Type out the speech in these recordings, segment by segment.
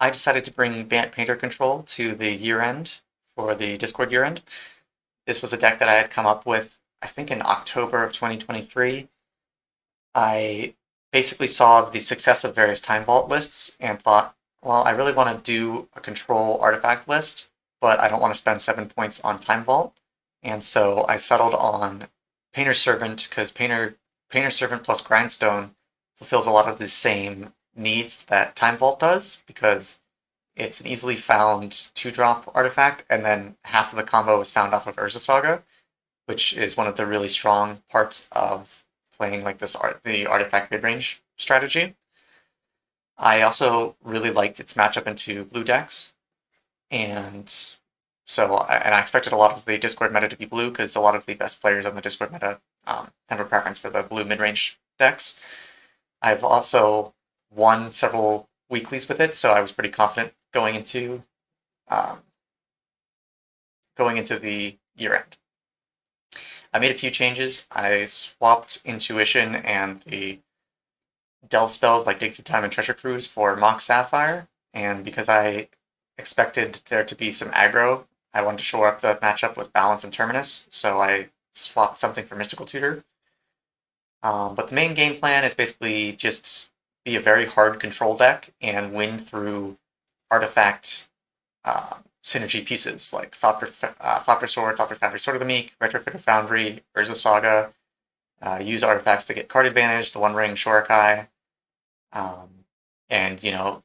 I decided to bring Bant Painter Control to the year end for the Discord year end. This was a deck that I had come up with, I think, in October of 2023. I basically saw the success of various Time Vault lists and thought, well, I really want to do a control artifact list, but I don't want to spend 7 points on Time Vault. And so I settled on Painter Servant because Painter Servant plus Grindstone fulfills a lot of the same needs that Time Vault does because it's an easily found 2-drop artifact, and then half of the combo is found off of Urza Saga, which is one of the really strong parts of playing like the artifact mid-range strategy. I also really liked its matchup into blue decks, and I expected a lot of the Discord meta to be blue because a lot of the best players on the Discord meta have a preference for the blue mid-range decks. I've also won several weeklies with it, so I was pretty confident um, going into the year end. I made a few changes. I swapped Intuition and the Delve spells like Dig Through Time and Treasure Cruise for Mock Sapphire, and because I expected there to be some aggro, I wanted to shore up the matchup with Balance and Terminus, so I swapped something for Mystical Tutor. But the main game plan is basically just be a very hard control deck and win through artifact synergy pieces like Thopter Sword, Thopter Foundry Sword of the Meek, Retrofitter Foundry, Urza Saga, use artifacts to get card advantage, the One Ring, Shorakai, and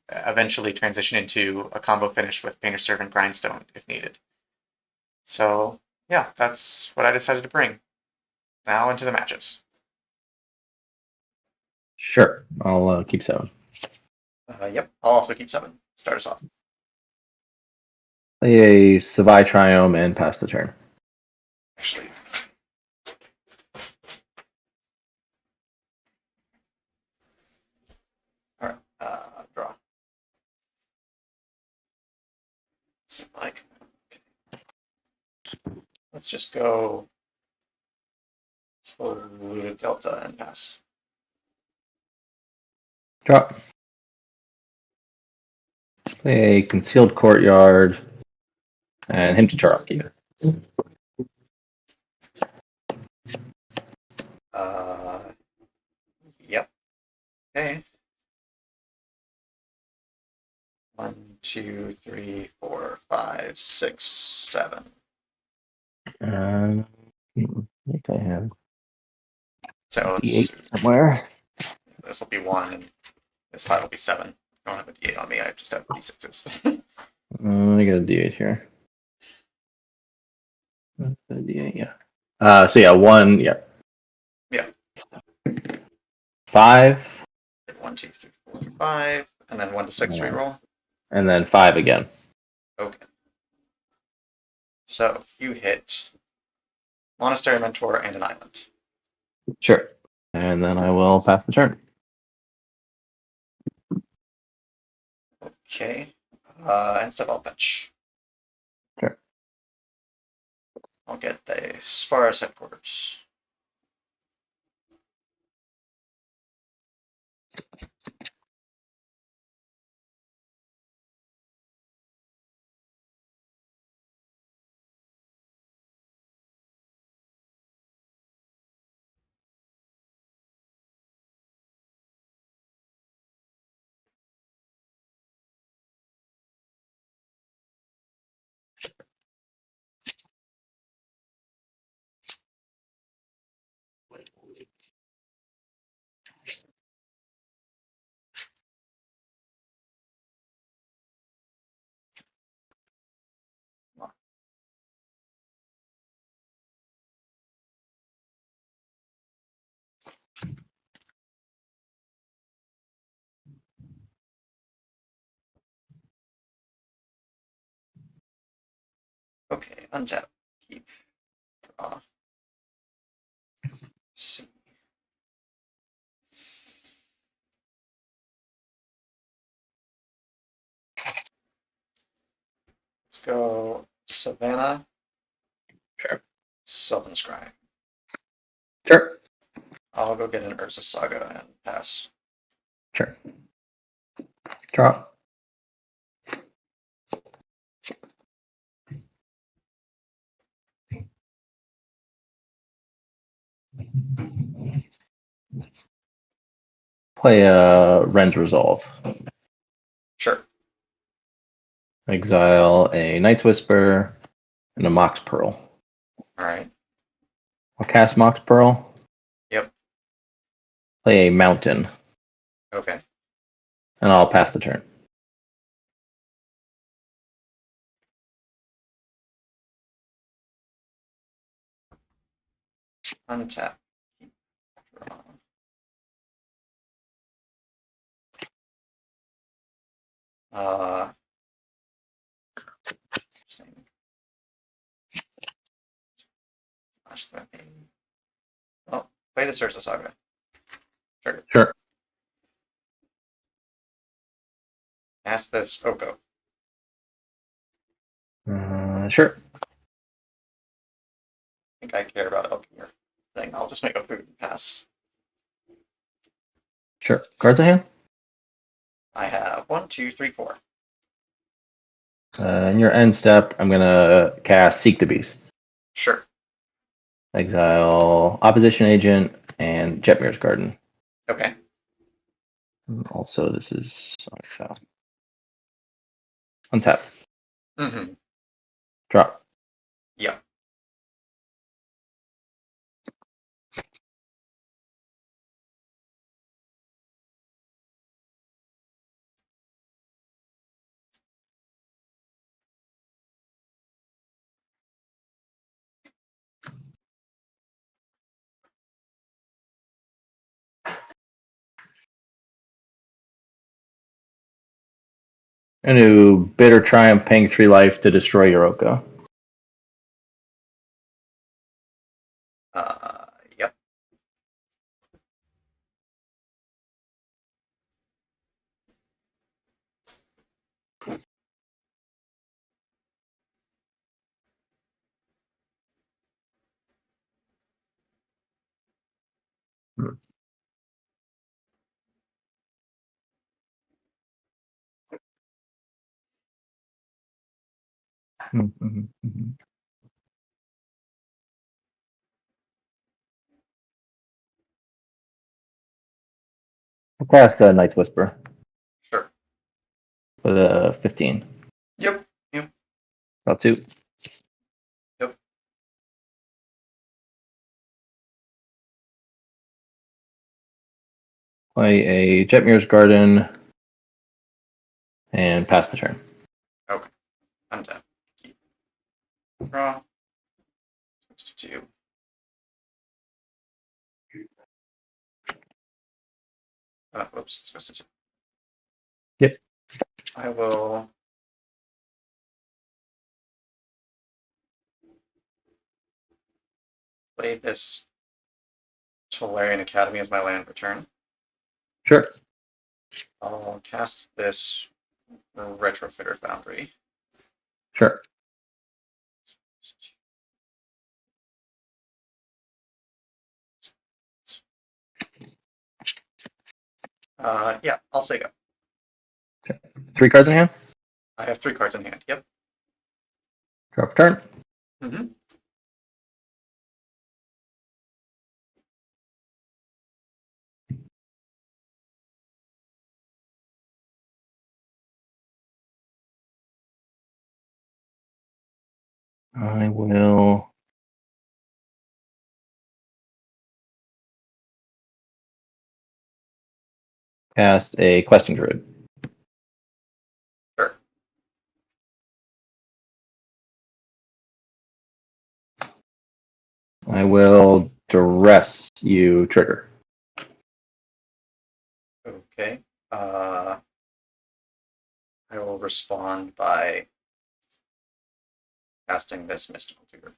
eventually transition into a combo finish with Painter Servant Grindstone if needed. So yeah, that's what I decided to bring. Now into the matches. Sure, I'll keep 7. Yep, I'll also keep 7. Start us off. Play a Savai Triome and pass the turn. Actually, all right, draw. Like, okay. Let's just go Polluted Delta and pass. Drop. Play a Concealed Courtyard and him to Taraki. Yep. Okay. 1, 2, 3, 4, 5, 6, 7. I think I have So D8 somewhere. this will be 1, and this side will be 7. I don't have a D8 on me. I just have D6s. I got a D8 here. D8, yeah. So yeah, 1, yeah. Yeah. 5. 1, 2, 3, 4, 5, and then 1 to 6 reroll. And then 5 again. Okay. So you hit Monastery Mentor and an island. Sure. And then I will pass the turn. Okay. And step out bench. Sure. I'll get the Spar's headquarters. Okay, untap. Keep. Draw. See. Let's go Savannah. Sure. Sylvan Scry. Sure. I'll go get an Urza Saga and pass. Sure. Drop. Play a Ren's Resolve. Sure. Exile a Night's Whisper and a Mox Pearl. All right. I'll cast Mox Pearl. Yep. Play a Mountain, Okay. and I'll pass the turn. Untap. Uh, oh, play the Sursa Saga. Sure. Sure. Ask this Oko. Sure. I think I care about Elkir thing. I'll just make a food and pass. Sure. Cards in hand. I have 1, 2, 3, 4. In your end step, I'm gonna cast Seek the Beast. Sure. Exile Opposition Agent and Jetmir's Garden. Okay. Also, this is exile. Untap. Mm-hmm. Drop. Yeah. And to Bitter Triumph, paying 3 life to destroy Yoroka. Yep. I'll cast Night's Whisper. Sure. With a 15. Yep. Yep. About 2. Yep. Play a Jetmir's Garden and pass the turn. Okay. Untap. Keep. Draw. Switch to 2. Whoops. Switch to 2. Yep. I will play this Tolarian Academy as my land return. Sure. I'll cast this Retrofitter Foundry. Sure. Yeah, I'll say go. 3 cards in hand. I have 3 cards in hand. Yep. Drop a turn. Mm-hmm. I will cast a Questing Druid. Sure. I will Duress you trigger. Okay. I will respond by casting this Mystical Tutor.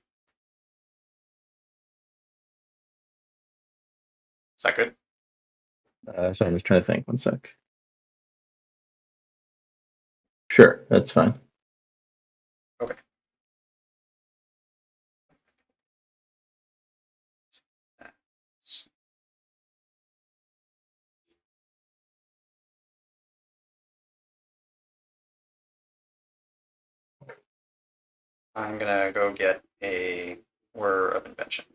Is that good? Sorry, I'm just trying to think. 1 sec. Sure, that's fine. Okay. I'm gonna go get a Whir of Invention.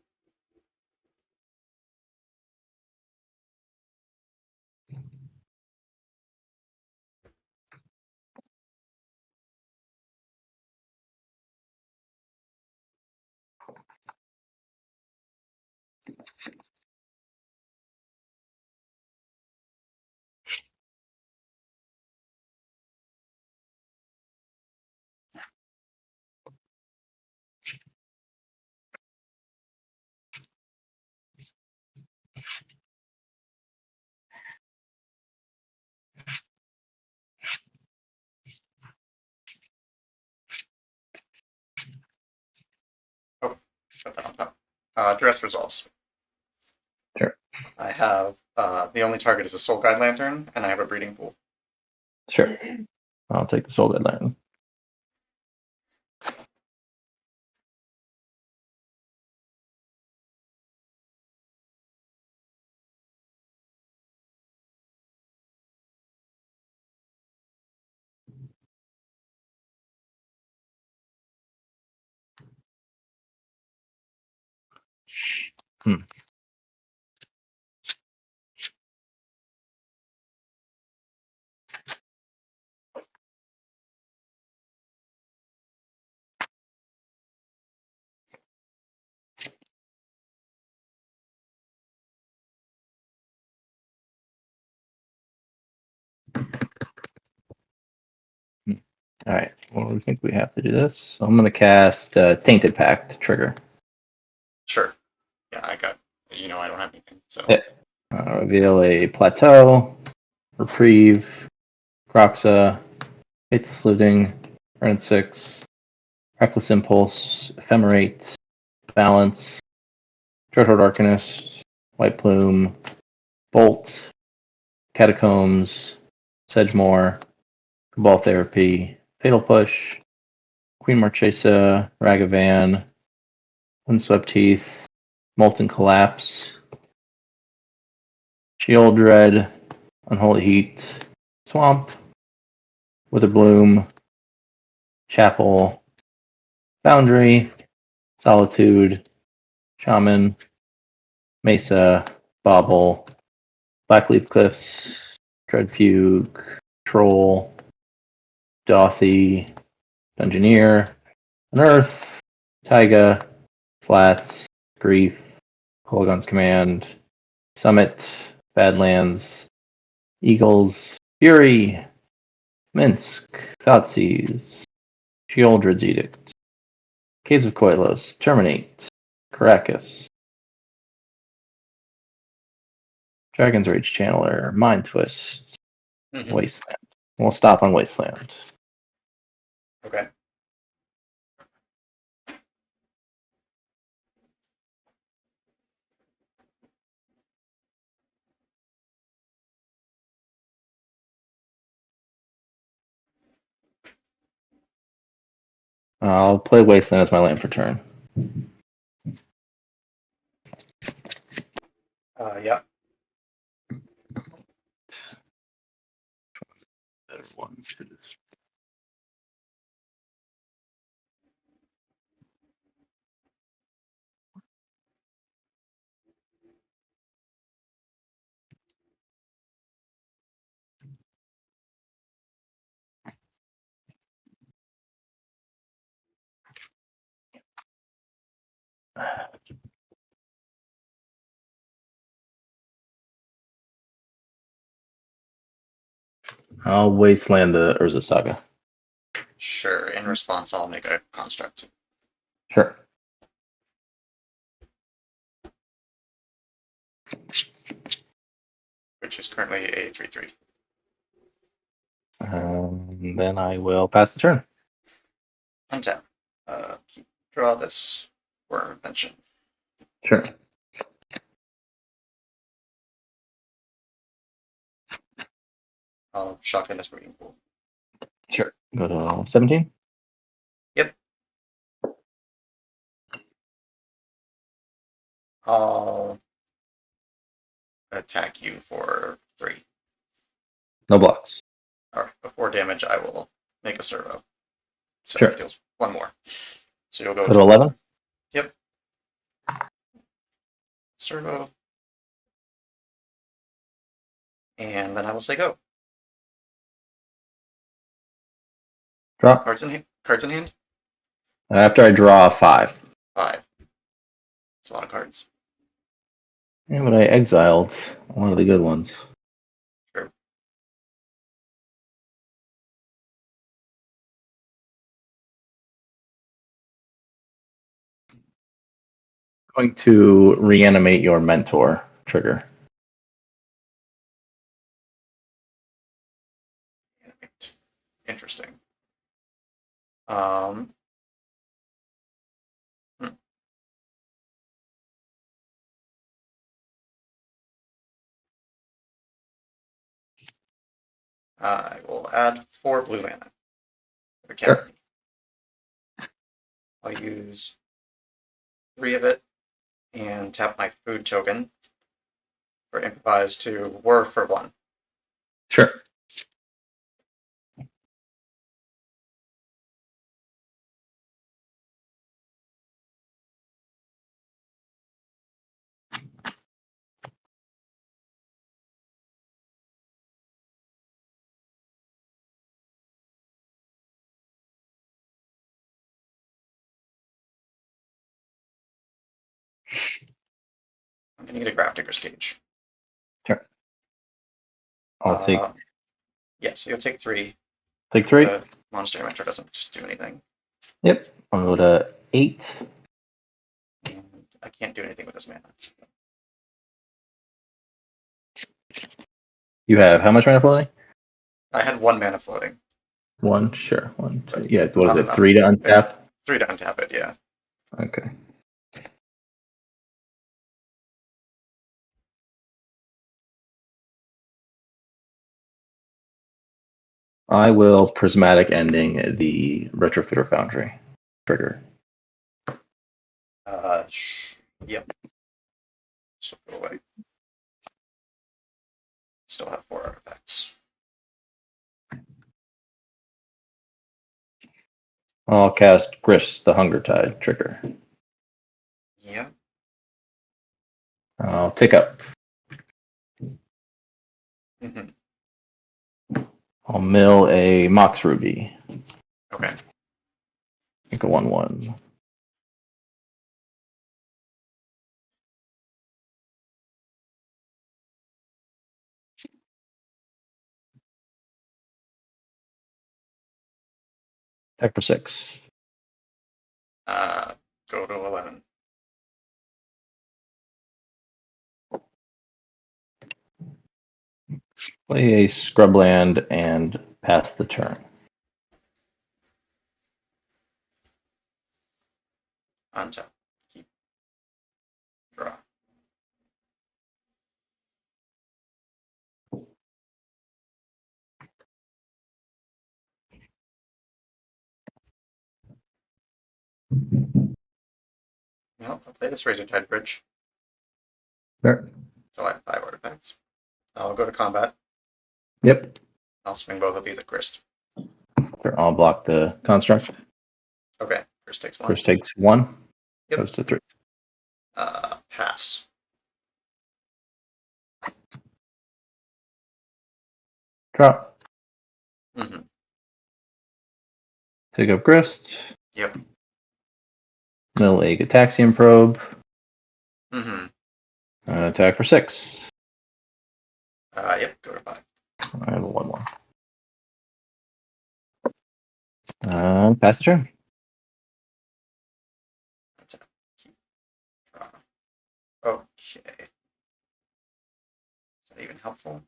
Duress resolves. Sure. I have the only target is a Soul Guide Lantern, and I have a Breeding Pool. Sure. I'll take the Soul Guide Lantern. Hmm. All right. Well, we think we have to do this. So I'm going to cast Tainted Pact trigger. Sure. Yeah, I got. I don't have anything. So. Yeah. Reveal a Plateau, Reprieve, Croxa, Faithless Living, Turn 6, Reckless Impulse, Ephemerate, Balance, Dreadhorde Arcanist, White Plume, Bolt, Catacombs, Sedgemoor, Cabal Therapy, Fatal Push, Queen Marchesa, Ragavan, Windswept Teeth, Molten Collapse, Shield Red, Unholy Heat, Swamp, Witherbloom, Chapel, Foundry, Solitude, Shaman, Mesa, Bobble, Blackleaf Cliffs, Dreadfuge, Troll, Dothy, Dungeoneer, Unearth, Taiga, Flats, Grief, Kolaghan's Command, Summit, Badlands, Eagles, Fury, Minsk, Thoughtseize, Sheoldred's Edict, Caves of Koilos, Terminate, Caracas, Dragon's Rage Channeler, Mind Twist, Wasteland. We'll stop on Wasteland. Okay. I'll play Wasteland as my land for turn. Yeah. Better one to this. I'll Wasteland the Urza Saga. Sure. In response, I'll make a construct. Sure. Which is currently a 3/3. Then I will pass the turn. Untap. Draw this Worm Invention. Sure. I'll shotgun this Breeding Pool. Sure. Go to 17. Yep. I'll attack you for 3. No blocks. Alright, before damage, I will make a servo. So Sure. it deals 1 more. So you'll go Go to 11. Yep. Servo. And then I will say go. Drop. Cards in hand. Cards in hand. After I draw 5. 5. It's a lot of cards. Yeah, but I exiled one of the good ones. True. Going to reanimate your mentor trigger. Interesting. Um. I will add 4 blue mana. We can't. Sure. I'll use 3 of it and tap my food token for improvise to whir for 1. Sure. I'm going to get a Grafdigger's Cage. Sure. I'll take Yes, you'll take 3. 3. The monster amateur doesn't just do anything. Yep. I'll go to 8. And I can't do anything with this mana. You have how much mana floating? I had 1 mana floating. 1. Sure. 1, 2. But Yeah. What is not it? enough. 3 to It's untap. 3 to untap it. Yeah. Okay. I will prismatic ending the retrofitter foundry trigger. Yep. So go away. Still have 4 artifacts. I'll cast Grist, the Hunger Tide trigger. Yeah. I'll take up. Mm-hmm. I'll mill a Mox Ruby. Okay. Make a 1/1. Attack for 6. Go to 11. Play a Scrubland and pass the turn. Untap. Keep. Draw. Well, I'll play this Razor Tide Bridge. Sure. So I have 5 artifacts. I'll go to combat. Yep. I'll swing both of these at Grist. Sure. I'll block the construct. Okay. Grist takes 1. Grist takes 1. Yep. Goes to 3. Pass. Drop. Mm-hmm. Take up Grist. Yep. Mill a Gataxian Probe. Mm-hmm. Attack for 6. Yep. Go to 5. I have a 1/1. Pass the turn. Untap. Keep. Draw. Okay. Is that even helpful?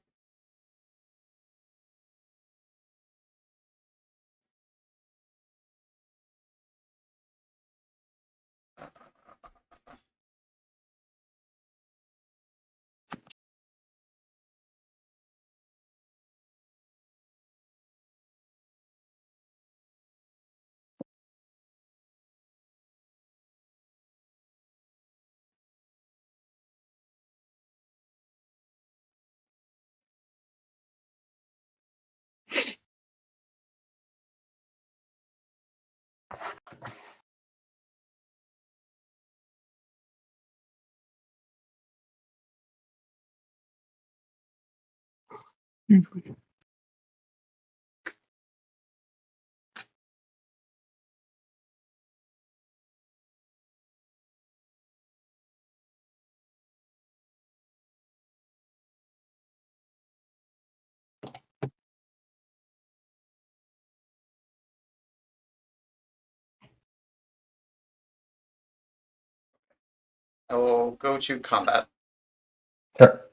I will go to combat. Sure.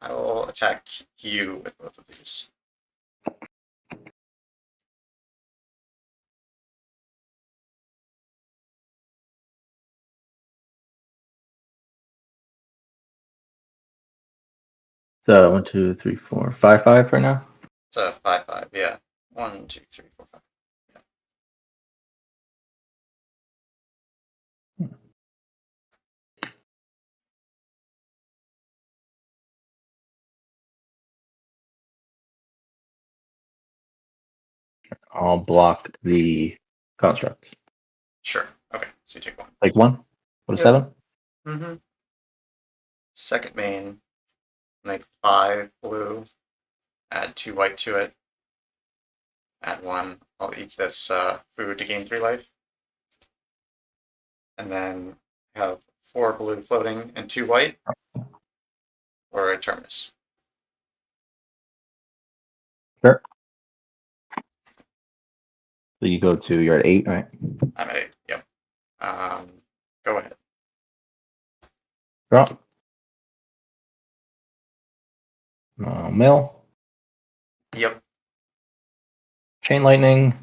I will attack you with both of these. So 1, 2, 3, 4, 5, 5 right now. It's a 5/5. Yeah. 1, 2, 3, 4, 5. I'll block the construct. Sure. Okay. So you take 1. Take 1. What a Yep. 7. Mm-hmm. Second main. Make 5 blue. Add 2 white to it. Add 1. I'll eat this food to gain 3 life. And then have 4 blue floating and 2 white. Or a terminus. Sure. So you go to, you're at 8, right? I'm at 8. Yep. Go ahead. Draw. Mill. Yep. Chain lightning.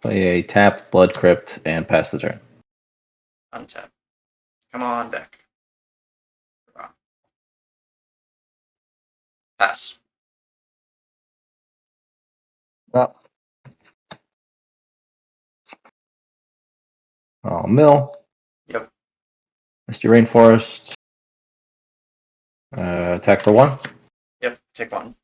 Play a tap, blood crypt, and pass the turn. Untap. Come on, deck. Draw. Pass. Draw. Mill. Yep. Misty Rainforest. Attack for 1. Yep. Take 1.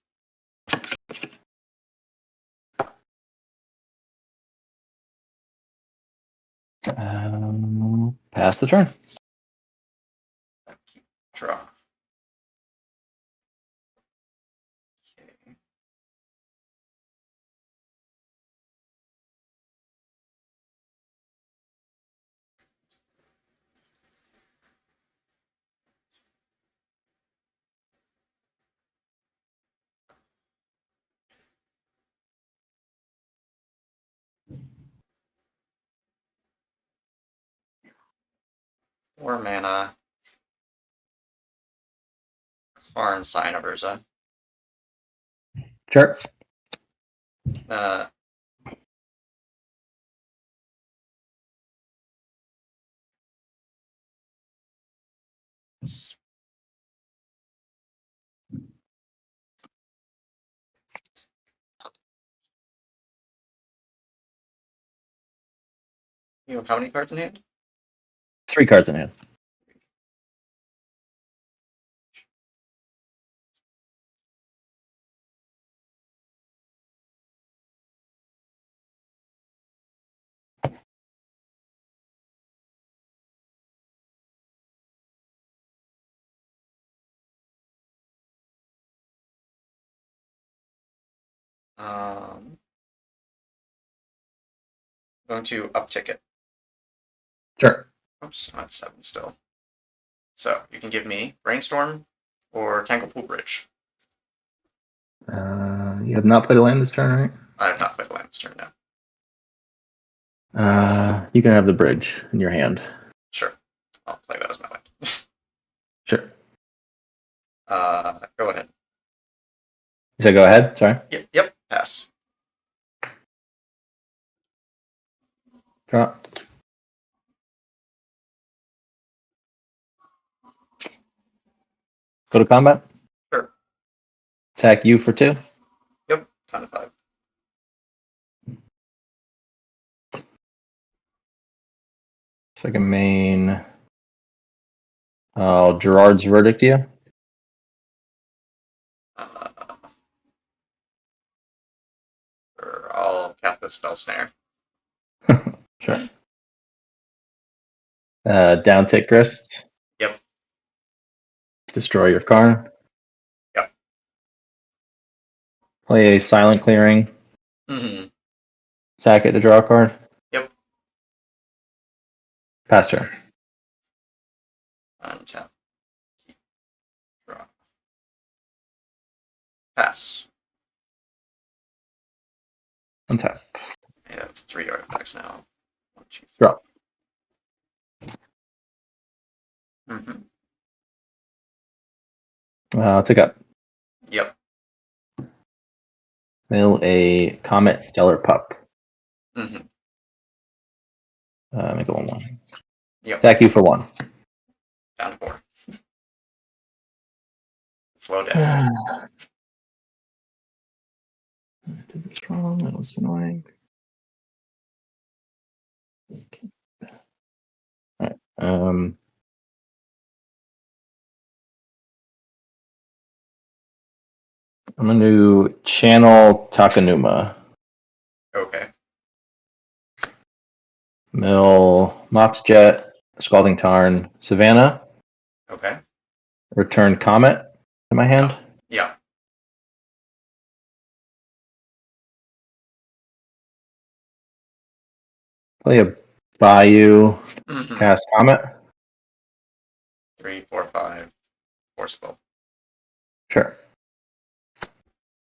Pass the turn. Draw. Okay. Four mana. Karn Sign of Urza. Sure. Uh, you have how many cards in hand? 3 cards in hand. Going to uptick it. Sure. Oops, I'm at 7 still. So you can give me Brainstorm or Tanglepool Bridge. You have not played a land this turn, right? I have not played land this turn now. You can have the bridge in your hand. Sure. I'll play that as my land. Sure. Go ahead. You said go ahead? Sorry. Yep. Pass. Draw. Go to combat. Sure. Attack you for 2. Yep. Down to 5. Second main. Gerard's Verdict you. Or I'll cast the Spell Snare. Sure. Down tick Grist. Yep. Destroy your Karn. Yep. Play a Silent Clearing. Mm-hmm. Sack it to draw a card. Yep. Pass turn. Untap. Draw. Pass. Untap. I have 3 artifacts now. 1, 2, 3. Draw. Mm-hmm. Tick up. Yep. Mill a Comet Stellar Pup. Mm-hmm. Make it 1/1. Yep. Attack you for 1. Down to 4. slow deck. I did this wrong. That was annoying. Okay. All right. I'm gonna do channel Takanuma. Okay. Mill Mox Jet, Scalding Tarn, Savannah. Okay. Return Comet in my hand. Yeah. Play a Bayou, Mm-hmm. cast Comet. 3, 4, 5. Forceful. Sure.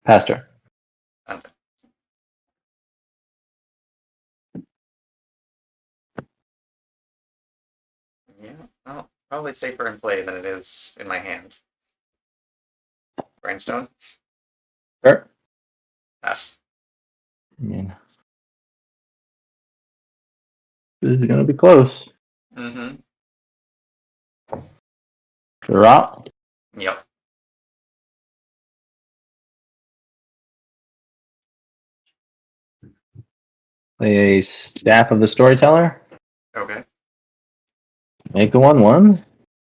Pastor. Okay. Yeah. Well, probably safer in play than it is in my hand. Brainstone. Sure. Pass. I mean, this is gonna be close. Mm-hmm. Drop. Yep. Play a Staff of the Storyteller. Okay. Make a 1/1.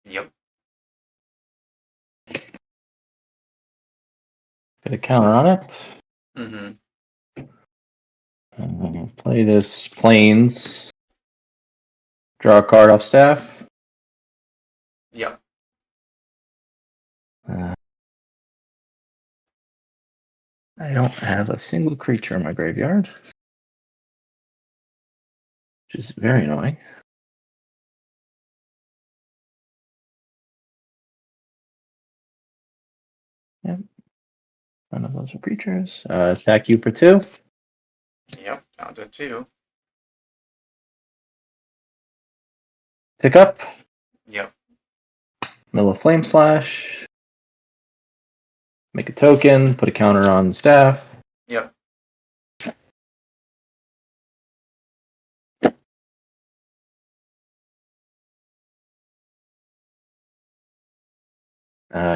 Yep. Get a counter on it. Mm-hmm. Play this Plains. Draw a card off staff. Yep. I don't have a single creature in my graveyard, which is very annoying. Yep. None of those are creatures. Attack you for 2. Yep. Down to 2. Pick up. Yep. Mill of Flame Slash. Make a token. Put a counter on staff. Yep.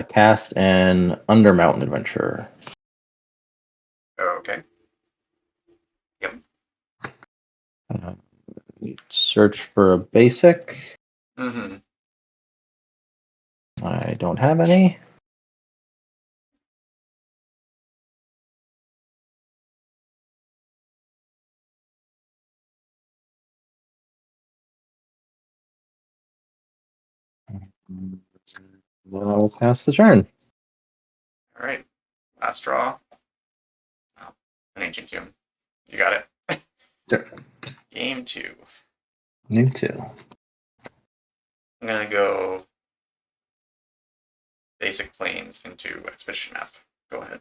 Cast an Undermountain Adventurer. Okay. Yep. Uh, Search for a basic. Mm-hmm. I don't have any. Then I'll pass the turn. All right. Last draw. Oh, an Ancient Tomb. You got it. Sure. Game 2. New 2. I'm gonna go basic planes into Expedition Map. Go ahead.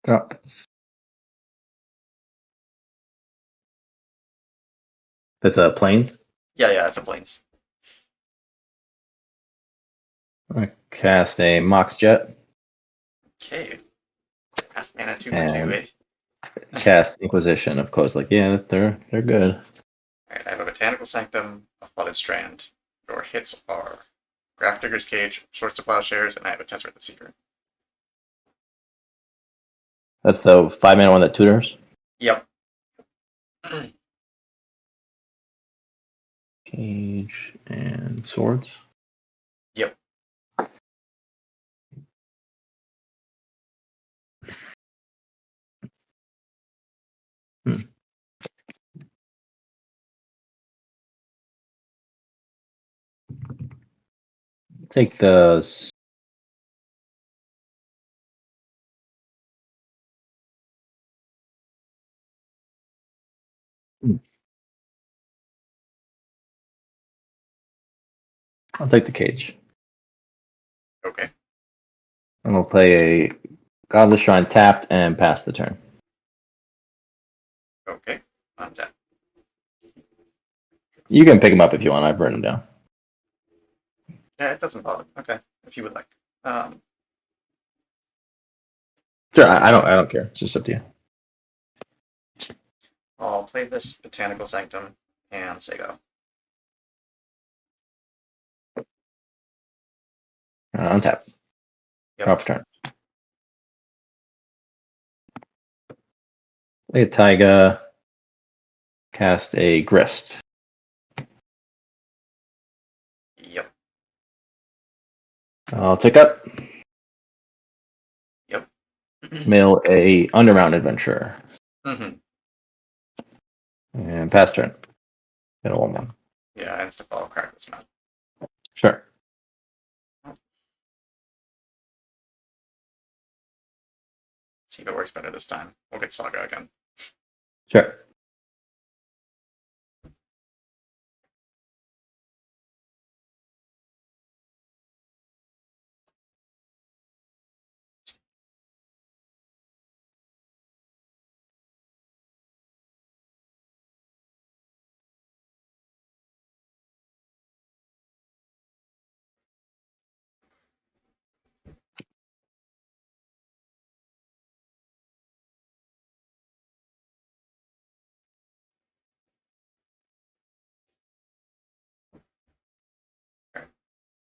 Oh. That's Plains. Yeah, it's a planes. Cast a Mox Jet. Okay. Pass mana 2 for 2, And eh? cast Inquisition, of course. Like, yeah, they're good. Alright, I have a Botanical Sanctum, a Flooded Strand. Your hits are Graph Digger's Cage, Swords to Plowshares, and I have a Tezzeret the Seeker. That's the 5-mana one that tutors. Yep. Cage and swords. Yep. Take the I'll take the cage. Okay. And we'll play a Godless Shrine tapped and pass the turn. Okay. I'm done. You can pick them up if you want. I've written them down. Yeah, it doesn't bother. Okay, if you would like. Sure, I don't care. It's just up to you. I'll play this Botanical Sanctum and say go. Untap. Yep. Drop turn. Play a Taiga. Cast a Grist. Yep. I'll take up. Yep. Mill a Undermount Adventurer. Mm-hmm. And pass turn. Get a 1/1. Yeah, insta follow crack this not. Sure. See if it works better this time. We'll get Saga again. Sure.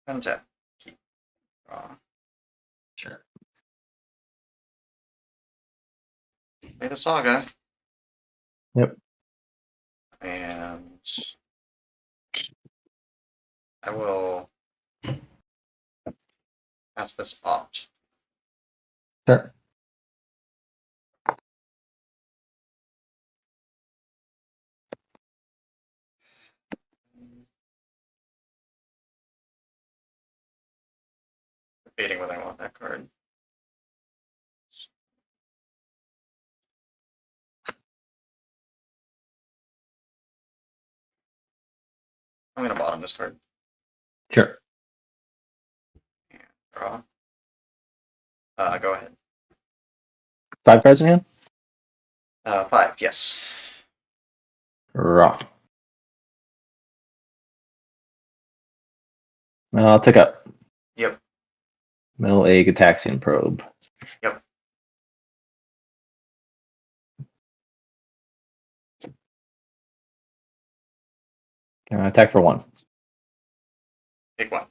Untap. Keep. Draw. Sure. Play the Saga. Yep. And I will pass this opt. Sure. Debating whether I want that card. I'm gonna bottom this card. Sure. And draw. Go ahead. 5 cards in hand? 5, yes. Raw. I'll take up. Yep. Mill a Gataxian Probe. Yep. Attack for 1. Take 1.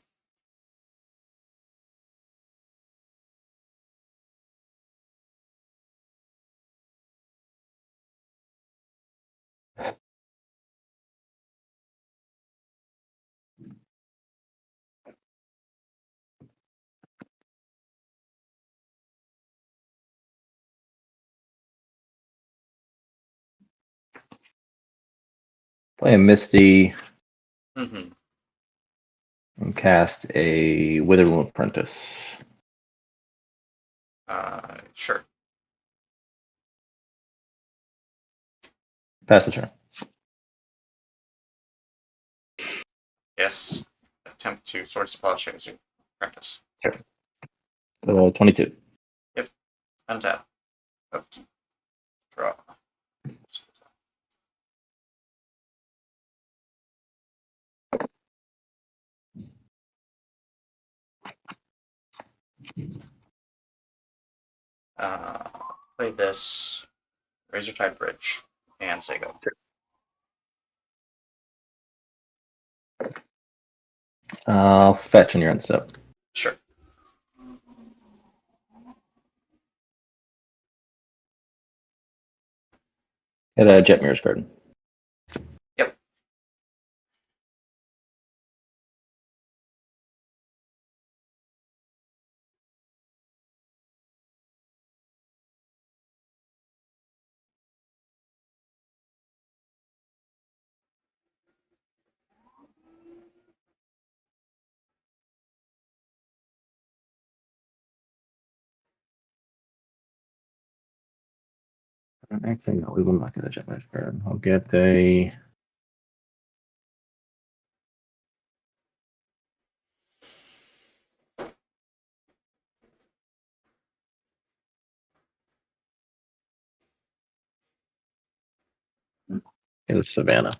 Play a Misty Mm-hmm. and cast a Witherwound Apprentice. Sure. Pass the turn. Yes. Attempt to Sword Supply Change Practice. Sure. 22. Yep. Untap. Oops. Draw. Uh, Play this Razortide Bridge and Sego. I'll fetch on your end step. Sure. Get a Jet Mirror's Garden. Yep. Actually, no, we will not get a Jet Mirror's Garden. I'll get a. Get a Savannah.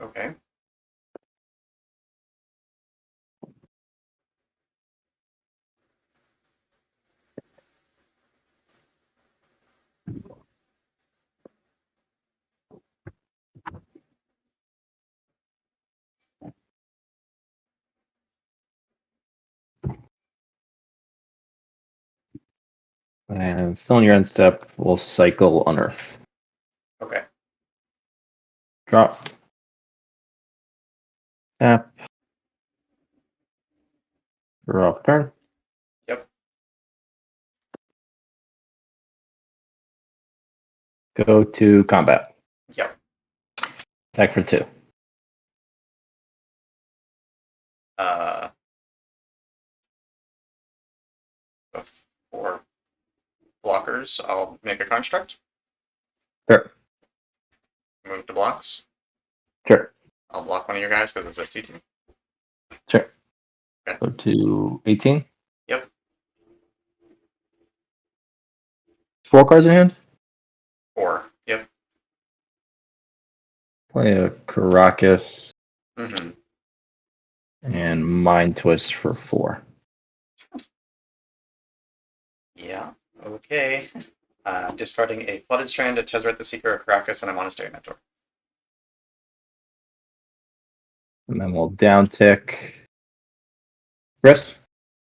Okay. And still on your end step, we'll cycle Unearth. Okay. Drop. Tap. Draw off turn. Yep. Go to combat. Yep. Attack for 2. For blockers, I'll make a construct. Sure. Move to blocks. Sure. I'll block one of your guys because it's a 2-2. Sure. Okay. Go to 18. Yep. 4 cards in hand. 4. Yep. Play a Caracas Mm-hmm. and Mind Twist for 4. Yeah. Okay. Discarding a Flooded Strand, a Tezzeret the Seeker, a Caracas, and a Monastery Mentor. And then we'll down tick Chris.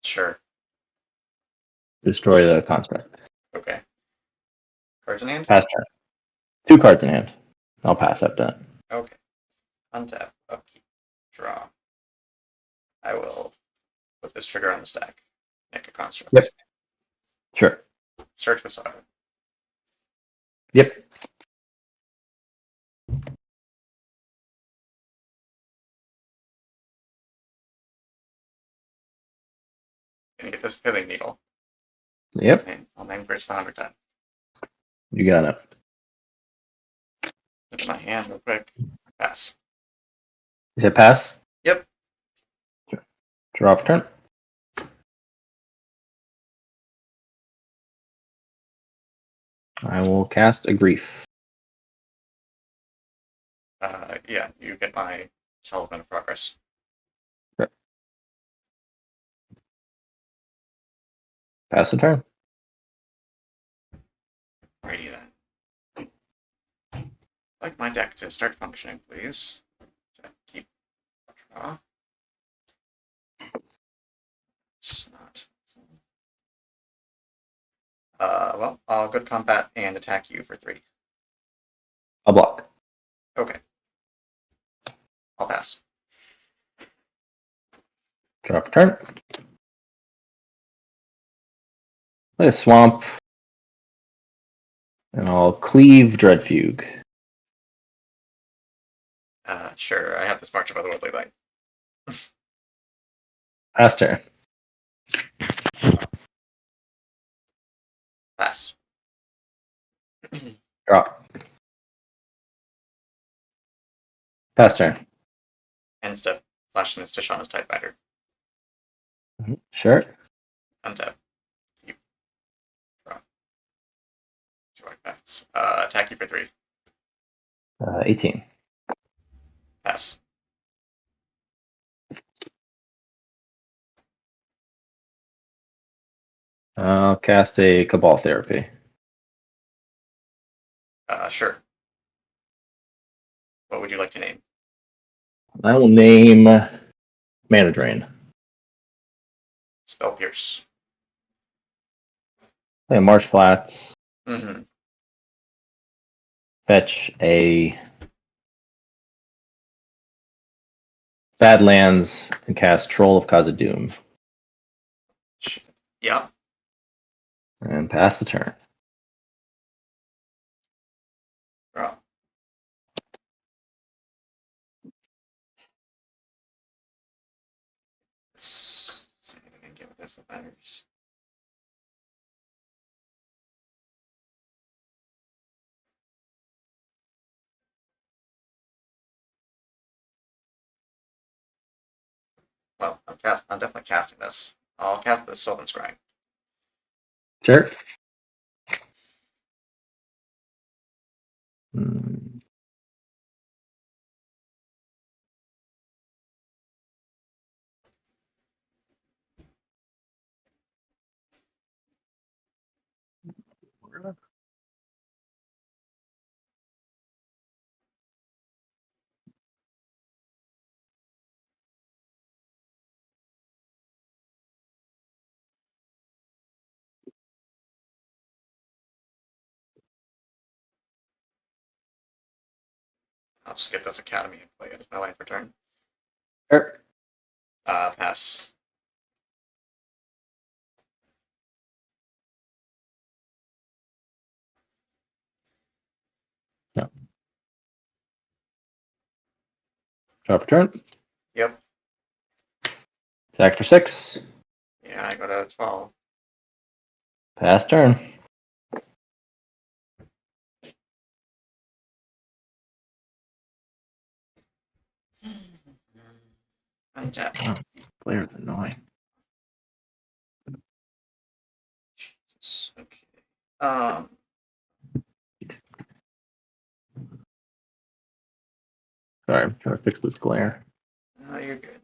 Sure. Destroy the construct. Okay. Cards in hand? Pass turn. 2 cards in hand. I'll pass up that. Okay. Untap. Upkeep. Draw. I will put this trigger on the stack. Make a construct. Yep. Sure. Search with Saga. Yep. Gonna get this Pithing Needle. Yep. And I'll name Grit's the 100 time. You got it. Look at my hand real quick. Pass. You said pass? Yep. Sure. Draw off turn. I will cast a Grief. Yeah, you get my Talisman of Progress. Sure. Pass the turn. Righty then. I'd like my deck to start functioning, please. To keep draw. It's not. Well, I'll go to combat and attack you for 3. I'll block. Okay. I'll pass. Draw off turn. Play a Swamp. And I'll cleave Dreadfugue. Sure, I have this March of Otherworldly Light. Pass turn. Pass. Draw. Pass turn. End step. Flash and Tishana's Tidebinder. Sure. Untap. Keep. Draw. 2 artifacts. Attack you for 3. 18. Pass. I'll cast a Cabal Therapy. Sure. What would you like to name? I will name Mana Drain. Spell Pierce. Play a Marsh Flats. Mm-hmm. Fetch a Badlands and cast Troll of Khazad-dûm. Yeah. And pass the turn. Draw. See if I can get with this. That matters. Well, I'm definitely casting this. I'll cast the Sylvan Scrying. Sure. Hmm. I'll just get this Academy and play it as my life return. Sure. Pass. No. Draw for turn. Yep. Attack for 6. Yeah, I go to 12. Pass turn. Untap. Oh, player's annoying. Jesus. Okay. Sorry, I'm trying to fix this glare. You're good.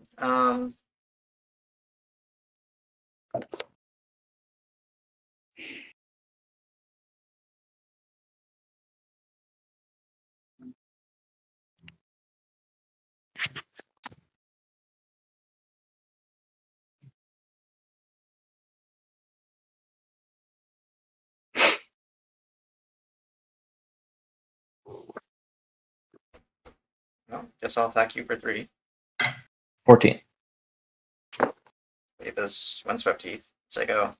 No, guess I'll attack you for 3. 14. Pay those windswept teeth. So I go.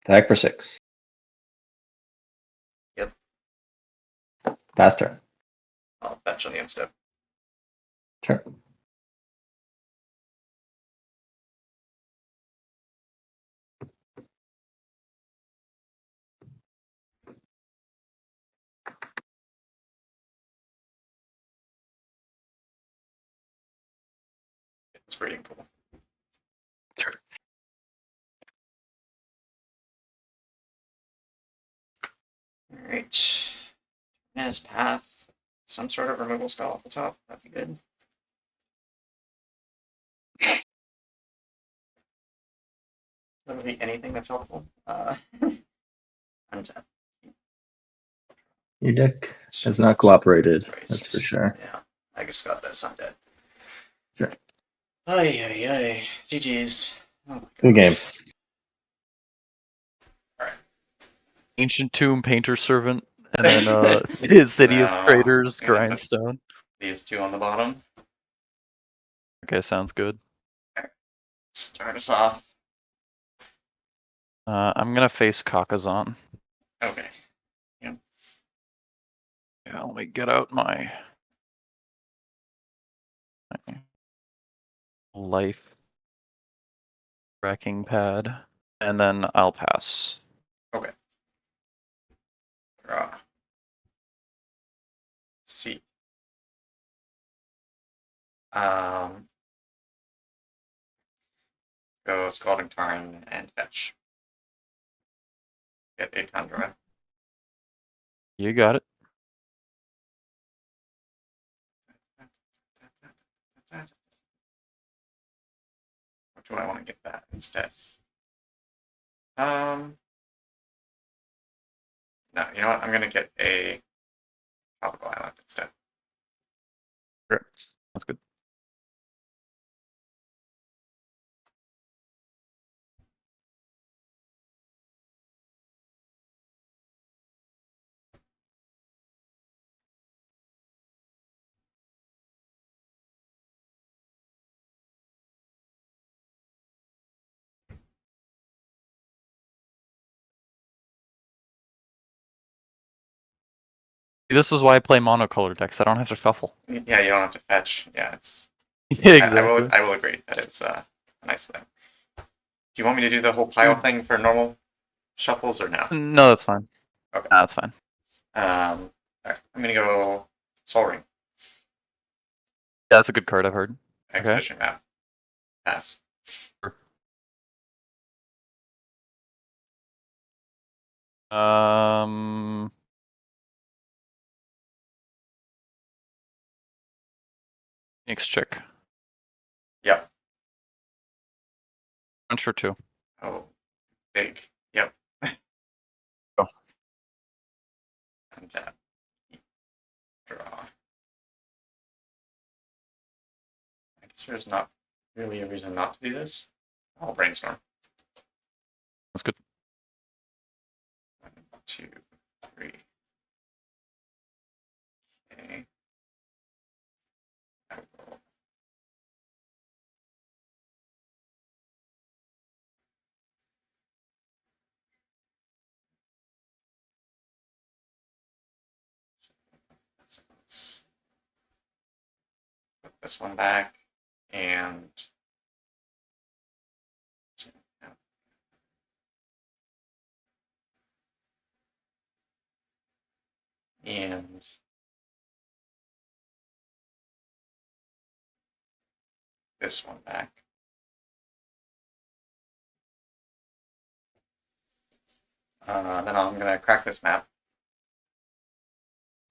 Attack for 6. Yep. Pass turn. I'll fetch on the instep. Turn. It's pretty cool. Sure. Alright. His path. Some sort of removal spell off the top. That'd be good. That would be anything that's helpful. Untap. Your deck has not Jesus cooperated, Christ. that's for sure. Yeah, I just got this. I'm dead. Sure. Ay, ay, ay. GG's. Oh my God. Good games. Ancient Tomb, Painter Servant, and then his City of No, Traders, I'm gonna put Grindstone. these 2 on the bottom. Okay, sounds good. Start us off. I'm gonna face Kakazan. Okay. Yeah, let me get out my life tracking pad, and then I'll pass. Okay. Draw. C. Go Scalding Tarn and fetch. Get a Tundra. You got it. Or do I want to get that instead? No, you know what? I'm gonna get a Tropical Island instead. Sure. That's good. This is why I play monocolor decks. I don't have to shuffle. Yeah, you don't have to fetch. Yeah, it's. Yeah, exactly. I will agree that it's a nice thing. Do you want me to do the whole pile thing for normal shuffles or no? No, that's fine. Okay. No, that's fine. All right, I'm gonna go Soul Ring. Yeah, that's a good card, I've heard. Expedition Map. Pass. Sure. Um, Next check. Yep. Punch or 2. Oh, big. Yep. Go. Untap. Draw. I guess there's not really a reason not to do this. I'll brainstorm. That's good. 1, 2, 3. Okay. I will- Put this one back and this one back. Then I'm going to crack this map.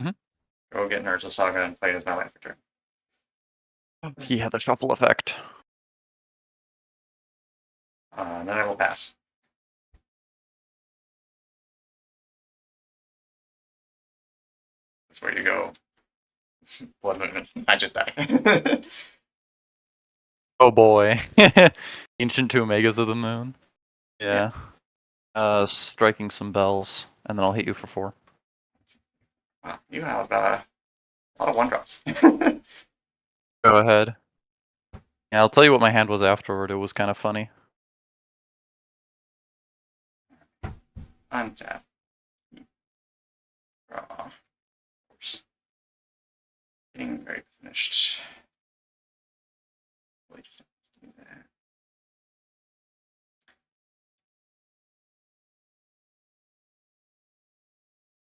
Mhm. Go get Nerds of Saga and play it as my life return. He had the shuffle effect. Then I will pass. That's where you go. Blood Moon. I just die. Oh boy. Ancient Two Omegas of the Moon. Yeah. Striking some bells, and then I'll hit you for 4. Wow, you have a lot of 1-drops. Go ahead. Yeah, I'll tell you what my hand was afterward. It was kind of funny. Untap. Draw. Of course. Getting very finished. Really just do that.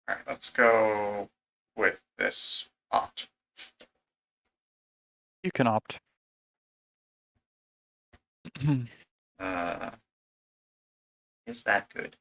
Alright, let's go with this opt. You can opt. Is that good?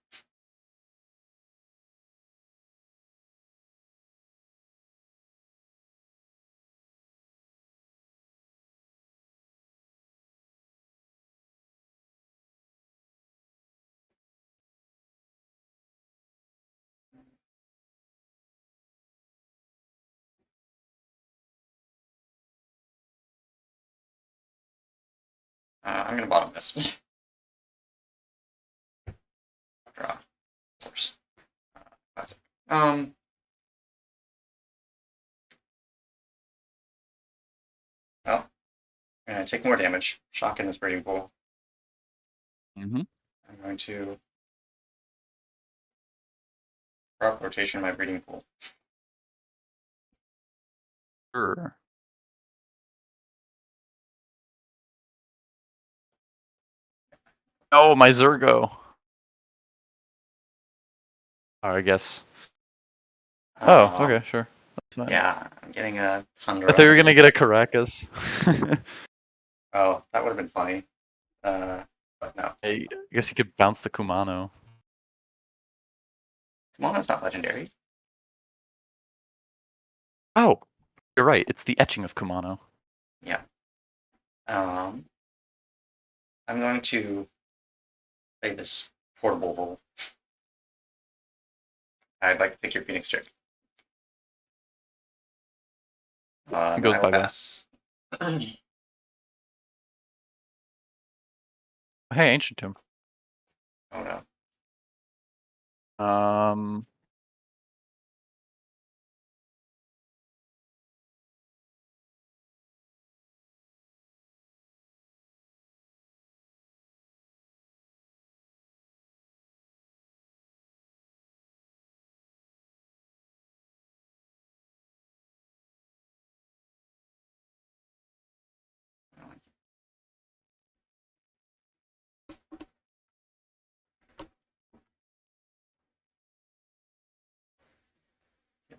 I'm gonna bottom this. Draw. Of course. Classic. Well, I'm gonna take more damage. Shock in this breeding pool. Mm-hmm. I'm going to crop rotation my breeding pool. Sure. Oh, my Zergo. I guess. Oh, okay, sure. That's nice. Yeah, I'm getting a Tundra. I thought you were gonna get a Caracas. Oh, that would have been funny. But no. I guess you could bounce the Kumano. Kumano's not legendary. Oh, you're right. It's the etching of Kumano. Yeah. I'm going to play this portable bull. I'd like to take your Phoenix chick. It Then goes I will bye-bye. pass. Hey, Ancient Tomb. Oh no.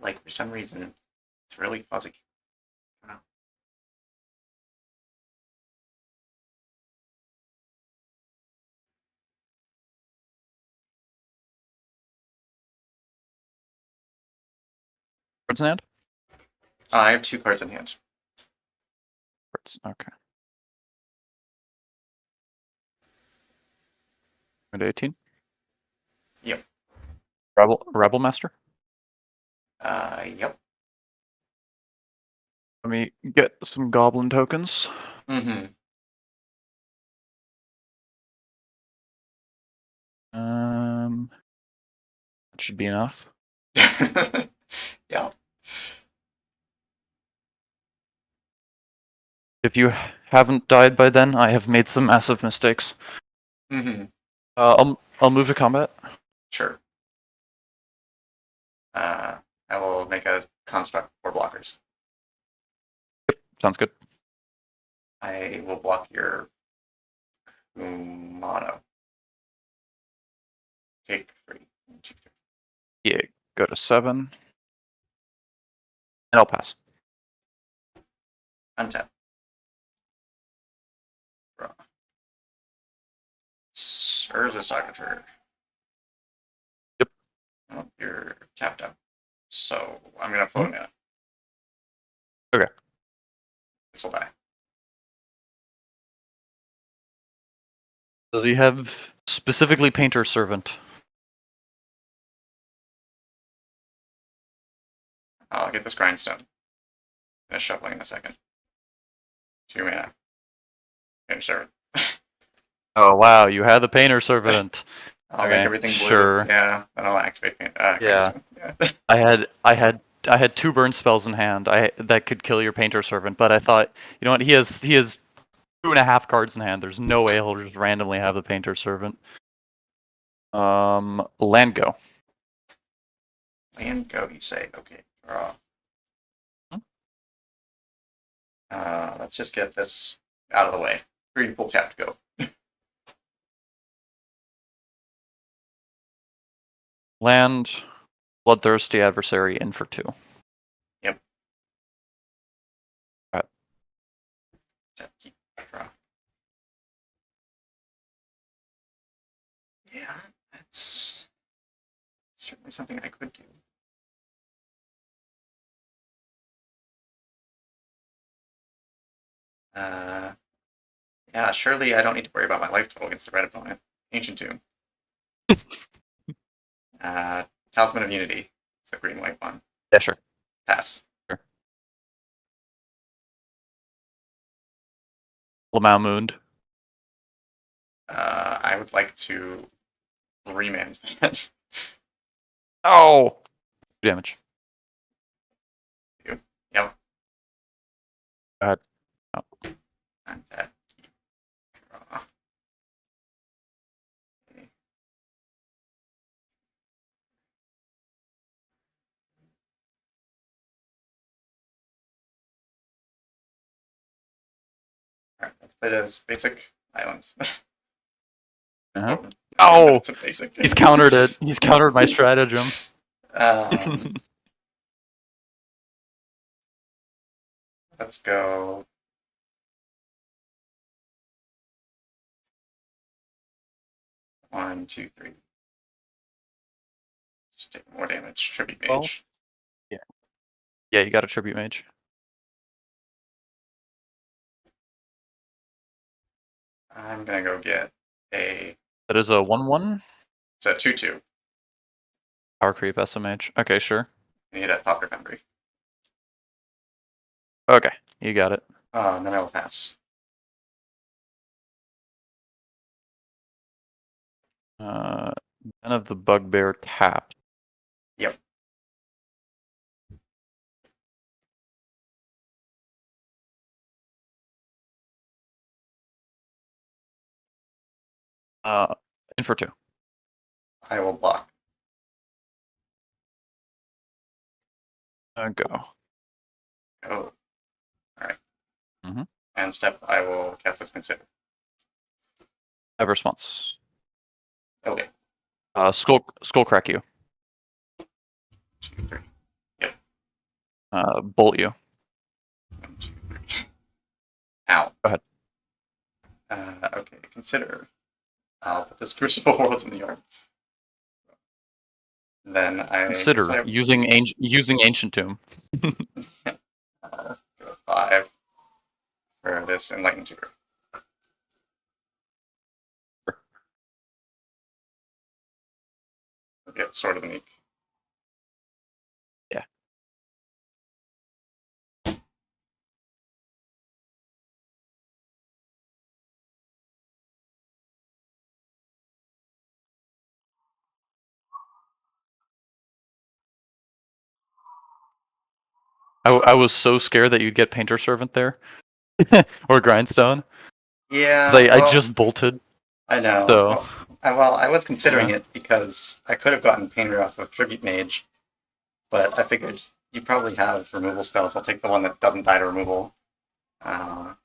Like, for some reason, it's really fuzzy. I don't know. Cards in hand? I have 2 cards in hand. Cards. Okay. Into 18? Yep. Rebel Master? Yep. Let me get some goblin tokens. Mm-hmm. That should be enough. Yeah. If you haven't died by then, I have made some massive mistakes. Hmm. I'll move to combat. Sure. I will make a construct for blockers. Sounds good. I will block your Kumano. Take 3. 1, 2, 3. Yeah, go to 7. And I'll pass. Untap. Draw. Urza Sagature. Yep. Oh, you're tapped out. So I'm gonna float him in. Okay. This will die. Does he have specifically Painter Servant? I'll get this grindstone. Finish shuffling in a second. 2 mana. Finish servant. Oh wow, you had the Painter Servant. I'll Okay, make everything blue. sure. Yeah, then I'll activate Yeah. grindstone. Yeah. I had 2 burn spells in hand. That could kill your Painter Servant, but I thought, you know what? He has 2.5 cards in hand. There's no way he'll just randomly have the Painter Servant. Land go. Land go, you say. Okay, draw. Hmm? Let's just get this out of the way. 3 full tapped go. Land, Bloodthirsty Adversary in for 2. Yep. Alright. Tap, keep, draw. Yeah, that's certainly something I could do. Yeah, surely I don't need to worry about my life total against the red opponent. Ancient Tomb. Talisman of Unity. It's the green-white one. Yeah, sure. Pass. Sure. Lamau Moond. I would like to remand that. Oh! Damage. Yep. Go ahead. Oh. And that. Draw. Okay. Alright, let's play this basic island. Uh-huh. Oh, Oh! it's a basic. He's countered it. He's countered my stratagem. Let's go. One, two, three. Just take more damage. Tribute Well, mage. yeah. Yeah, you got a Tribute Mage. I'm gonna go get a. That is a 1/1 It's a 2/2. power creep SMH. Okay, sure. I need a Pauper Foundry. Okay, you got it. And then I will pass. Den of the Bugbear tapped. Yep. In for 2. I will block. Go. Oh. Alright. Mm-hmm. And step, I will cast this consider. Have response. Okay. Skull crack you. 2, 3. Yep. Bolt you. 1, 2, 3. Ow. Go ahead. Okay, consider. I'll put this Crucible Worlds in the yard. Then I Consider using Ancient Tomb. go 5 for this Enlightened Tutor. Okay, Sword of the Meek. Yeah. I was so scared that you'd get Painter Servant there. Or Grindstone. Yeah, 'Cause I well, just bolted. I know. So Well, I was considering Yeah. it because I could have gotten Painter off of Tribute Mage, but I figured you probably have removal spells. I'll take the one that doesn't die to removal.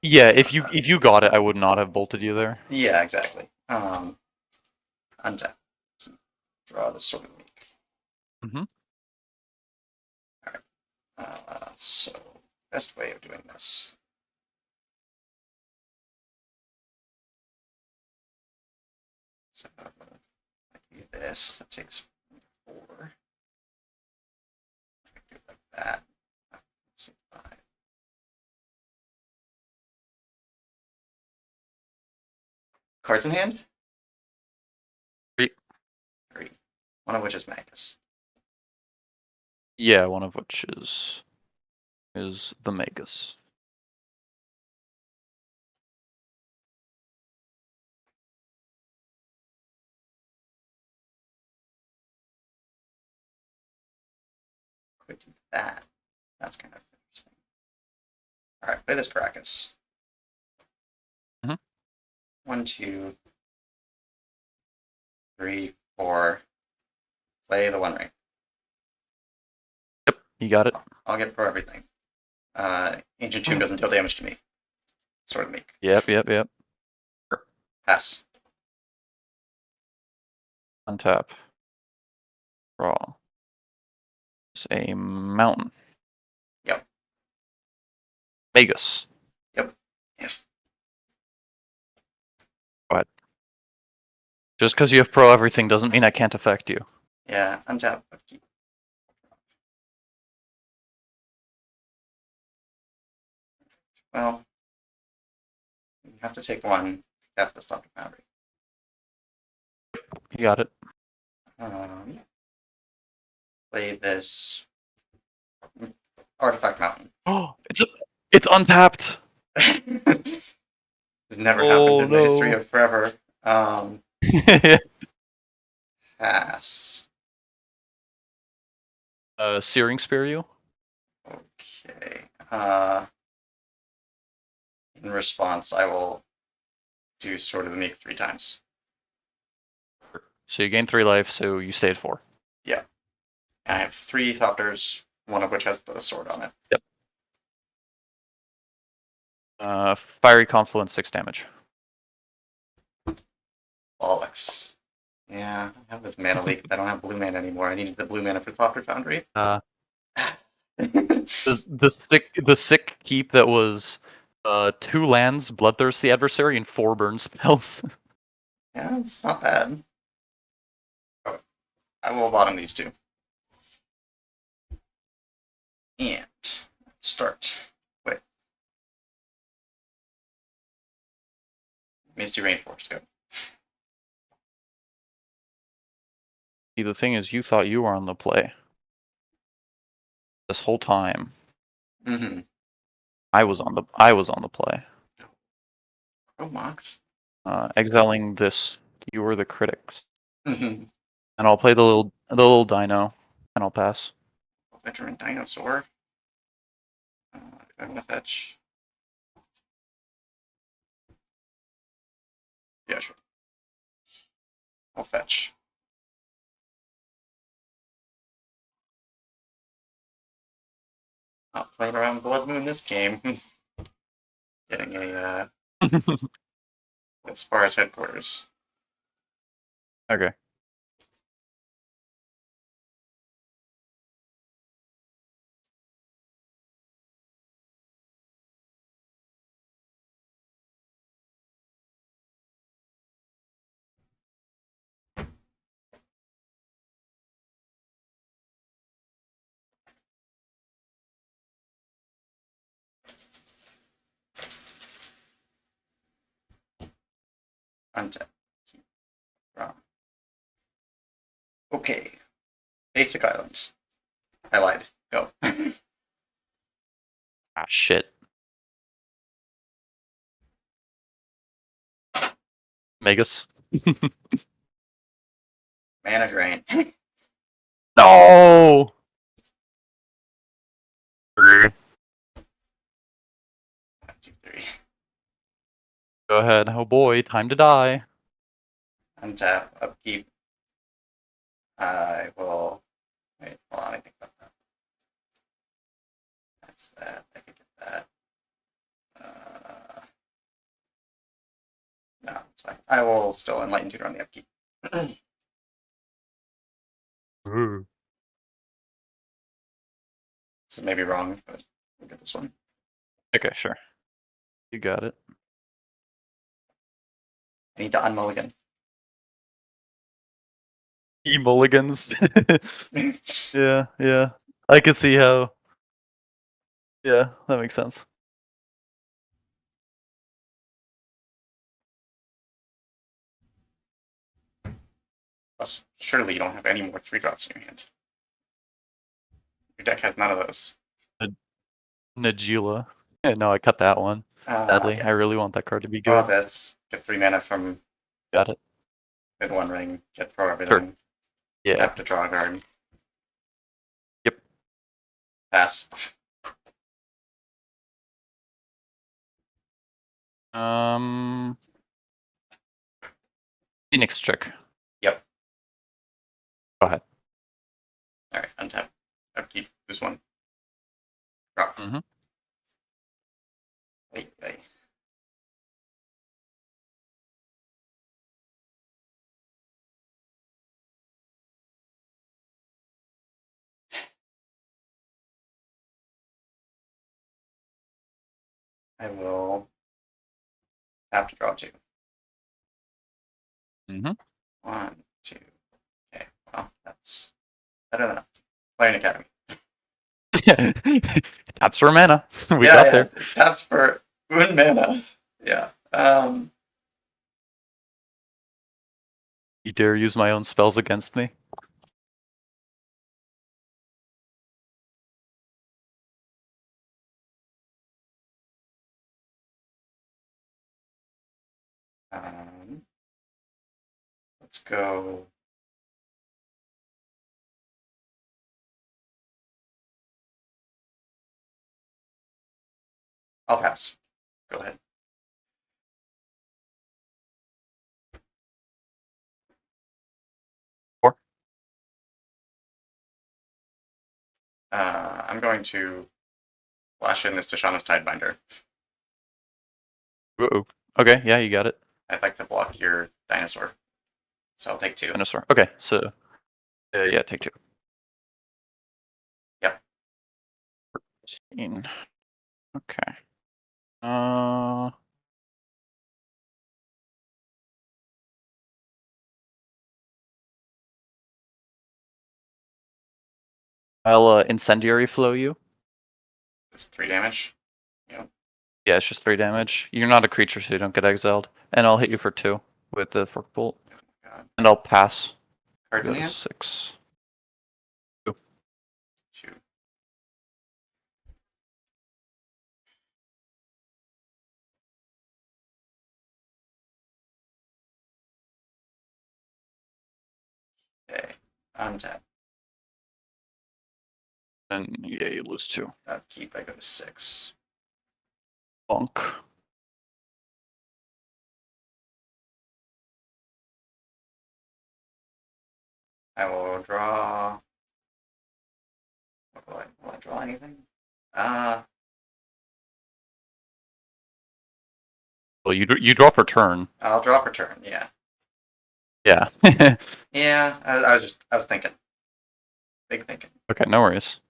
yeah, if you got it, I would not have bolted you there. Yeah, exactly. Untap. Draw the Sword of Meek. Mhm. So, best way of doing this. So, I do this. That takes 4. I do it like that. 5. Cards in hand? 3. 3. One of which is Magus. Yeah, one of which is the Magus. Could do that. That's kind of interesting. Alright, play this Caracas. Mhm. 1, 2, 3, 4. Play the One Ring. Yep, you got it. I'll get for everything. Ancient Tomb doesn't deal damage to me. Sword of Meek. Yep. Pass. Untap. Draw. It's a mountain. Yep. Magus. Yep. Yes. Just because you have pro everything doesn't mean I can't affect you. Yeah, untap. Well, you have to take one. That's the Stop Foundry. You got it. Play this Artifact Mountain. Oh, it's untapped. It's never Oh, happened in the history no. of forever. Pass. Searing Spear you. Okay. In response, I will do Sword of the Meek 3 times. So you gain 3 life, so you stay at 4. Yeah. And I have 3 Thopters, one of which has the sword on it. Yep. Fiery Confluence 6 damage. Bollocks. Yeah, I have this mana leak. I don't have blue mana anymore. I needed the blue mana for Thopter Foundry. The sick keep that was 2 lands, Bloodthirst the adversary, and 4 burn spells. Yeah, it's not bad. Oh, I will bottom these 2. And start with Misty Rainforest. Go. See, the thing is, you thought you were on the play this whole time. Mm-hmm. I was on the play. Oh, Mox. Exiling this, you were the critics, Mm-hmm. and I'll play the little dino, and I'll pass. Veteran Dinosaur. I'm gonna fetch. Yeah, sure. I'll fetch. Not playing around Blood Moon this game. Getting a Spar's headquarters. Okay. Untap. Okay. Basic Islands. I lied. Go. Ah, shit. Magus. Mana drain. No. 1, 2, 3. Go ahead. Oh boy, time to die. Untap, upkeep. I will. Wait, hold on, I think about that. That's that. I can get that. No, it's fine. I will still Enlighten Tutor on the upkeep. This is maybe wrong, but we'll get this one. Okay, sure. You got it. I need to unmulligan. E-mulligans. Yeah, yeah. I can see how. Yeah, that makes sense. Plus, surely you don't have any more 3-drops in your hand. Your deck has none of those. Najila. Yeah, no, I cut that one. Sadly, Yeah. I really want that card to be Oh, good. that's get 3 mana from Got it. Mid One Ring, get pro everything. Yeah. Tap to draw a card. Yep. Pass. Phoenix check. Yep. Go ahead. Alright, untap. Upkeep. This one. Drop. Mm-hmm. Wait. I will have to draw 2. Mm-hmm. 1, 2. Okay, well, that's better than nothing. Playing Academy. Taps for mana. We got there. Taps for 1 mana. Yeah. You dare use my own spells against me? Let's go. I'll pass. Go ahead. Four. I'm going to flash in this Tishana's Tidebinder. Uh-oh. Okay, yeah, you got it. I'd like to block your dinosaur. So I'll take 2. Dinosaur. Okay, so yeah, take 2. Yep. 13. Okay. I'll incendiary flow you. It's 3 damage. Yeah, it's just 3 damage. You're not a creature, so you don't get exiled. And I'll hit you for 2 with the fork bolt. Oh my god. And I'll pass. Cards in Go to hand? 6. 2. Okay. Untap. And yeah, you lose 2. Upkeep. I go to 6. Bonk. I will draw. Will I draw anything? Well, you draw per turn. I'll draw per turn. Yeah. Yeah. Yeah. I was thinking. Big thinking. Okay, no worries.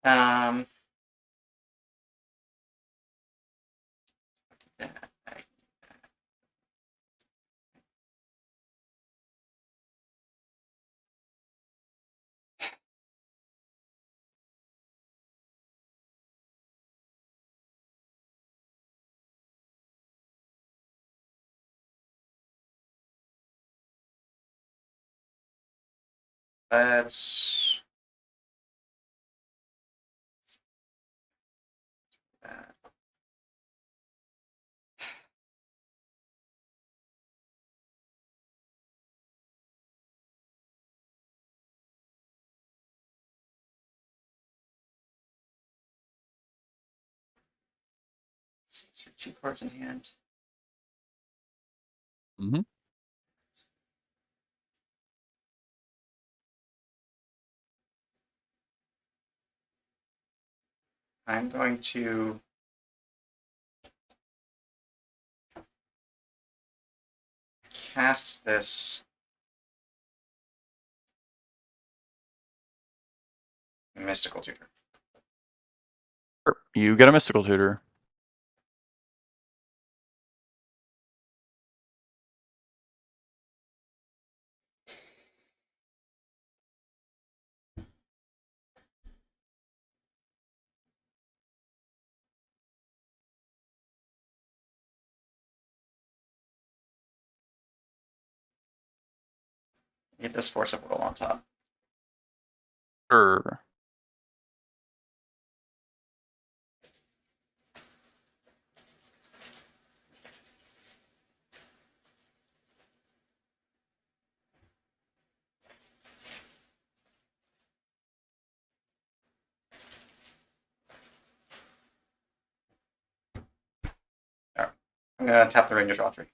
Um. Let's. 2 cards in hand. Mm-hmm. I'm going to cast this Mystical Tutor. You get a Mystical Tutor. Get this Force of Will on top. Sure. I'm going to tap the ring to draw 3.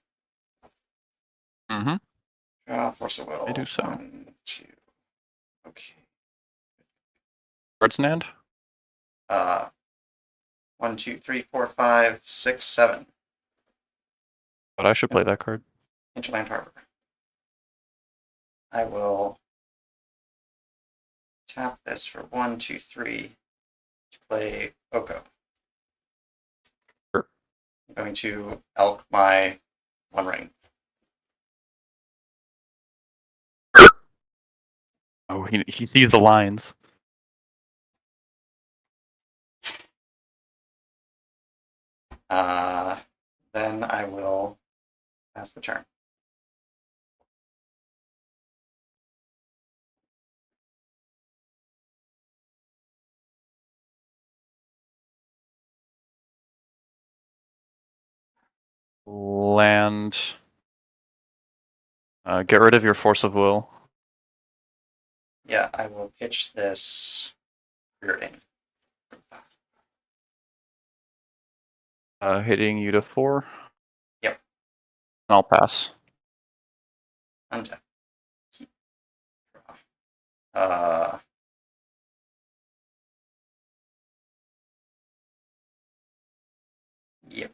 Mm-hmm. Draw Force of Will. I do so. 1, 2. Okay. Cards in hand. 1, 2, 3, 4, 5, 6, 7. But I should play that card. Hinterland Harbor. I will tap this for 1, 2, 3 to play Oko. Sure. I'm going to elk my 1 ring. Oh, he sees the lines. Then I will pass the turn. Land. Get rid of your Force of Will. Yeah, I will pitch this rear in. Hitting you to 4. Yep. And I'll pass. Untap. Keep. Draw. Yep.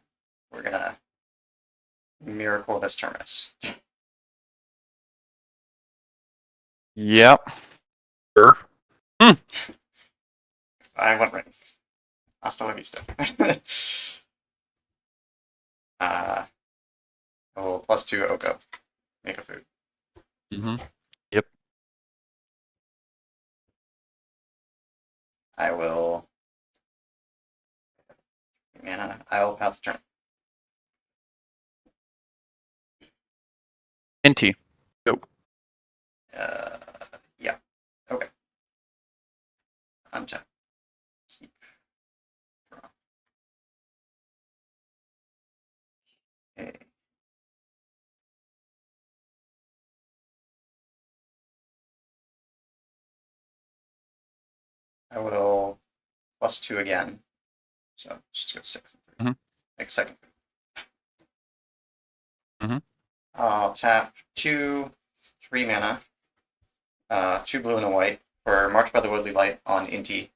We're gonna Miracle of Terminus. Yep. Sure. I went ring. Hasta la vista. I will +2 Oko. Make a food. Mm-hmm. Yep. I will. Mana. I'll pass the turn. Inti. Go. Yeah. Okay. Untap. Keep. Draw. Okay. I will +2 again. So just go 6 and 3. Mhm. Make second. Mhm. I'll tap 2 3 mana. 2 blue and a white for March by the Woodley Light on Inti.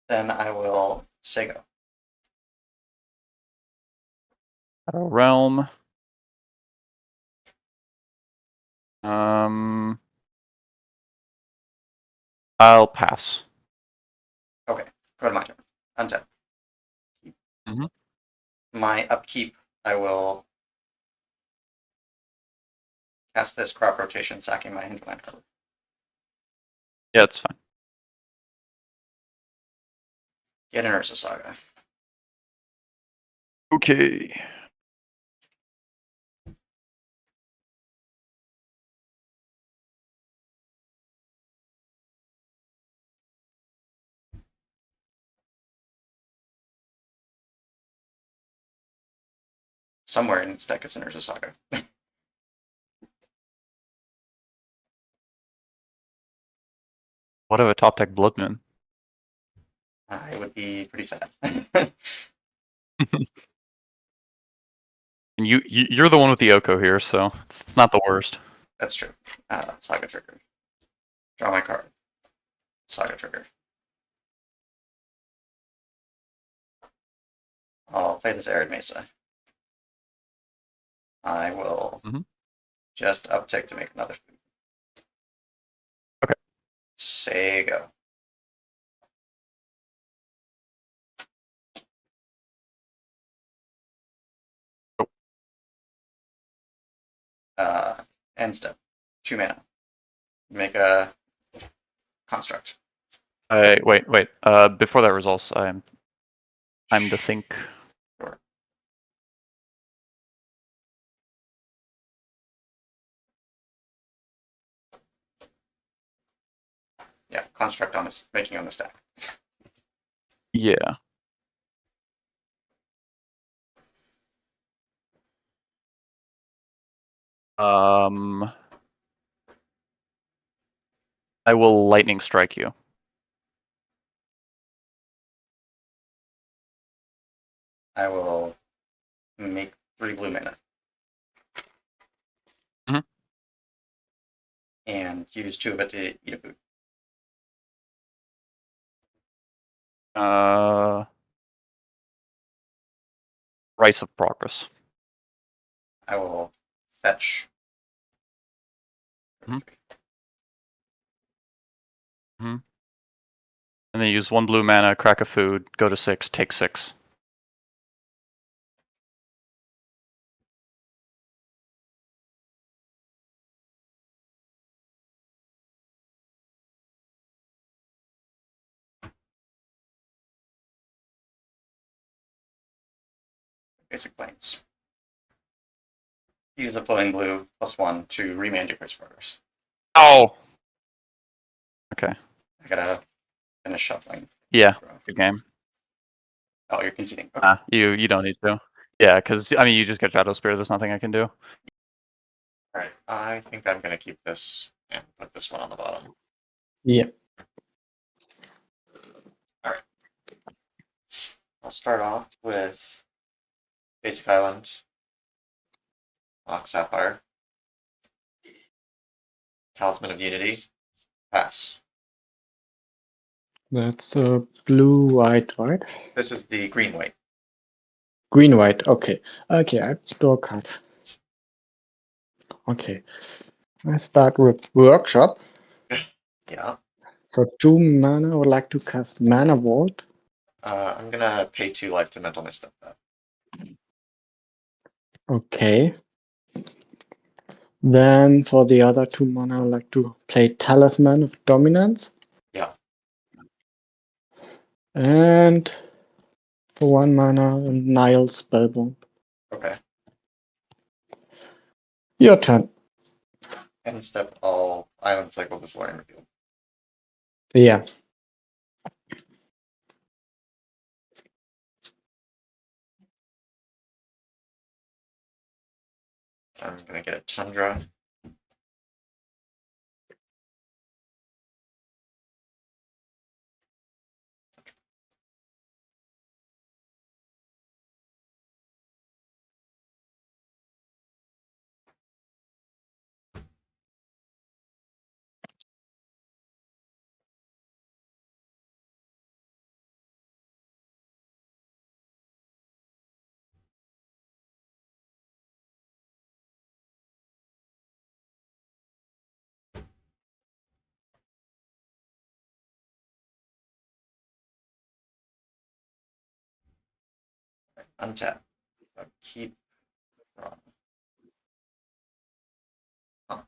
Then I will Sego. Realm. I'll pass. Okay, go to my turn. Untap. Mhm. My upkeep, I will cast this Crop Rotation, sacking my Hinterland cover. Yeah, it's fine. Get an Ursa Saga. Okay. Somewhere in its deck, it's an Ursa Saga. What of a top deck Blood Moon? I would be pretty sad. And you're the one with the Oko here, so it's not the worst. That's true. Saga trigger. Draw my card. Saga trigger. I'll play this Arid Mesa. I will just uptick to make another food. Okay. Say go. End step. 2 mana. Make a construct. Wait. Before that results, I'm to think. Sure. Yeah, construct on this, making on the stack. Yeah. I will lightning strike you. I will make 3 blue mana. And use 2 of it to eat a food. Rice of Progress. I will fetch. And then use 1 blue mana, crack a food, go to 6, take 6. Basic planes. Use the flowing blue +1 to remand your Price Progress. Oh! Okay. I gotta finish shuffling. Yeah, good game. Oh, you're conceding. Okay. You don't need to. Yeah, because, I mean, you just get Shadow Spear, there's nothing I can do. Alright, I think I'm gonna keep this and put this one on the bottom. Yeah. Alright. I'll start off with Basic Island, Lock Sapphire, Talisman of Unity, pass. That's blue-white, right? This is the green-white. Green-white, okay. Okay, I draw a card. Okay. I start with Workshop. Yeah. For 2 mana, I would like to cast Mana Vault. I'm gonna pay 2 life to Mental Misstep that. Okay. Then for the other 2 mana, I would like to play Talisman of Dominance. Yeah. And for 1 mana, Nile Spellbomb. Okay. Your turn. End step, all island cycle this Lorien Revealed. Yeah. I'm gonna get a Tundra. Untap. Keep from. Huh.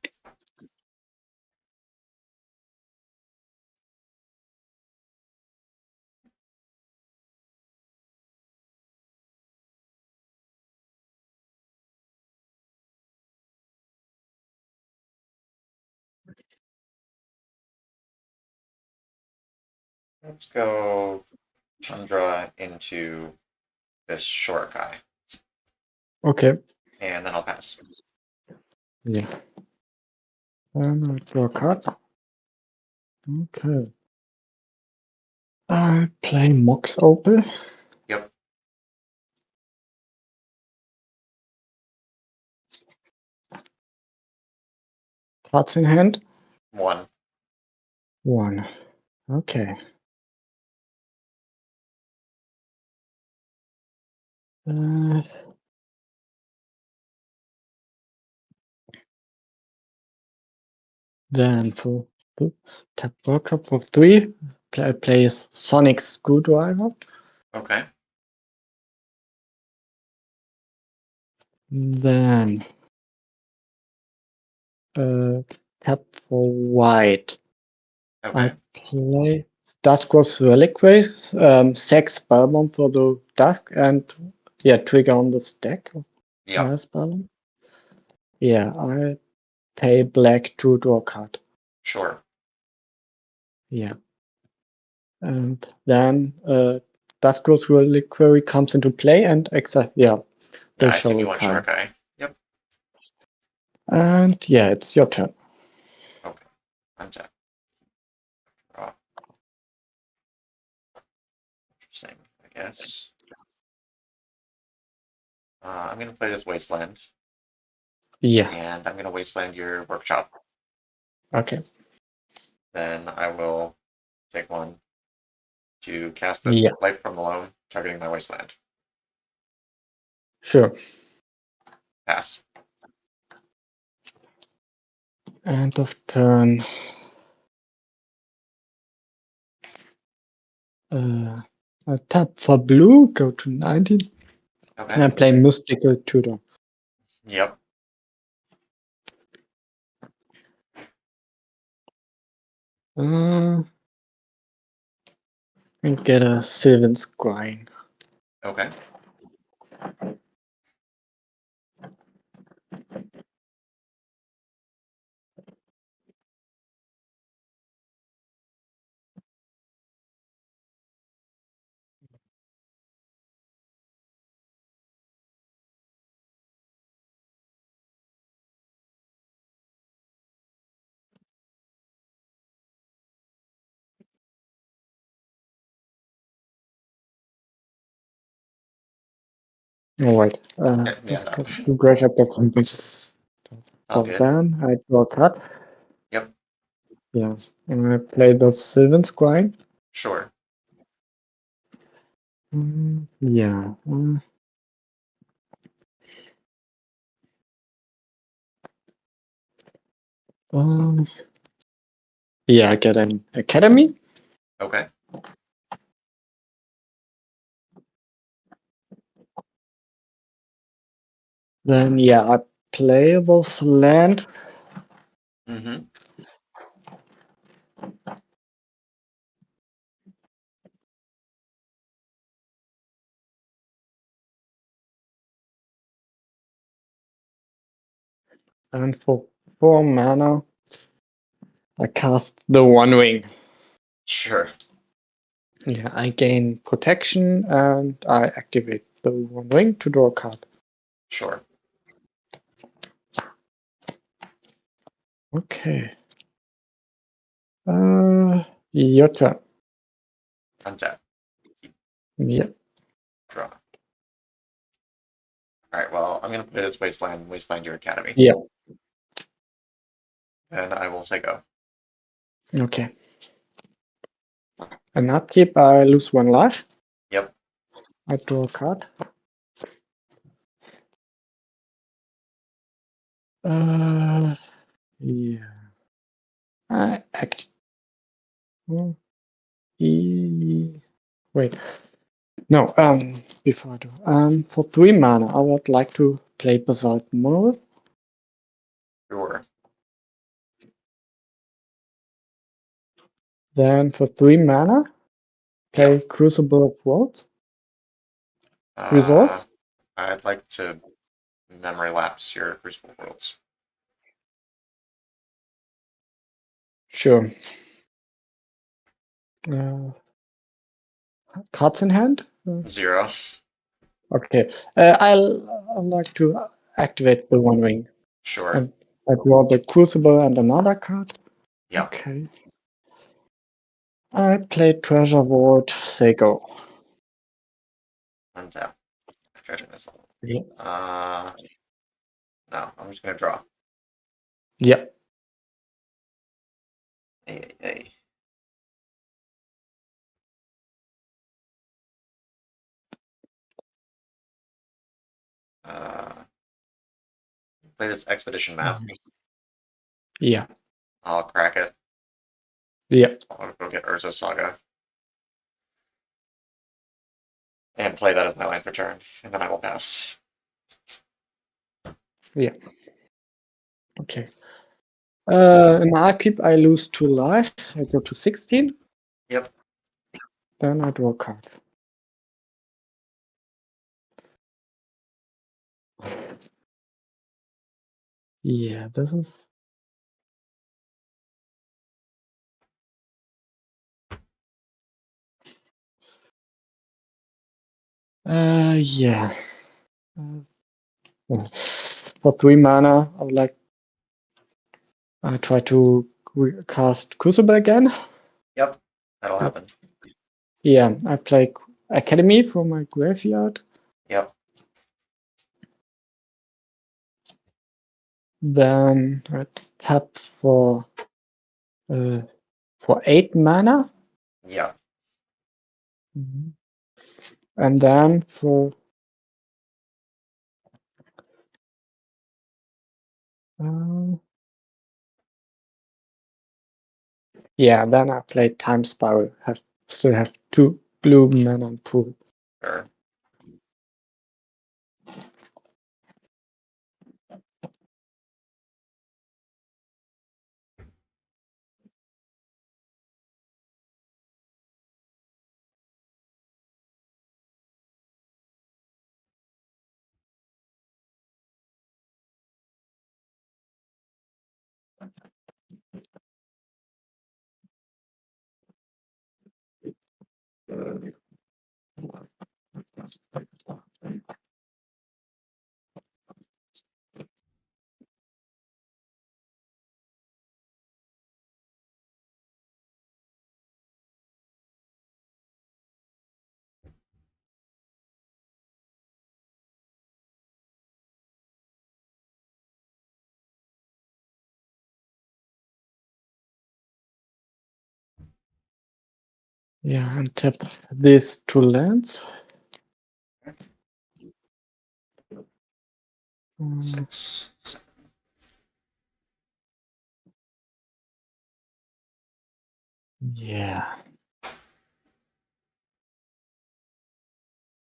Let's go Tundra into this Shorikai. Okay. And then I'll pass. Yeah. And I draw a card. Okay. I play Mox Opal. Yep. Cards in hand. 1. 1. Okay. Then for tap workshop for 3, play Sonic Screwdriver. Okay. Then tap for white. Okay. I play Dusk's Reliquaries, Sex Spellbomb for the Dusk, and trigger on the stack. Yep. Spellbomb. Yeah, I pay black to draw a card. Sure. Yeah. And then Dusk's Reliquary comes into play and Yeah, they I assume show you a want card. Jeskai. Yep. And it's your turn. Okay. Untap. Draw. Interesting, I guess. I'm going to play this Wasteland, Yeah. and I'm going to Wasteland your workshop. Okay. Then I will take 1 to cast this Yeah. Life from Alone, targeting my Wasteland. Sure. Pass. End of turn. I tap for blue, go to 19, Okay. and play Mystical Tutor. Yep. And get a Sylvan Scrying. Okay. Alright. Yeah, This no. goes to break up the compass. All So good. then I draw a card. Yep. Yes. And I play the Sylvan Scrying. Sure. Yeah. I get an Academy. Okay. Then I play this land. Mm-hmm. And for 4 mana, I cast the One Ring. Sure. Yeah, I gain protection and I activate the One Ring to draw a card. Sure. Okay. Your turn. Untap. Yep. Draw. Alright, well, I'm going to play this Wasteland your Academy. Yeah. And I will say go. Okay. An upkeep, I lose 1 life. Yep. I draw a card. Yeah. I act. Wait. No, before I do. For 3 mana, I would like to play Basalt Monolith. Sure. Then for 3 mana, play Yep. Crucible of Worlds. Resolves. I'd like to memory lapse your Crucible Worlds. Sure. Cards in hand? 0. Okay. I'll like to activate the One Ring. Sure. And I draw the Crucible and another card. Yep. Okay. I played Treasure Vault Sego. Untap. Treasure missile. Yes. No, I'm just gonna draw. Yep. Hey. Play this expedition map. Yeah. I'll crack it. Yep. I'll go get Urza Saga. And play that as my land for turn, and then I will pass. Yeah. Okay. In Arkeep, I lose 2 lives. I go to 16. Yep. Then I draw a card. Yeah, this is. Yeah. For 3 mana, I would like. I try to cast Crucible again. Yep. That'll happen. Yeah, I play Academy from my graveyard. Yep. Then I tap for 8 mana. Yep. And then for yeah, then I play Time Spiral. Still have 2 blue mana pool. Sure. Yeah, and tap these 2 lands. 6. Yeah.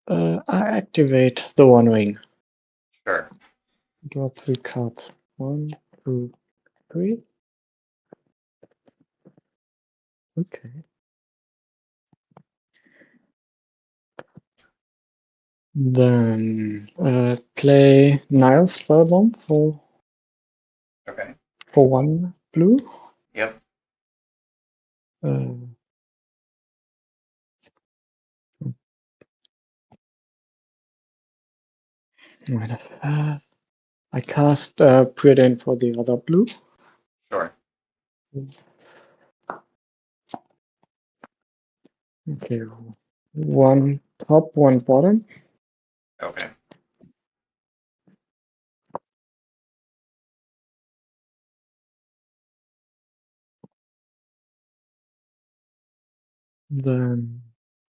I activate the One Ring. Sure. Draw 3 cards. 1, 2, 3. Okay. Then play Niles Spellbomb Okay. for 1 blue. Yep. Uh, I cast Predain for the other blue. Sure. Okay, 1 top, 1 bottom. Okay. Then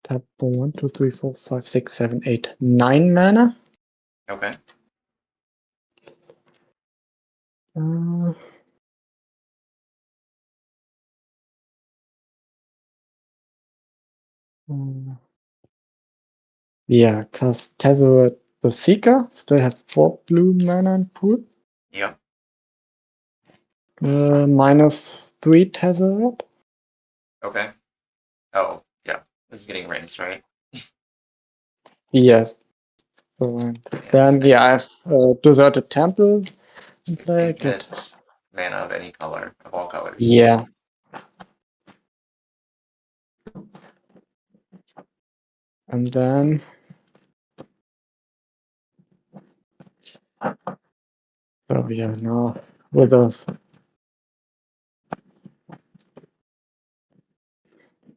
tap for 1, 2, 3, 4, 5, 6, 7, 8, 9 mana. Okay. Uh, yeah, cast Tezzeret the Seeker. Still have 4 blue mana in pool. Yep. -3 Tezzeret. Okay. Oh, yeah. This is getting rinsed, right? Yes. So, then, Spending, yeah, I have Deserted Temple in spending play. infinite mana of any color, of all colors. Yeah. And then we are now with us.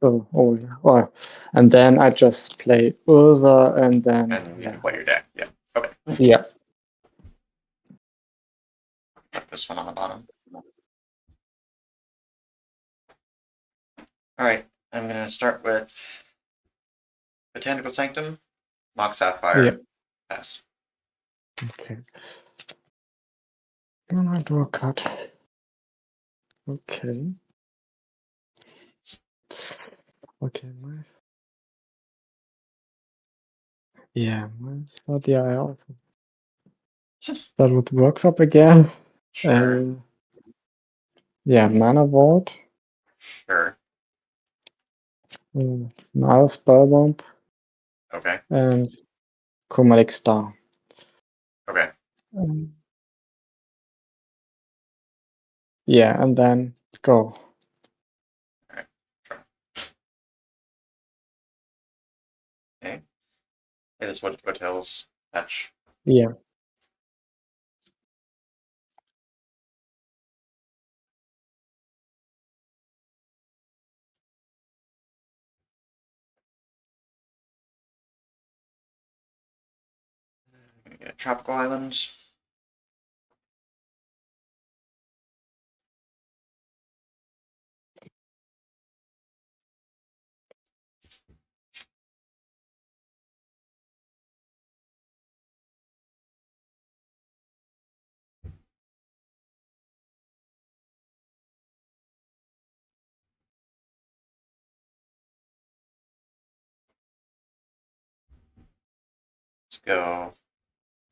Oh, yeah. Oh, and then I just play Urza, and then And you can play your deck. Yeah. Okay. yeah, Put this one on the bottom. All right. I'm gonna start with Botanical Sanctum, Mock Sapphire, yeah. pass. Okay. And I draw a card. Okay. Okay, yeah, I also start with workshop again. Sure. Yeah, mana vault, Sure. now spellbomb, Okay. and chromatic star. Okay. Um, yeah, and then go. Sure. Okay. It is what Foothills fetch. Yeah. Get a Tropical Island. Let's go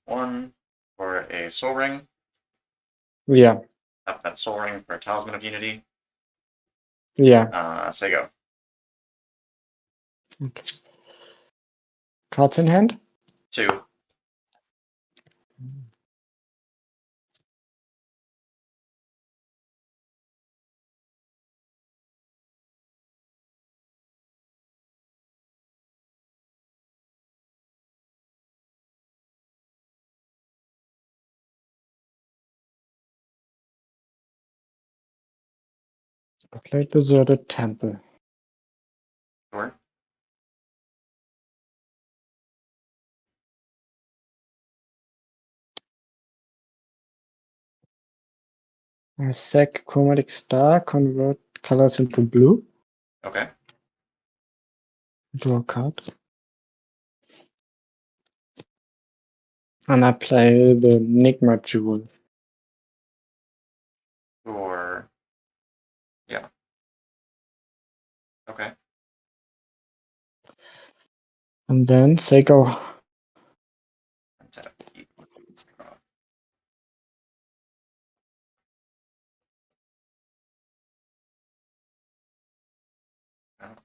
1 for a Soul Ring. Yeah. Tap that Soul Ring for a Talisman of Unity. Yeah. Say go. Okay. Cards in hand? 2. I played Deserted Temple. Sure. I sack chromatic star, convert colors into blue, Okay. draw a card. And I play the Enigma Jewel. Sure. Yeah. Okay. And then say go. Tap. Keep. Draw.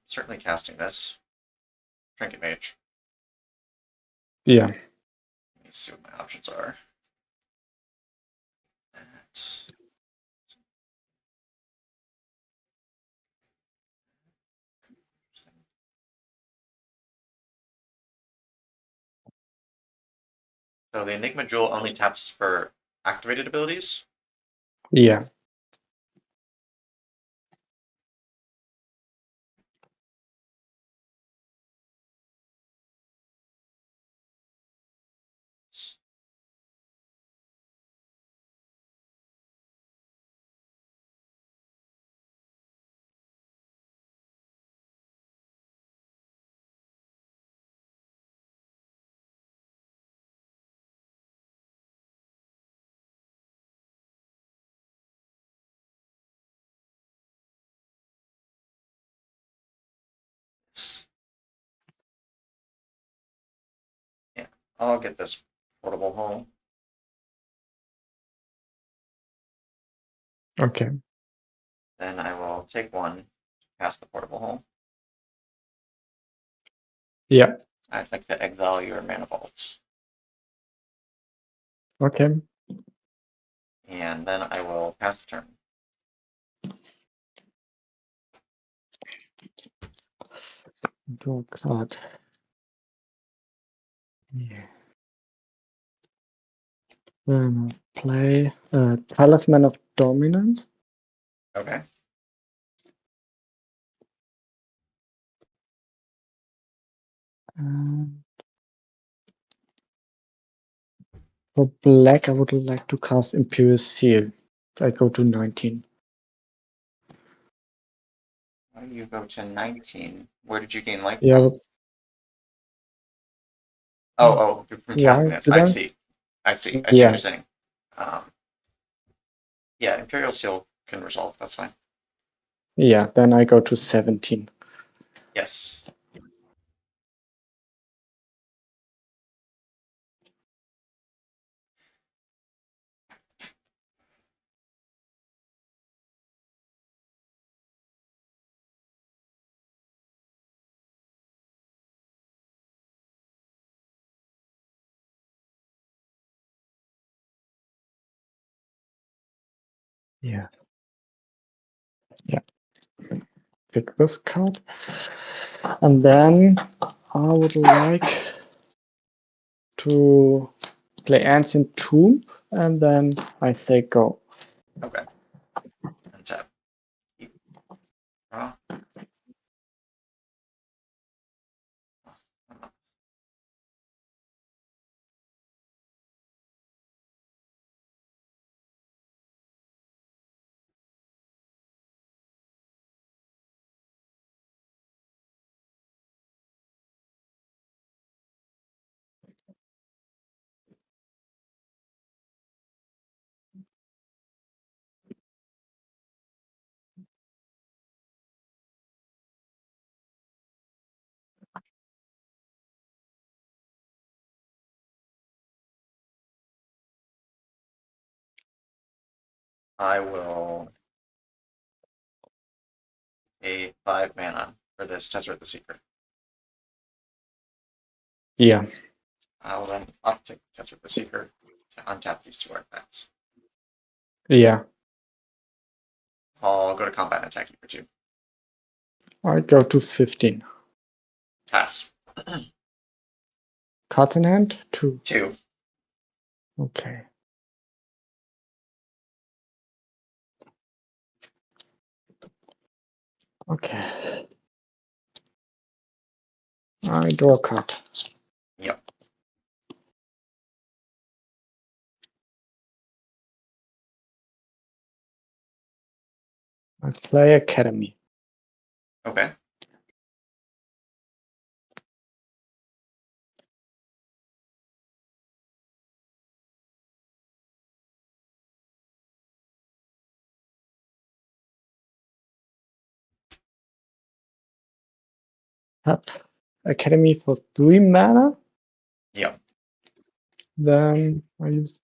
Certainly casting this. Trinket Mage. Yeah. Let me see what my options are. So the Enigma Jewel only taps for activated abilities. Yeah. Yeah, I'll get this portable home. Okay. Then I will take 1, cast the portable home. Yeah. I'd like to exile your mana vaults. Okay. And then I will pass the turn. Draw a card. Yeah. Then I'll play Talisman of Dominance. Okay. For black, I would like to cast Imperial Seal. I go to 19. Why do you go to 19? Where did you gain life Yeah, from? Oh, you're from casting yeah, this. did I I? see. I see what Yeah, you're saying. Yeah, Imperial Seal can resolve. That's fine. yeah. Then I go to 17. Yes. Yeah. Yeah. Pick this card. And then I would like to play Ancient Tomb, and then I say go. Okay. Untap. Keep. Draw. I will pay 5 mana for this Tezzeret the Secret. Yeah. I'll then uptick Tezzeret the Secret to untap these 2 artifacts. Yeah. I'll go to combat and attack you for 2. I go to 15. Pass. Cards in hand? 2. 2. Okay. Okay. I draw a card. Yep. I play Academy. Okay. Tap Academy for 3 mana. Yep. Then I use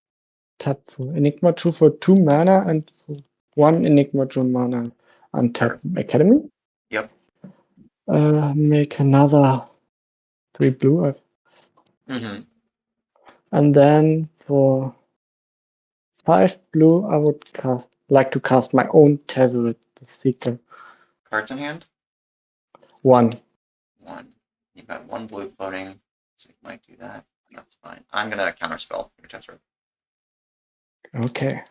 tap for Enigma 2 for 2 mana and for 1 Enigma 2 mana. Untap Sure. Academy. Yep. Make another 3 blue. Mm-hmm. And then for 5 blue, I would like to cast my own Tezzeret, the Seeker. Cards in hand? 1. 1. You've got 1 blue floating, so you might do that. That's fine. I'm gonna counterspell your Tezzeret. Okay.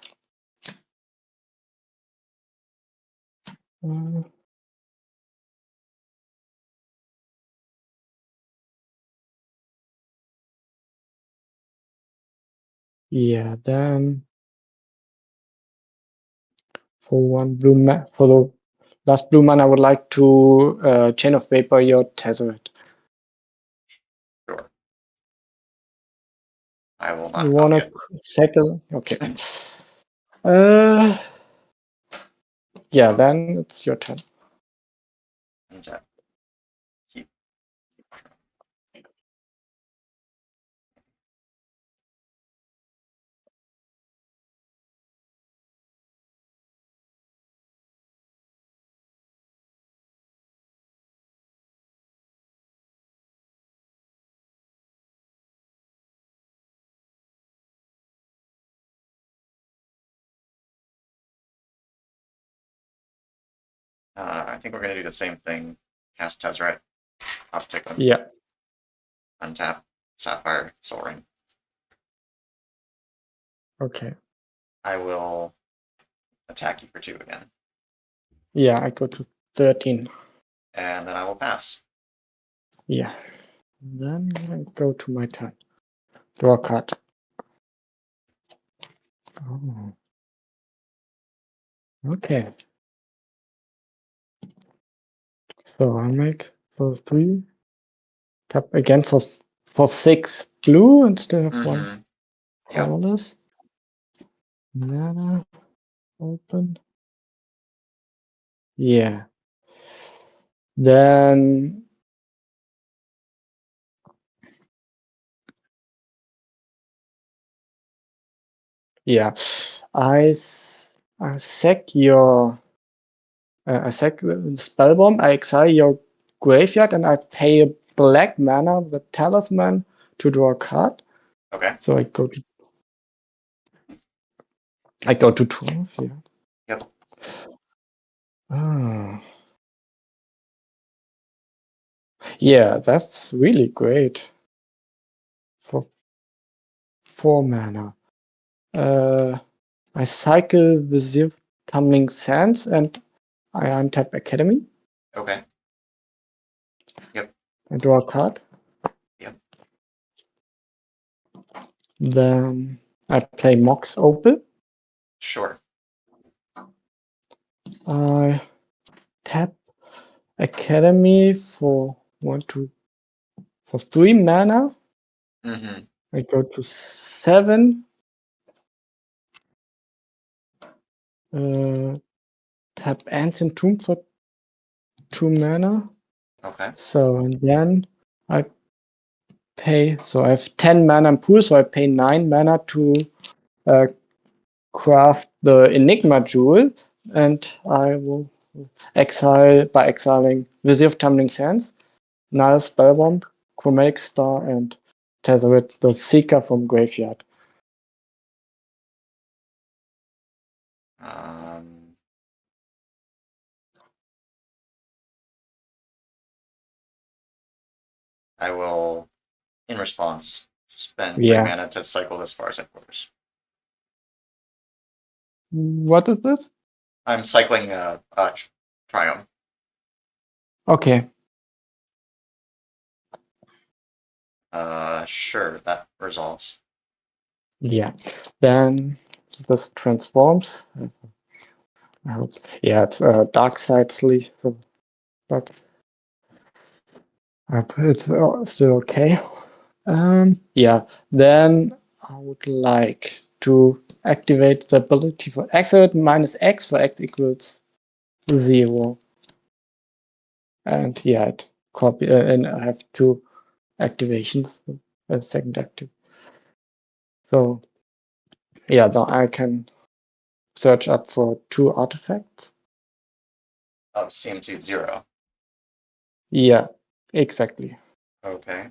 Yeah, then for 1 blue for the last blue mana, I would like to Chain of Vapor your Tezzeret. Sure. I will not You copy wanna it. settle? Okay. uh, yeah, then it's your turn. Untap. Keep. I think we're gonna do the same thing. Cast Tezzeret. Uptick them. Yeah. Untap. Sapphire. Soul Ring. Okay. I will attack you for 2 again. Yeah, I go to 13. And then I will pass. Yeah. Then I go to my turn. Draw a card. Oh. Okay. So I make for 3. Tap again for 6 blue instead of 1 Mm-hmm. Yep. colorless. Mana open. Yeah. Then yeah, I sack your I sack the spellbomb. I exile your graveyard and I pay a black mana with talisman to draw a card. Okay. So I go to 12. Yeah. Yep. Ah. Yeah, that's really great for 4 mana. I cycle Vizier Tumbling Sands and I untap Academy. Okay. Yep. I draw a card. Yep. Then I play Mox Opal. Sure. I tap Academy for 3 mana. Mm-hmm. I go to 7. Tap Ancient Tomb for 2 mana. Okay. So and then I pay. So I have 10 mana in pool. So I pay 9 mana to craft the Enigma Jewel, and I will exile by exiling Vizier of Tumbling Sands, Null Spellbomb, Chromatic Star, and Tezzeret, the Seeker from Graveyard. I will, in response, spend 3 Yeah. mana to cycle this Far's Headquarters. What is this? I'm cycling Triumph. Okay. Sure, that resolves. Yeah. Then this transforms. I hope. Yeah, it's Dark Side Sleep, but it's still okay. Yeah, then I would like to activate the ability for accelerate minus X for X equals 0. And yeah, it copy and I have 2 activations, a second active. So yeah, now I can search up for 2 artifacts. Oh, CMC 0. Yeah, exactly. Okay.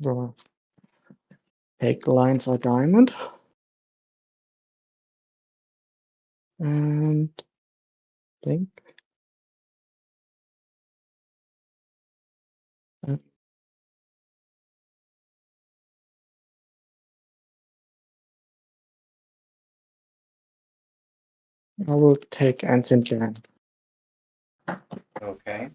So take lines or diamond. And think. I will take Ancient Land. Okay.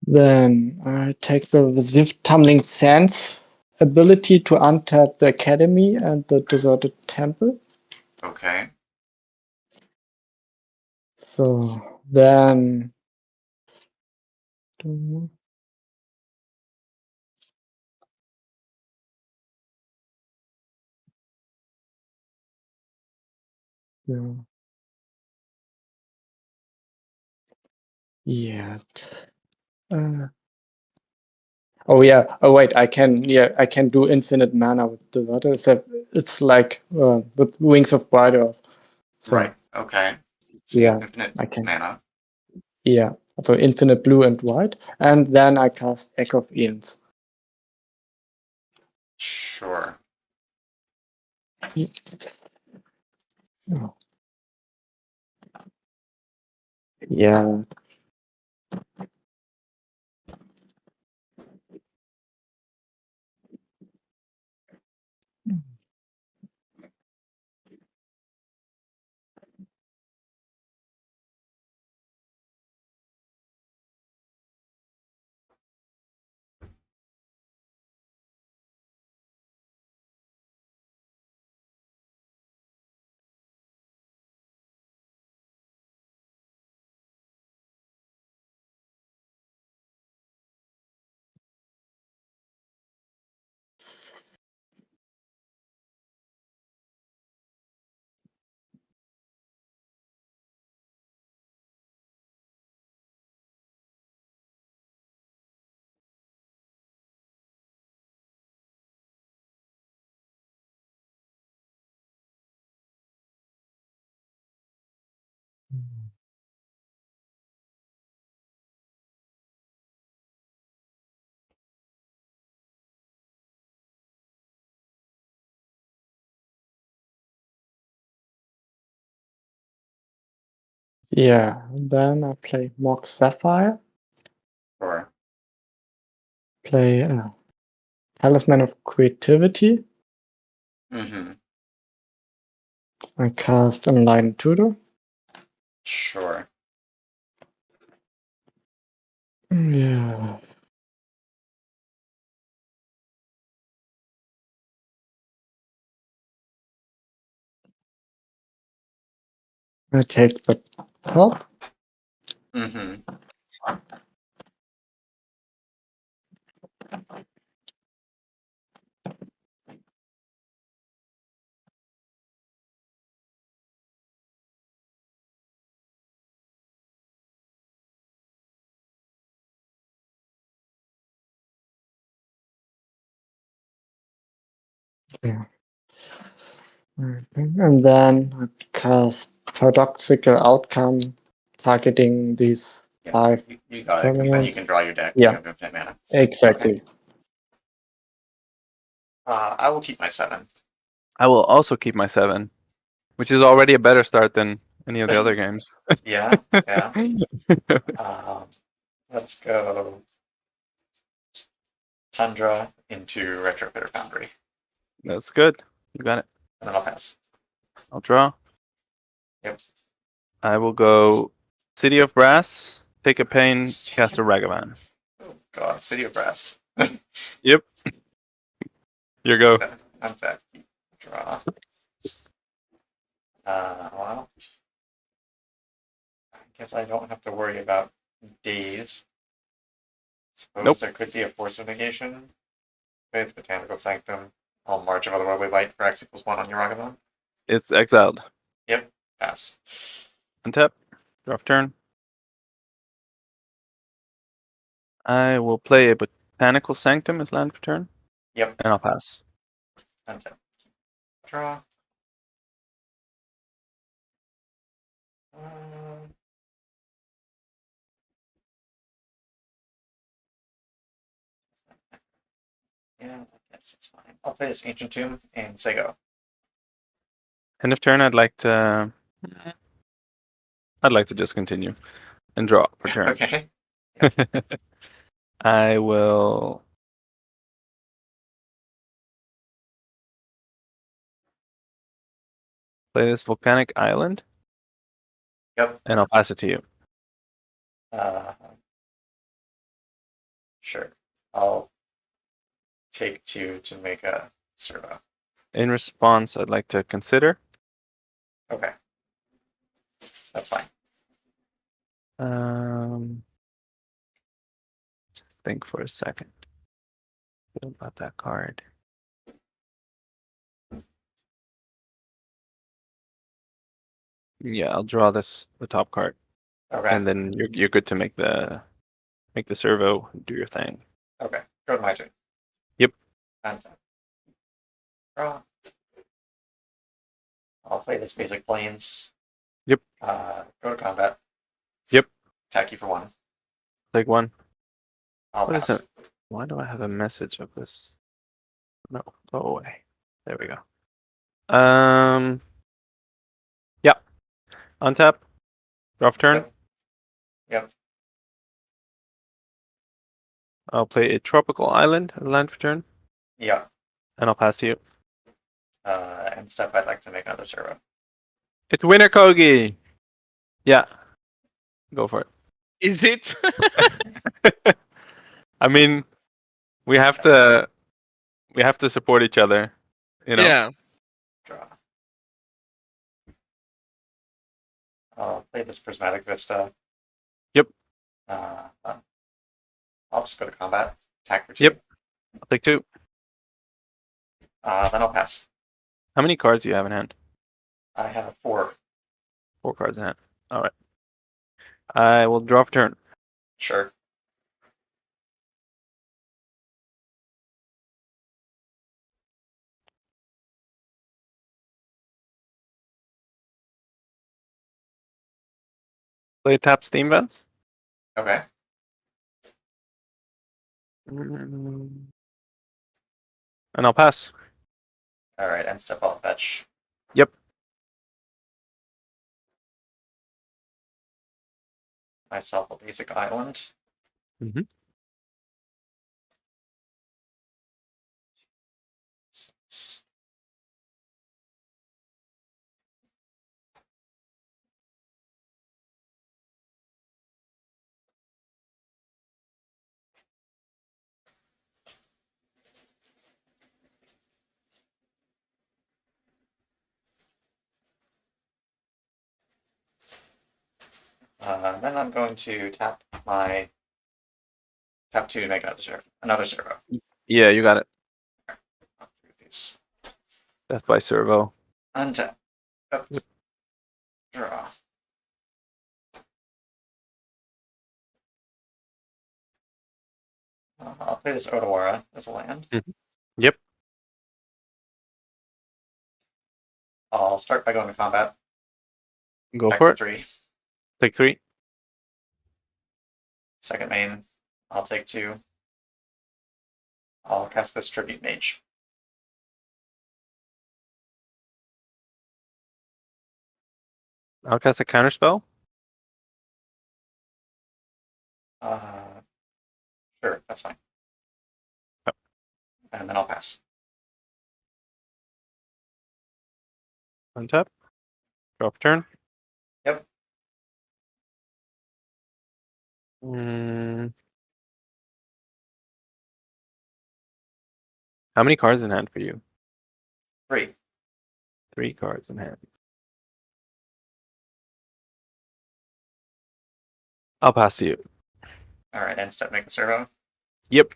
Then I take the Vizier Tumbling Sands ability to untap the Academy and the Deserted Temple. Okay. So then yeah. Oh yeah. Oh wait, I can do infinite mana with the water. It's like with Wings of Bright Earth. So Right. Okay. So you yeah, have infinite I can. mana. Yeah, so infinite blue and white. And then I cast Echo of Eons. Sure. Oh. Yeah. Yeah, then I play Mock Sapphire, Sure. play Talisman of Creativity. Mm-hmm. I cast Enlightened Tutor. Sure. Yeah. I take the top. Mm-hmm. Yeah. And then I cast Paradoxical Outcome, targeting these Yeah, 5 you got it, because then you permanents. can draw your deck. Yeah. You have infinite mana. Exactly. Okay. I will keep my 7. I will also keep my 7, which is already a better start than any of the other games. Yeah, yeah. Let's go Tundra into Retrofitter Foundry, That's good. You got it. and then I'll pass. I'll draw. Yep. I will go City of Brass, take a pain, cast a Ragavan. Oh god, City of Brass. Yep. Your go. I'm fat. Draw. Well, I guess I don't have to worry about days. Suppose Nope. there could be a Force of Negation with Botanical Sanctum. I'll March of Otherworldly Light for X equals 1 on your Ragavan. It's exiled. Yep, pass. Untap. Draw for turn. I will play a Botanical Sanctum as land for turn. Yep, And I'll pass. untap. Draw. Um, yeah, I guess it's fine. I'll play this Ancient Tomb and say go. End of turn, I'd like to just continue and draw for turn. Okay. I will play this Volcanic Island. Yep. And I'll pass it to you. Sure. I'll take 2 to make a servo. In response, I'd like to consider. Okay. That's fine. Just think for a second about that card. Yeah, I'll draw the top card, Okay. and then you're good to make the servo do your thing. Okay. Go to my turn. Yep. Untap. Draw. I'll play this basic planes. Yep. Go to combat. Yep. Attack you for 1. Take 1. I'll What is pass. it? Why do I have a message of this? No, go away. There we go. Yeah. Untap. Draw turn. Yep. Yep. I'll play a tropical island as a land for turn, Yep. and I'll pass to you. And step, I'd like to make another servo. It's Winter Kogi. Yeah. Go for it. Is it? I mean, we have to support each other. You know. Yeah. Draw. I'll play this Prismatic Vista. Yep. I'll just go to combat. Attack for 2. Yep. I'll take 2. Then I'll pass. How many cards do you have in hand? I have 4. 4 cards in hand. All right. I will draw for turn. Sure. Play tap Steam Vents. Okay. And I'll pass. Alright, end step, I'll fetch. Yep. Myself a basic island. Mhm. Then I'm going to tap 2 to make another servo. Yeah, you got it. I'll do these. Death by servo. Untap. Oh. Draw. I'll play this Odawara as a land. Yep. I'll start by going to combat. Go Attack for it. 3. Take 3. Second main. I'll take 2. I'll cast this Tribute Mage. I'll cast a counter spell. Sure, that's fine. Yep. And then I'll pass. Untap. Draw for turn. Yep. How many cards in hand for you? 3. 3 cards in hand. I'll pass to you. Alright, end step, make the servo. Yep.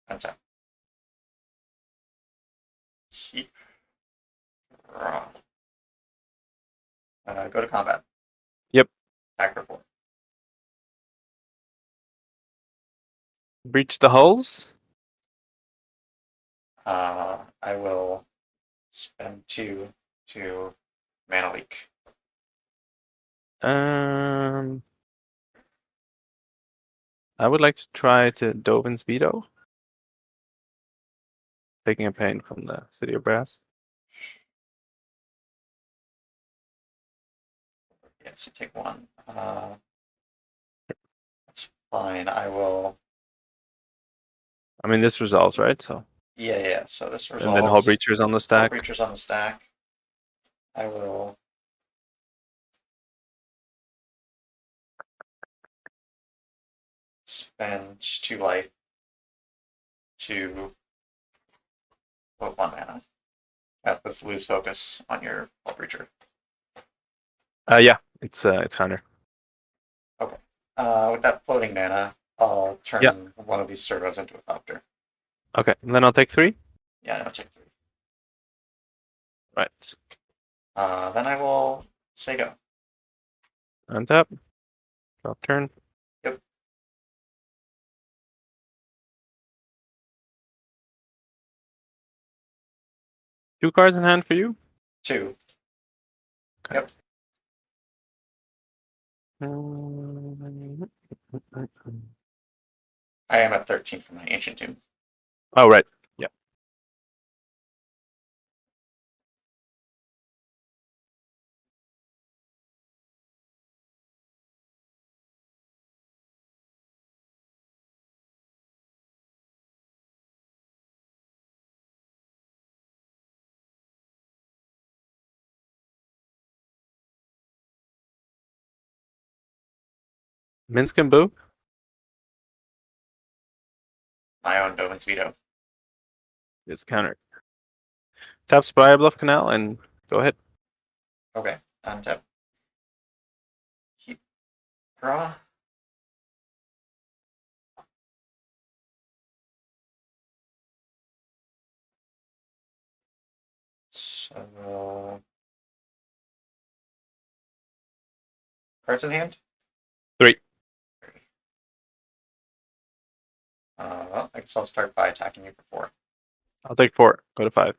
Untap. Keep. Draw. Go to combat. Yep. Attack for 4. Breach the hulls. I will spend 2 to mana leak. I would like to try to Dovin's Veto. Taking a pain from the City of Brass. Yes, you take 1. That's fine. I will. I mean, this resolves, right? So. Yeah. So this resolves. And then Hull Breacher's on the stack. Hull Breacher's on the stack. I will. Spend 2 life to put 1 mana. Have this lose focus on your Hull Breacher. Yeah, it's Hunter. Okay. With that floating mana, I'll turn one of these servos into a copter. Okay, and then I'll take 3. Yeah, no, take 3. Right. Then I will say go. Untap. Drop turn. Yep. Two cards in hand for you. 2. Okay. Yep. I am at 13 for my Ancient Tomb. Oh, right. Yeah. Minsk and Boo. My own Bowman's Veto. It's countered. Tap Spire Bluff Canal and go ahead. Okay. Untap. Keep. Draw. So. Cards in hand? 3. Well, I guess I'll start by attacking you for 4. I'll take 4. Go to 5.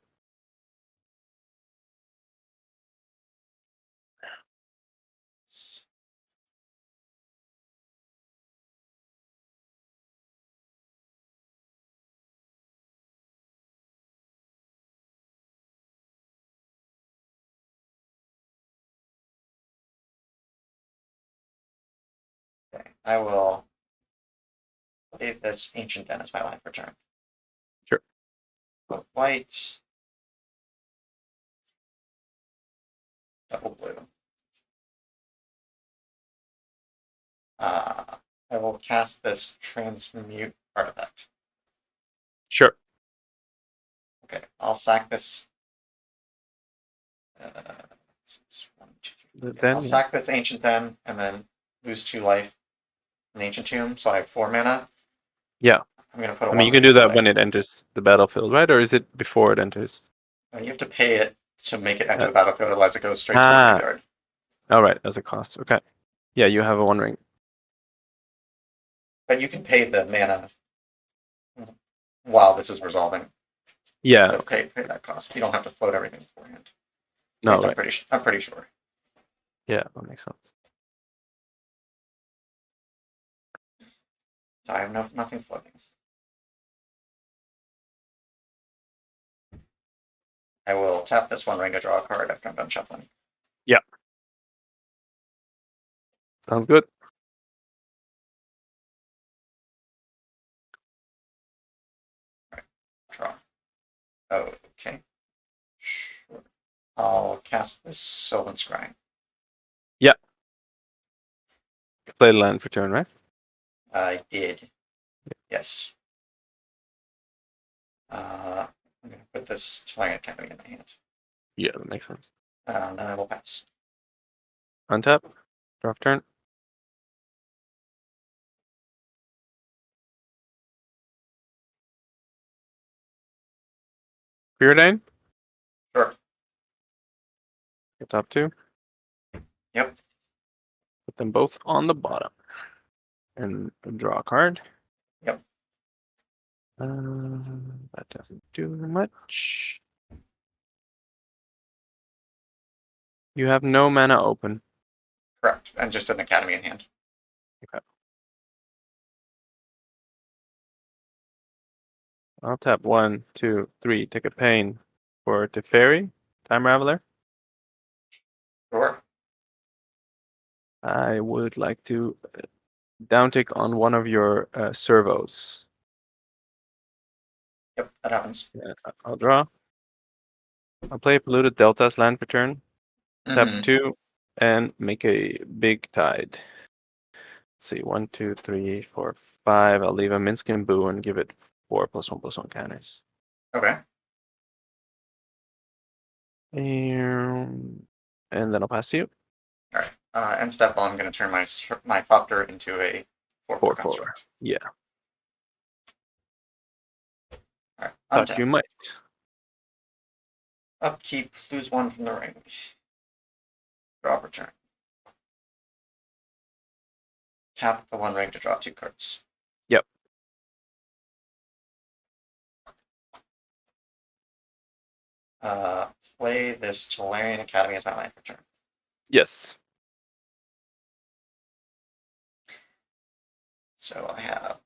Okay. I will play this Ancient Den as my line for turn. Sure. But white. Double blue. I will cast this Transmute artifact. Sure. Okay, I'll sack this. One, two, three. Then I'll sack this Ancient Den and then lose 2 life in Ancient Tomb, so I have 4 mana. Yeah. I'm gonna put a I mean, you one can do into that play. when it enters the battlefield, right? Or is it before it enters? You have to pay it to make it enter the battlefield, otherwise it goes straight to the Ah. graveyard. All right, as a cost. Okay. Yeah, you have a 1 ring. But you can pay the mana while this is resolving. Yeah. So pay that cost. You don't have to float everything beforehand. At No, least right. I'm pretty sure. Yeah, that makes sense. So I have nothing floating. I will tap this 1 ring to draw a card after I'm done shuffling. Sounds good. Draw. Okay. Sure. I'll cast this Sylvan Scrying. Play the land for turn, right? I did. Yes. I'm going to put this Twilight Academy in my hand. Yeah, that makes sense. And then I will pass. Untap. Draw for turn. Preordain. Sure. Get top 2. Yep. Put them both on the bottom. And draw a card. Yep. That doesn't do much. You have no mana open. Correct. And just an Academy in hand. Okay. I'll tap 1, 2, 3. Take a pain for Teferi. Time Raveler. Sure. I would like to downtick on one of your servos. Yep, that happens. Yeah, I'll draw. I'll play Polluted Deltas land for turn. Tap Mhm. 2 and make a big tide. Let's see, 1, 2, 3, 4, 5. I'll leave a Minsk and Boo and give it 4+1/+1 counters. Okay. And then I'll pass to you. All right. End step, I'm going to turn my Thopter into a 4/4 4/4. construct. Yeah, All right. thought Untap. you might. Upkeep, lose 1 from the ring. Draw for turn. Tap the 1 ring to draw 2 cards. Yep. Play this Tolarian Academy as my land for turn. Yes. So I have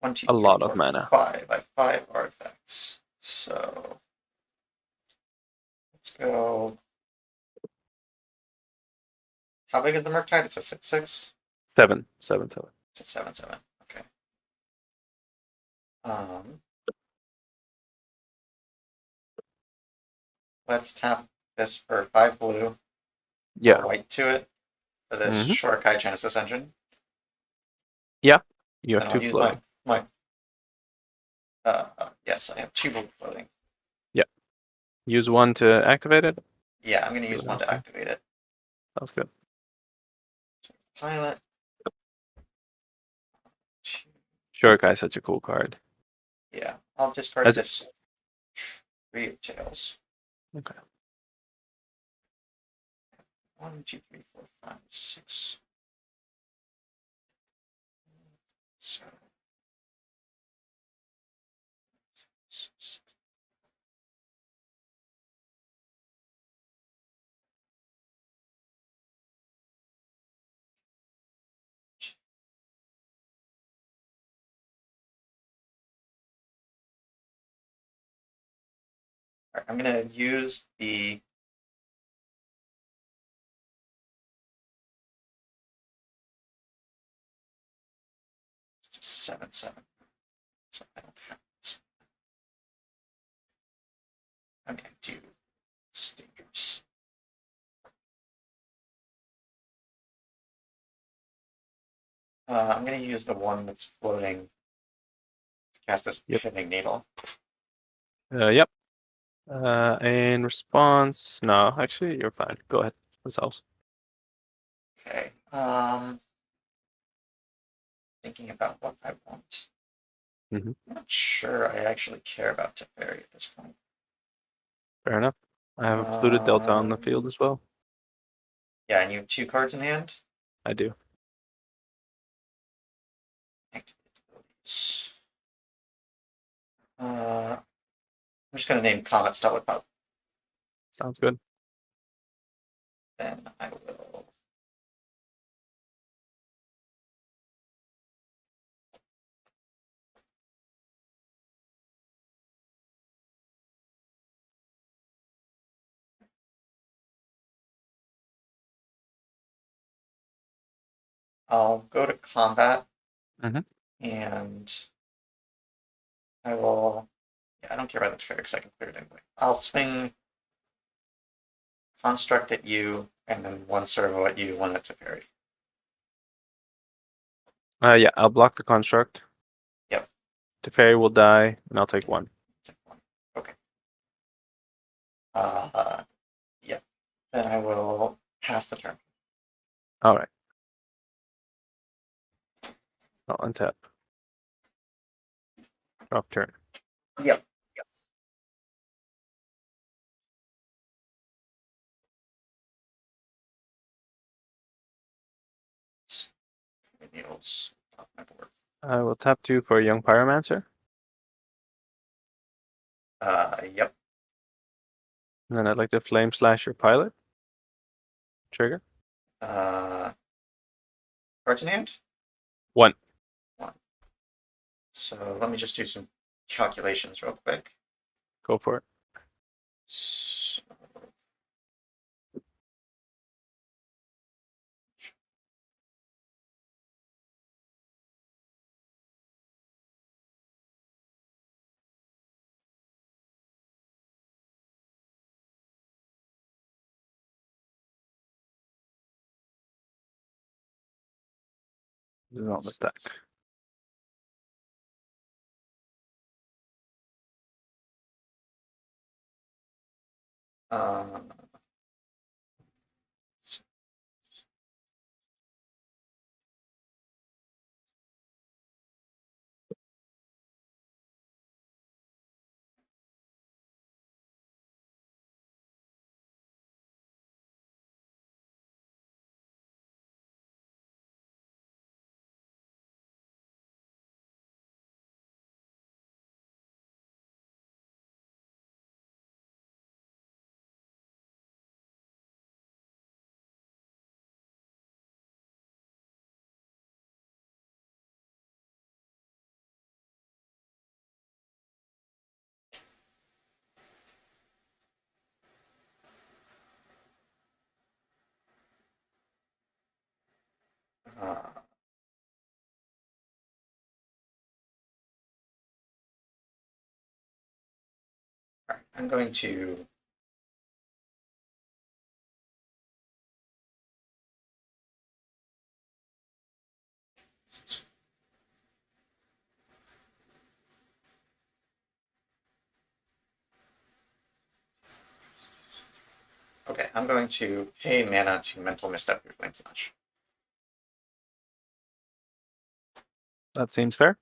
1, 2, A 3, lot 4, of mana. 5. I have 5 artifacts. So let's go. How big is the Murktide? It's a 6/6. 7, 7, 7. It's a 7/7. Okay. Let's tap this for 5 blue. Yeah. Add white to it for this Mhm. Jeskai Genesis engine. Yeah. You have Then 2 I'll use floating. my yes, I have 2 blue floating. Use 1 to activate it. Yeah, I'm gonna See use what 1 else to do. activate it. Sounds good. So pilot. 2. Jeskai is such a cool card. Yeah, I'll discard As- this 3 of tails. Okay. 1, 2, 3, 4, 5, 6. So. 6. Alright, I'm gonna use the it's a 7/7. So I don't have this. I'm gonna do it's dangerous. I'm gonna use the one that's floating to cast this Yep. Pivoting Needle. Yep. In response, no, actually, you're fine. Go ahead. Yourselves. Okay. Thinking about what I want. Mhm. I'm not sure I actually care about Teferi at this point. Fair enough. I have a polluted delta on the field as well. Yeah, and you have 2 cards in hand. I do. Activate abilities. I'm just gonna name Comet Stellar Pup. Sounds good. Then I will. I'll go to combat, Mhm. and I will. Yeah, I don't care about the Teferi because I can clear it anyway. I'll swing Construct at you, and then 1 servo at you, 1 at Teferi. Yeah, I'll block the construct. Yep. Teferi will die, and I'll take 1. Okay. Yep. Then I will pass the turn. All right. I'll untap. Drop turn. Yep. Needles off my board. I will tap 2 for a young pyromancer, Yep. and then I'd like to flame slash your pilot. Trigger. Cards in hand? 1. So let me just do some calculations real quick. Go for it. So This is on the stack. um, Alright, I'm going to Okay, I'm going to pay mana to mental misstep your flame slash. That seems fair.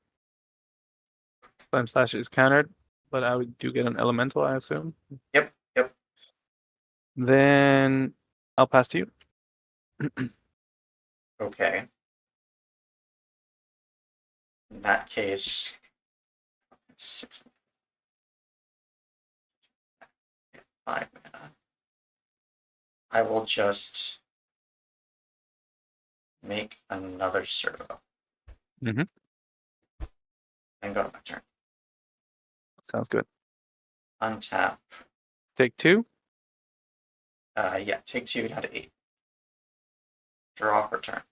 Flame Slash is countered, but I do get an elemental, I assume. Yep. Then I'll pass to you. Okay. In that case, 6, 5 mana. I will just make another servo. Mhm. And go to my turn. Sounds good. Untap. Take 2. Yeah, take 2 down to 8. Draw for turn.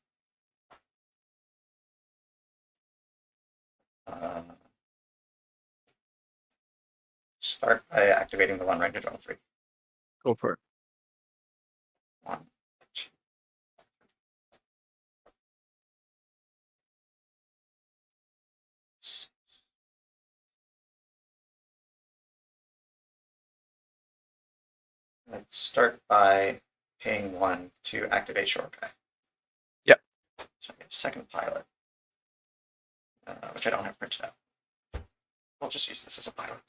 Start by activating the 1 right to draw 3. Go for it. 1, 2. Let's start by paying 1 to activate Jeskai. Yep. So I get a second pilot, which I don't have printed out. We'll just use this as a pilot.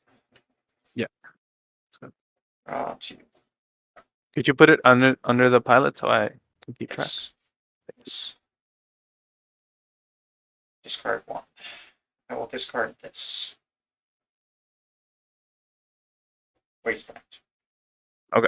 Yeah. So, Draw 2. could you put it under the pilot so I can keep track? Yes. Discard 1. I will discard this. Wasteland. Okay.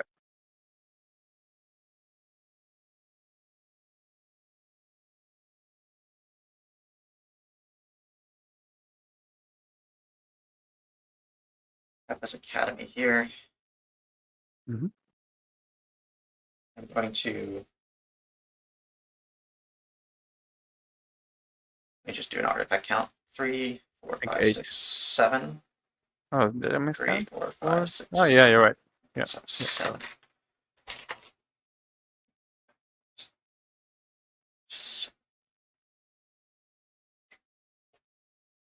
Have this academy here. Mhm. I'm going to. Let me just do an artifact count. 3, 4, think 5, 8. 6, 7. Oh, did I miss 3, count? 4, 5, 6. Oh, yeah, you're right. Yeah. So 7.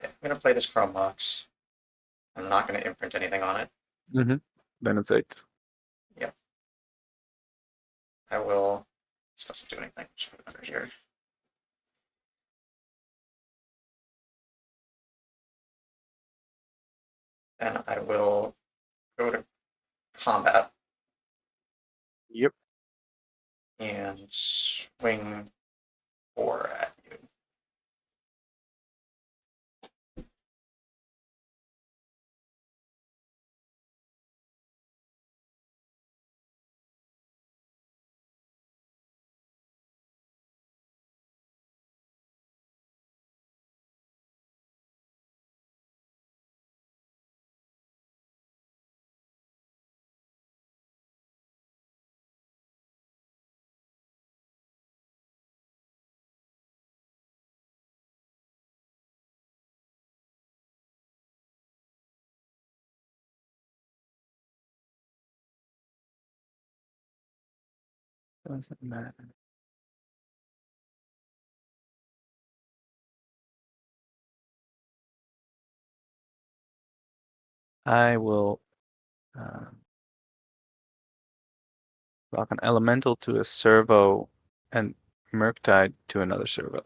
Yeah, I'm going to play this Chrome box. I'm not going to imprint anything on it. Mm-hmm. Then it's 8. Yep. I will. This doesn't do anything. Just put it under here. Then I will go to combat. Yep. And swing 4 at you. Doesn't matter. I will lock an elemental to a servo and Murktide to another servo.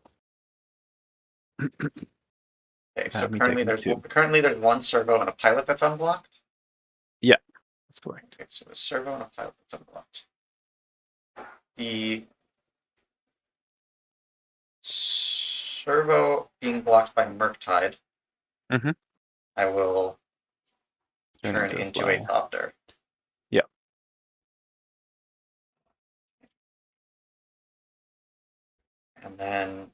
Okay, so Me currently taking there's 1 servo and a pilot that's unblocked. Yeah, that's correct. Okay, so the servo and a pilot that's unblocked. The servo being blocked by Murktide, Mhm. I will Turn turn into a into a flyer. Thopter. Yeah. And then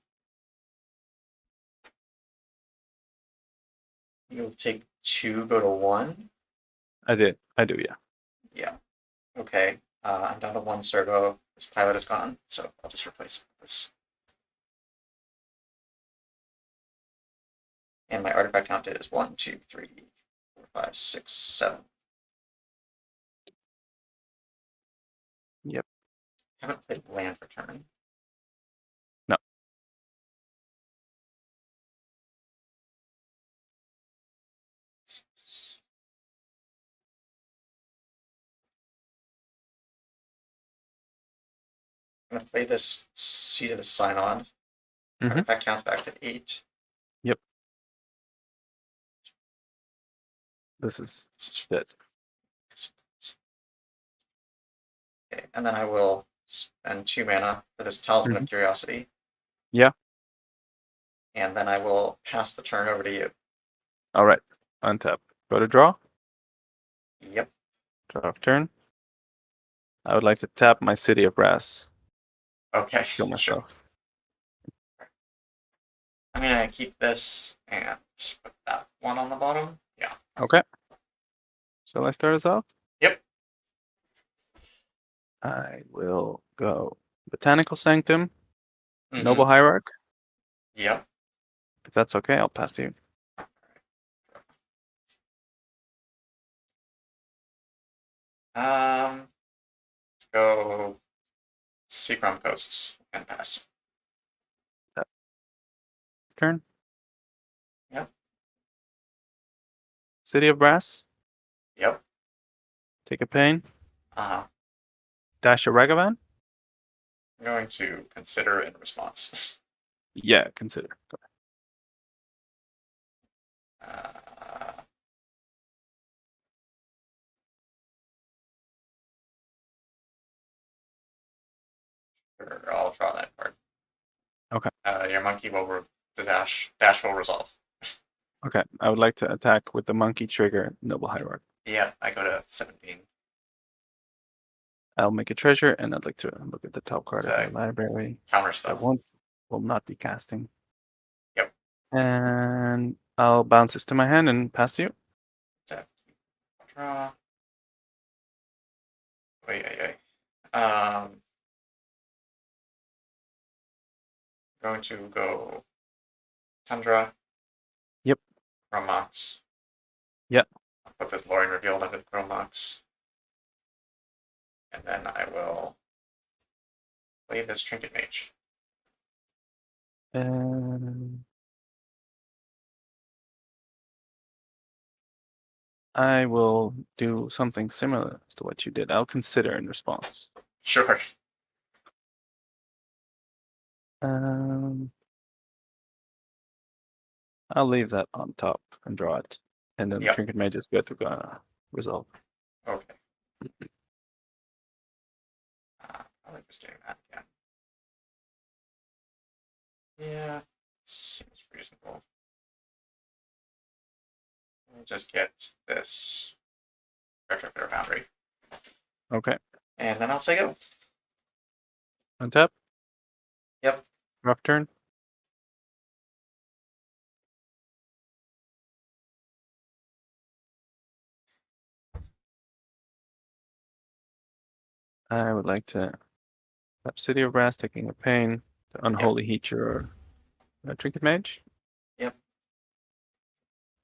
you'll take 2, go to 1. I do, yeah. Yeah. Okay. I'm down to 1 servo. This pilot is gone, so I'll just replace this. And my artifact count is 1, 2, 3, 4, 5, 6, 7. Yep. Haven't played land for turn. No. I'm going to play this Seat of the Sign-On. Mhm. Artifact counts back to 8. Yep. This is dead. Okay, and then I will spend 2 mana for this Talisman of Curiosity. Yeah. And then I will pass the turn over to you. All right. Untap. Go to draw. Yep. Draw of turn. I would like to tap my City of Brass. Okay, Kill myself. I'm going to keep this and put that one on the bottom. Yeah. Okay. Shall I start us off? Yep. I will go Botanical Sanctum, Mhm. Noble Hierarch. Yep. If that's okay, I'll pass to you. Let's go Seacrom Coasts and pass. Turn. Yep. City of Brass. Yep. Take a pain. Uh-huh. Dash a Ragavan. I'm going to consider in response. Yeah, consider. Go Sure, I'll draw that card. Okay. Your monkey will dash will resolve. Okay. I would like to attack with the monkey trigger, Noble Hierarch. Yeah, I go to 17. I'll make a treasure, and I'd like to look at the top card It's of a my library. Counter I spell. will not be casting. Yep. And I'll bounce this to my hand and pass to you. Draw. Wait. Going to go Tundra. Yep. Chromox. Yep. I'll put this Lorien Revealed under the Chromox. And then I will play this Trinket Mage. And I will do something similar to what you did. I'll consider in response. Sure. I'll leave that on top and draw it. And then Yep. Trinket Mage is good to resolve. Okay. I like just doing that again. Yeah, seems reasonable. We'll just get this Retrofitter Foundry. Okay. And then I'll say go. Untap. Yep. Rough turn. I would like to tap City of Brass, taking a pain to Unholy Heat your Trinket Mage. Yep.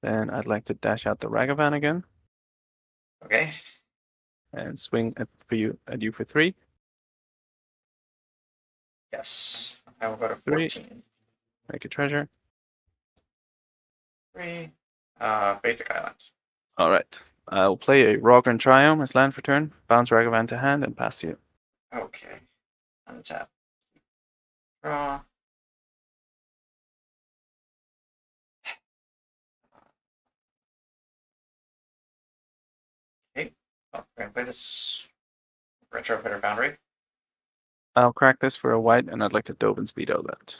Then I'd like to dash out the Ragavan again Okay. and swing at you for 3. Yes. I will go to 3. 14. Make a treasure. 3. Basic Island. All right. I'll play a Rogran Triumph as land for turn, bounce Ragavan to hand, and pass to you. Okay. Untap. Draw. Okay. Oh, we're gonna play this Retrofitter Foundry. I'll crack this for a white, and I'd like to Dovin's Veto that.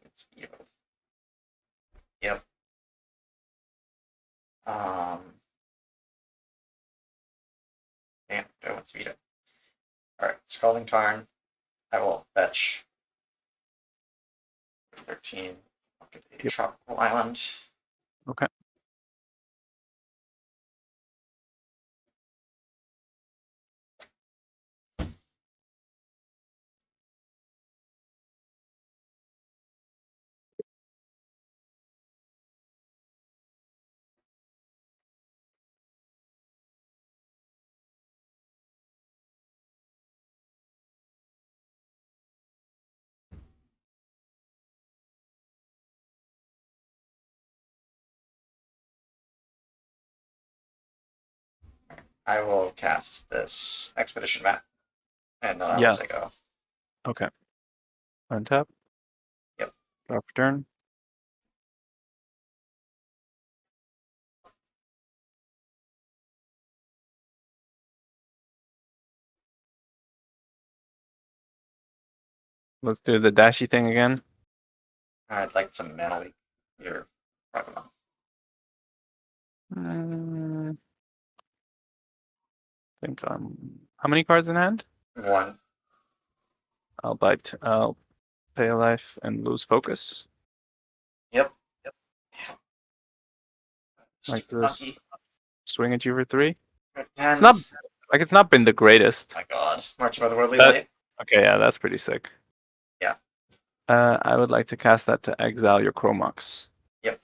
It's evil. Yep. Damn, Dovin's Veto. Alright, Scalding Tarn. I will fetch 13. I'll get a Tropical Island. Okay. I will cast this expedition map, and then I will Yeah. say go. Okay. Untap. Yep. Drop return. Let's do the dashy thing again. I'd like some mana leak. You're probably not. I think how many cards in hand? One. I'll bite. I'll pay a life and lose focus. Yep. Like Stupid this. monkey. Swing at you for 3. It's It's not like it's not been the greatest. My God. March by the Worldly That- Light. Okay, yeah, that's pretty sick. Yeah. I would like to cast that to exile your Chromox. Yep.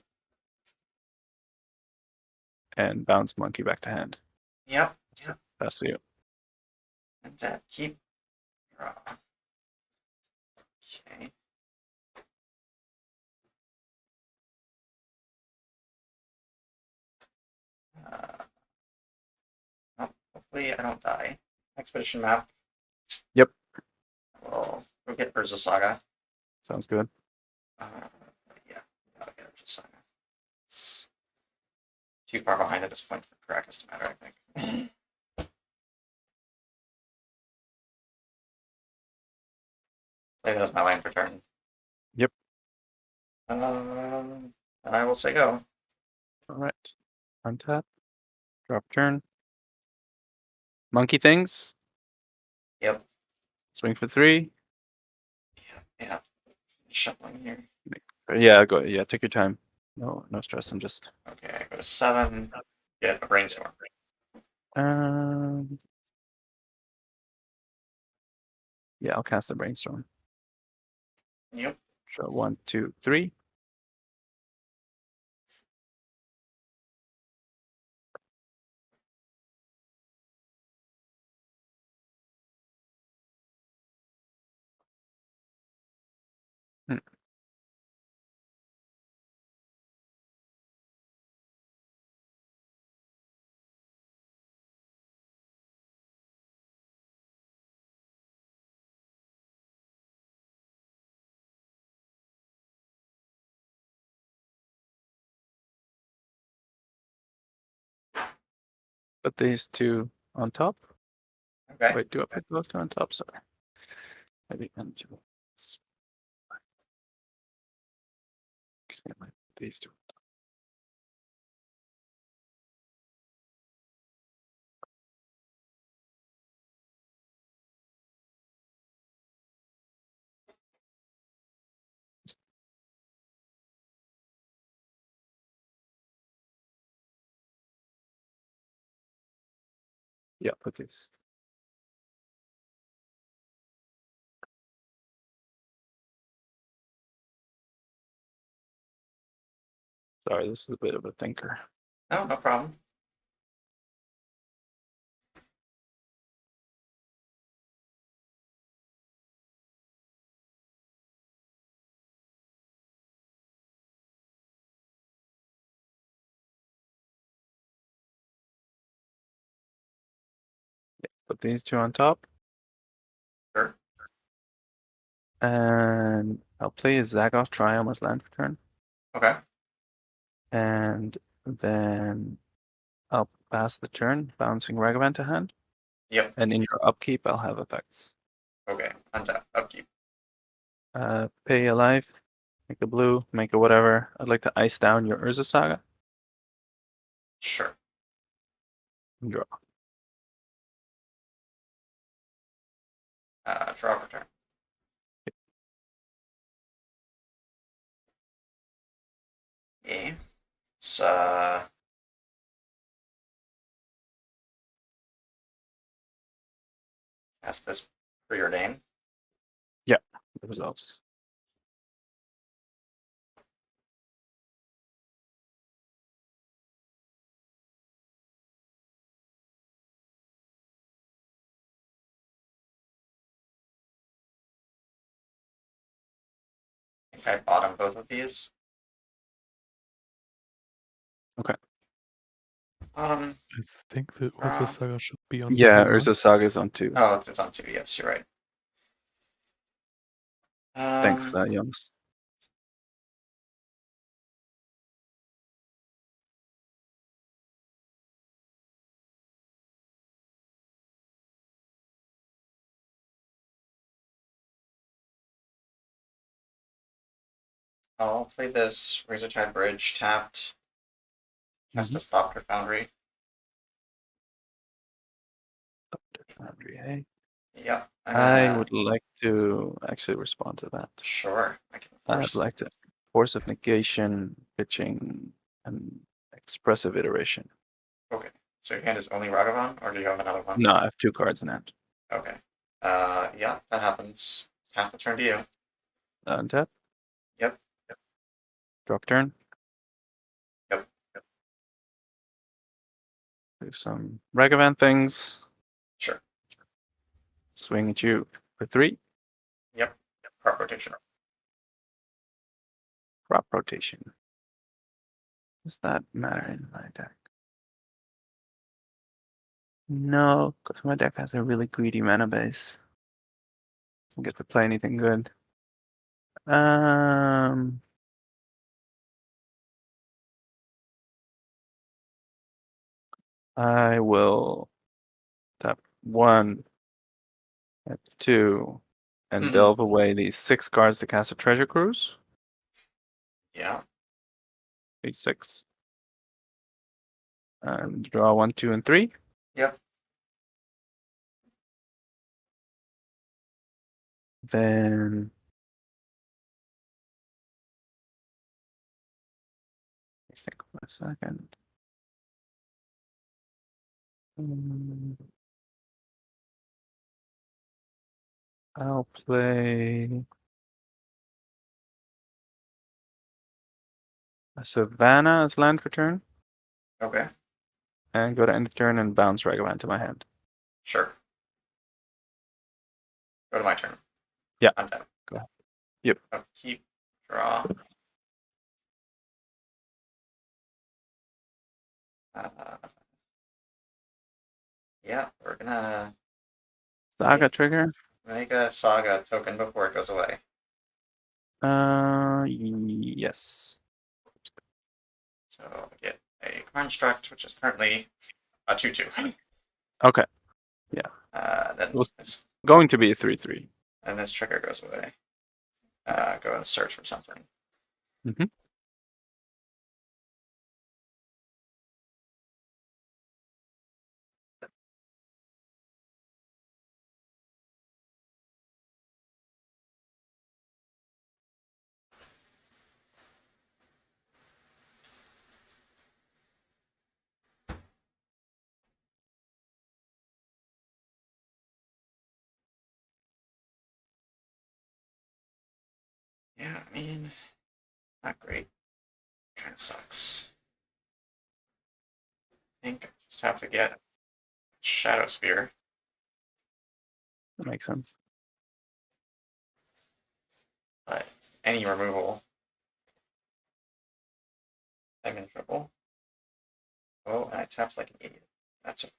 And bounce monkey back to hand. Yep. That's you. And keep. Okay. Well, hopefully I don't die. Expedition map. Yep. We'll get Urza Saga. Sounds good. Yeah, gotta get Urza Saga. It's too far behind at this point for Caracas to matter, I think. Play that as my land for turn. Yep. And I will say go. All right. Untap. Drop turn. Monkey things. Yep. Swing for 3. Yeah. Shuffling here. Yeah, go. Yeah, take your time. No stress. I'm just. Okay, I go to 7. Get a brainstorm. Yeah, I'll cast a brainstorm. Yep. Draw 1, 2, 3. Put these 2 on top. Okay. Wait, do I put those 2 on top? Sorry. Maybe into these 2. Yeah, put these. Sorry, this is a bit of a thinker. No problem. Yeah, put these 2 on top. Sure. And I'll play a Zagoth Triumph as land for turn. Okay. And then I'll pass the turn, bouncing Ragavan to hand. Yep. And in your upkeep, I'll have effects. Okay. Untap. Upkeep. Pay a life, make a blue, make a whatever. I'd like to ice down your Urza Saga. Sure. And draw. Draw for turn. Okay. It's cast this preordain. The results. I think I bottom both of these. Okay. Um. I think that Urza Saga should be on Yeah, 2, Urza Saga is on 2. Oh, it's on 2. Yes, you're right. Thanks, Youngs. I'll play this Razortide Bridge tapped. Cast Mhm. this Thopter Foundry. Foundry, hey? Yep. I would like to actually respond to that. Sure. I can I'd force. like to force of negation, pitching, and expressive iteration. Okay. So your hand is only Ragavan, or do you have another one? No, I have 2 cards in hand. Okay. Yeah, that happens. Pass the turn to you. Untap. Yep. Drop turn. Yep. Do some Ragavan things. Sure. Swing at you for 3. Yep. Crop rotation. Crop rotation. Does that matter in my deck? No, because my deck has a really greedy mana base. Doesn't get to play anything good. I will tap 1 at 2 and delve away these 6 cards to cast a Treasure Cruise. Yeah. These 6. And draw 1, 2, and 3. Yep. Then think for a second. I'll play a Savannah as land for turn, Okay. and go to end of turn and bounce Ragavan to my hand. Sure. Go to my turn. Yeah. Untap. Go ahead. Yep. Keep. Draw. Yeah, we're gonna Saga trigger. make a Saga token before it goes away. Yes. So get a construct, which is currently a 2/2. Okay. Then It was going to be a 3/3. And this trigger goes away. Go and search for something. Mm-hmm. Yeah, I mean, not great. Kind of sucks. I think I just have to get Shadow Spear. That makes sense. But any removal, I'm in trouble. Oh, and I tapped like an idiot. That's okay.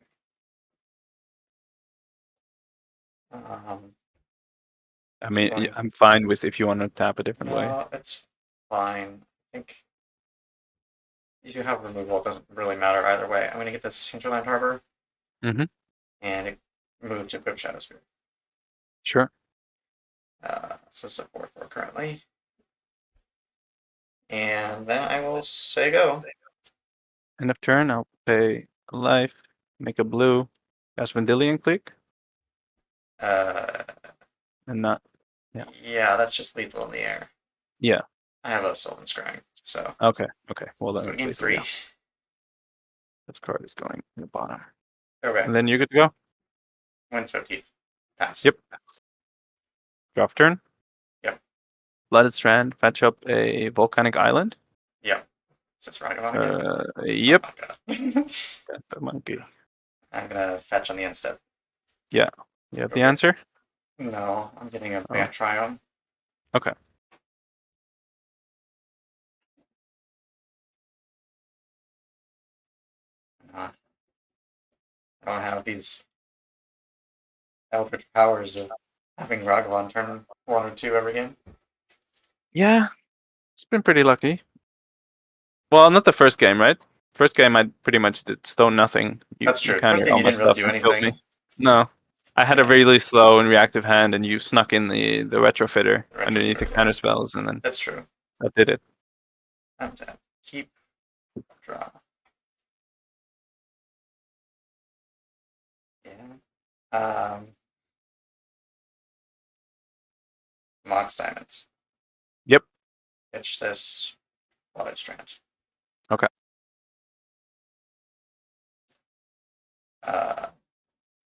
I mean, Fine. I'm fine with if you want to tap a different way. No, it's fine. I think if you have removal, it doesn't really matter either way. I'm going to get this Hinterland Harbor. Mm-hmm. And it moved to equip Shadow Spear. Sure. So it's a 4/4 currently. And then I will say go. End of turn, I'll pay a life, make a blue, cast Vendilion Clique, and not. Yeah, that's just lethal in the air. Yeah. I have a Sylvan Scrying, so. Okay. Well, then So it's game lethal, 3. yeah. This card is going in the bottom. Okay. And then you're good to go. Wins 15th. Pass. Yep. Drop turn. Yep. Blooded Strand, fetch up a Volcanic Island. Yep. Is this Ragavan again? Yep. Oh my god. Got the monkey. I'm gonna fetch on the end step. Yeah. You have the Okay. answer? No, I'm getting a Bant Triumph. Okay. I don't have these eldritch powers of having Ragavan turn 1 or 2 every game. Yeah, it's been pretty lucky. Well, not the first game, right? First game, I pretty much did stone nothing. That's true. You First countered game all you my didn't really stuff do and killed anything. me. No, I had a Yeah. really slow and reactive hand, and you snuck in the retrofitter The underneath the retrofitter, counter spells, and then That's true. that did it. Untap. Keep. Draw. Yeah. Mox Diamond. Yep. Pitch this Water Strand. Okay.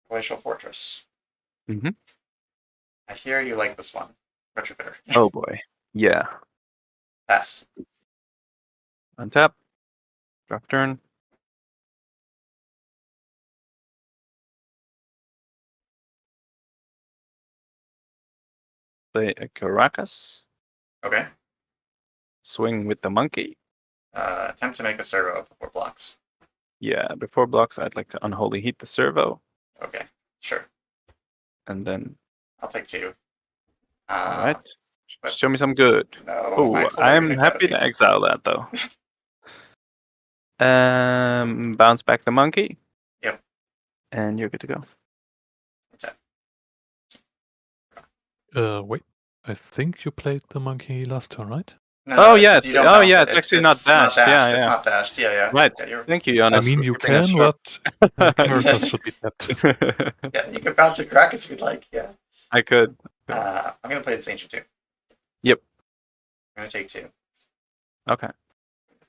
Glacial Fortress. Mhm. I hear you like this one. Retrofitter. Oh boy. Yeah. Pass. Untap. Drop turn. Play a Caracas. Okay. Swing with the monkey. Attempt to make a servo before blocks. Yeah, before blocks, I'd like to unholy heat the servo, Okay. Sure. and then I'll take 2. all right. but- Show me some good. No. Oh, I pulled a I'm Runic happy Canopy. to exile that though. Bounce back the monkey. Yep. And you're good to go. Wait. I think you played the monkey last turn, right? No, Oh, it's- yeah, you it's- don't oh, bounce yeah, it. it's actually not dashed. Yeah, It's yeah. not dashed. Yeah. Right. Yeah, you're, Thank you, I Jonas. mean, for you keeping us can, short. but characters should be tapped. yeah, you can bounce a Caracas if you'd like. Yeah. I could. I'm gonna play this Ancient 2. Yep. I'm gonna take 2. Okay.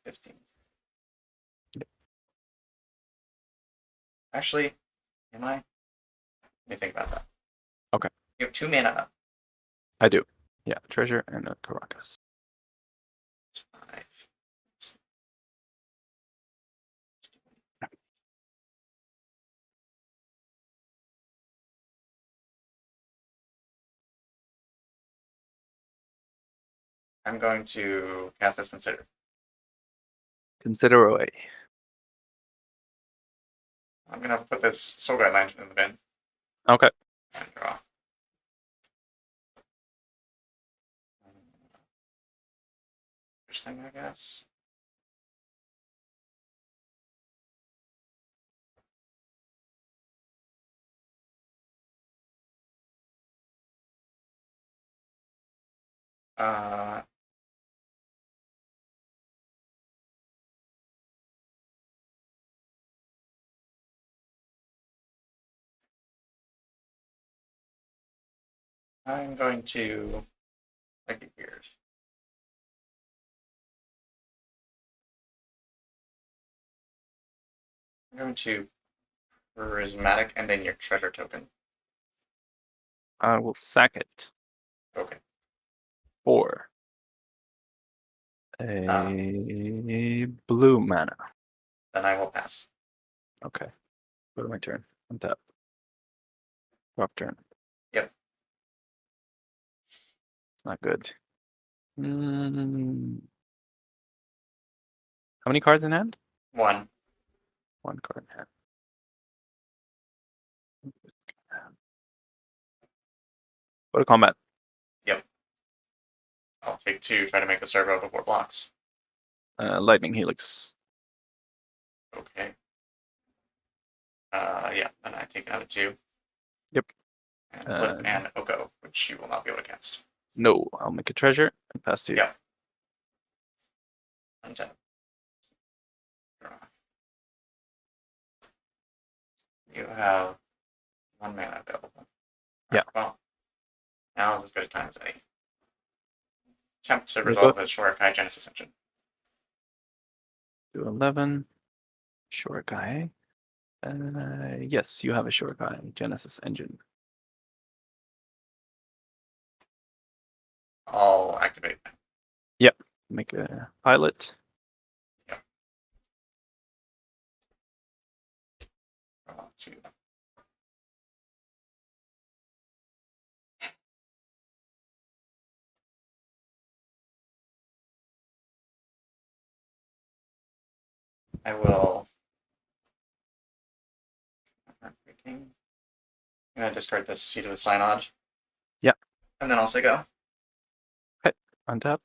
15. Actually, am I? Let me think about that. Okay. You have 2 mana. I do. Yeah, treasure and a Caracas. It's 5. I'm going to cast this Consider. Consider away. I'm gonna put this Soul Guide Lantern in the bin Okay. and draw. First thing, I guess. Uh, I'm going to make it weird. I'm going to Prismatic Ending your treasure token. I will sack it Okay. for a blue mana. Then I will pass. Okay. Go to my turn. Untap. Drop turn. Yep. It's not good. Mm. How many cards in hand? 1. 1 card in hand. Go to combat. I'll take 2, try to make the servo before blocks. Lightning Helix. Okay. Yeah, then I take another 2. Yep. And Flip and Oko, which you will not be able to cast. No, I'll make a treasure and pass to you. Yeah. Untap. Draw. You have 1 mana available. Yeah. Well, now is as good a time as any. Attempt to Very resolve the Shorakai Genesis engine. Do 11. Short guy. Yes, you have a short guy. Genesis engine. I'll activate them. Make a pilot. Draw 2. I will I'm gonna discard this Seat of the Synod. Yeah. And then also go. Untap.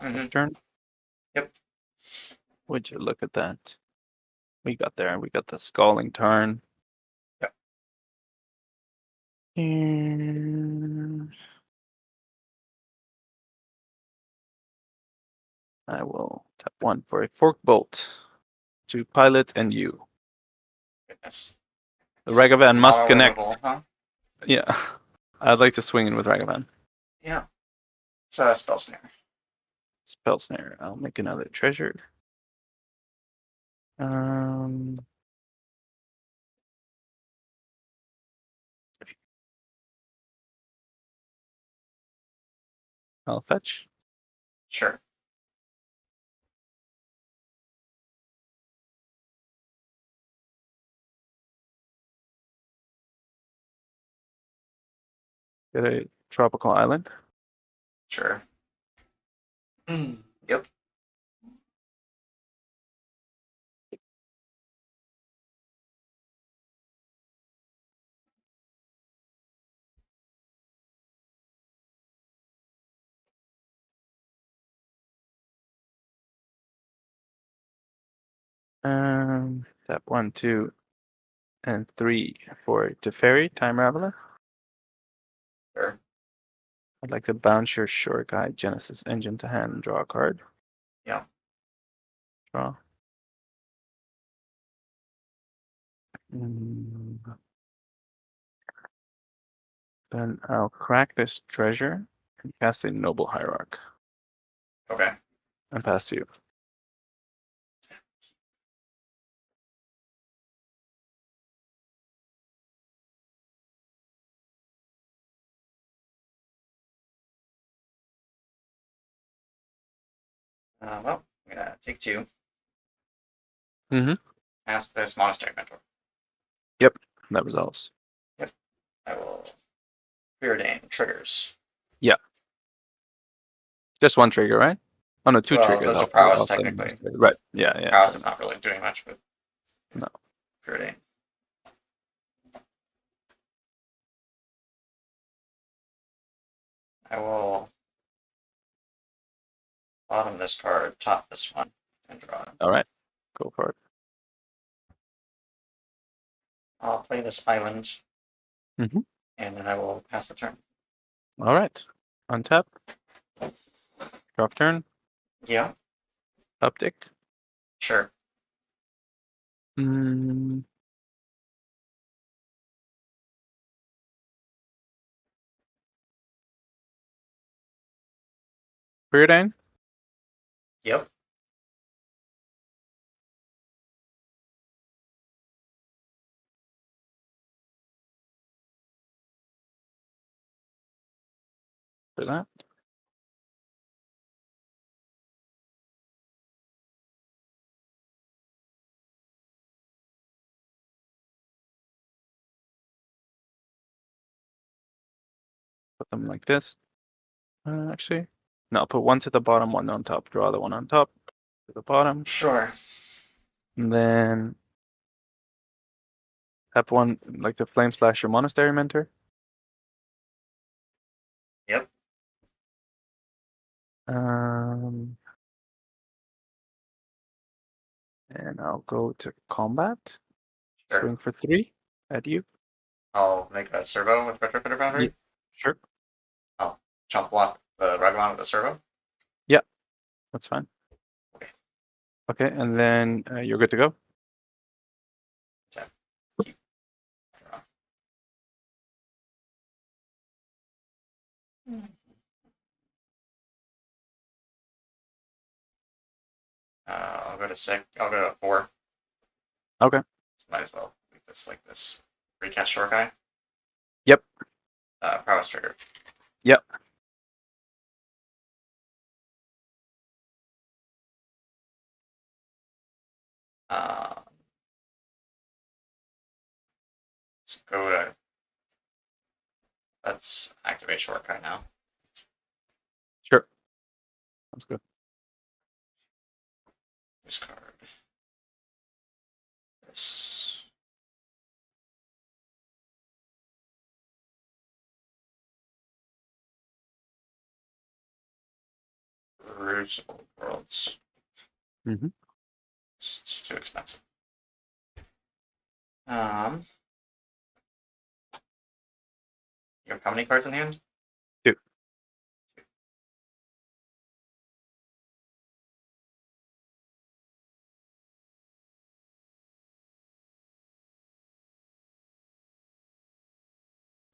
Mm-hmm. Turn. Yep. Would you look at that? We got there. We got the Scalding Tarn. Yep. And I will tap 1 for a Fork Bolt to Pilot and you. Goodness. The Just Ragavan must not connect. livable, huh? Yeah. I'd like to swing in with Ragavan. Yeah. It's a Spell Snare. Spell Snare. I'll make another treasure. I'll fetch. Sure. Get a Tropical Island. Sure. Yep. Tap 1, 2, and 3 for Teferi, Time Raveler. Sure. I'd like to bounce your Shore Guide Genesis Engine to hand and draw a card. Yeah. Draw. Mm. Then I'll crack this treasure and cast a Noble Hierarch Okay. and pass to you. Well, I'm gonna take 2. Mm-hmm. Ask this Monastery Mentor. That resolves. I will preordain triggers. Just 1 trigger, right? Oh no, 2 Well, triggers. those are I'll prowess, send technically. them. Right. Yeah. Prowess is not really doing much, but No. preordain. I will bottom this card, top this one, and draw. All right. Go for it. I'll play this island, Mhm. and then I will pass the turn. All right. Untap. Drop turn. Yeah, Uptick. sure. Mm. Preordain. Yep. For that. Put them like this. Actually, no. Put 1 to the bottom, 1 on top. Draw the 1 on top to the bottom, Sure. and then tap 1 like the Flame Slash your Monastery Mentor. Yep. And I'll go to combat. Sure. Swing for 3 at you. I'll make a servo with Retrofitter Foundry. Yeah. Sure. Jump block the Ragavan with a servo. That's fine. Okay. Okay, and then you're good to go. I'll go to 6. I'll go to 4. Okay. Might as well make this like this. Recast Short Guy. Yep. Prowess trigger. Yep. Let's go to. Let's activate Short Guy now. Sure. That's good. Discard. This. Crucible Worlds. Mhm. It's just too expensive. You have how many cards in hand? 2.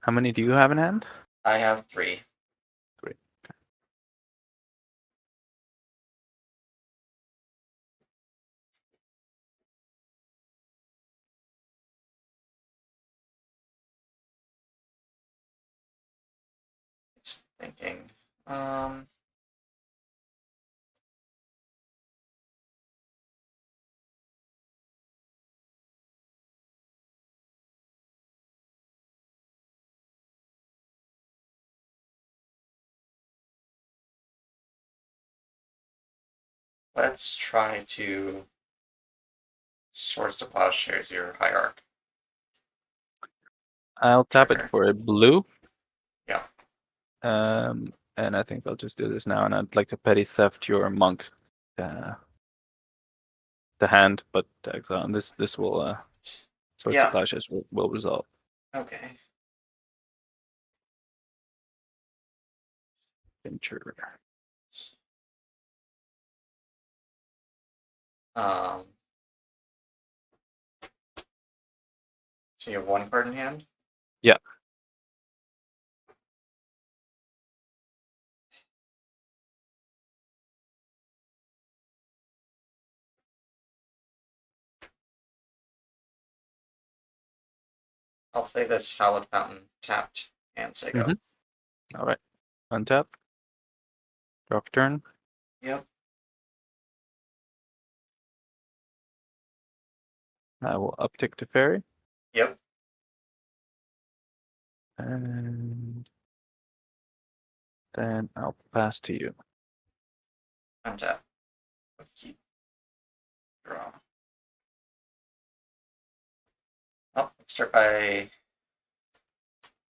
How many do you have in hand? I have 3. 3. Just thinking. Um. Let's try to Swords to Plowshares your Hierarch. I'll tap Sure. it for a blue. Yeah. And I think I'll just do this now, and I'd like to petty theft your monk, the hand, but exile. And this will Swords Yeah. to Plowshares will resolve. Okay. Venture. Um. So you have 1 card in hand? Yeah. I'll play this Hallowed Fountain tapped and say go. All right. Untap. Draw for turn. Yep. I will uptick to fairy. Yep. And then I'll pass to you. Untap. Keep. Draw. Oh, let's start by.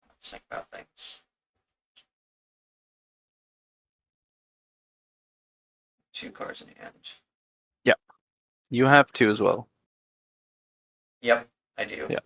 Let's think about things. 2 cards in hand. You have 2 as well. Yep, I do. Yeah.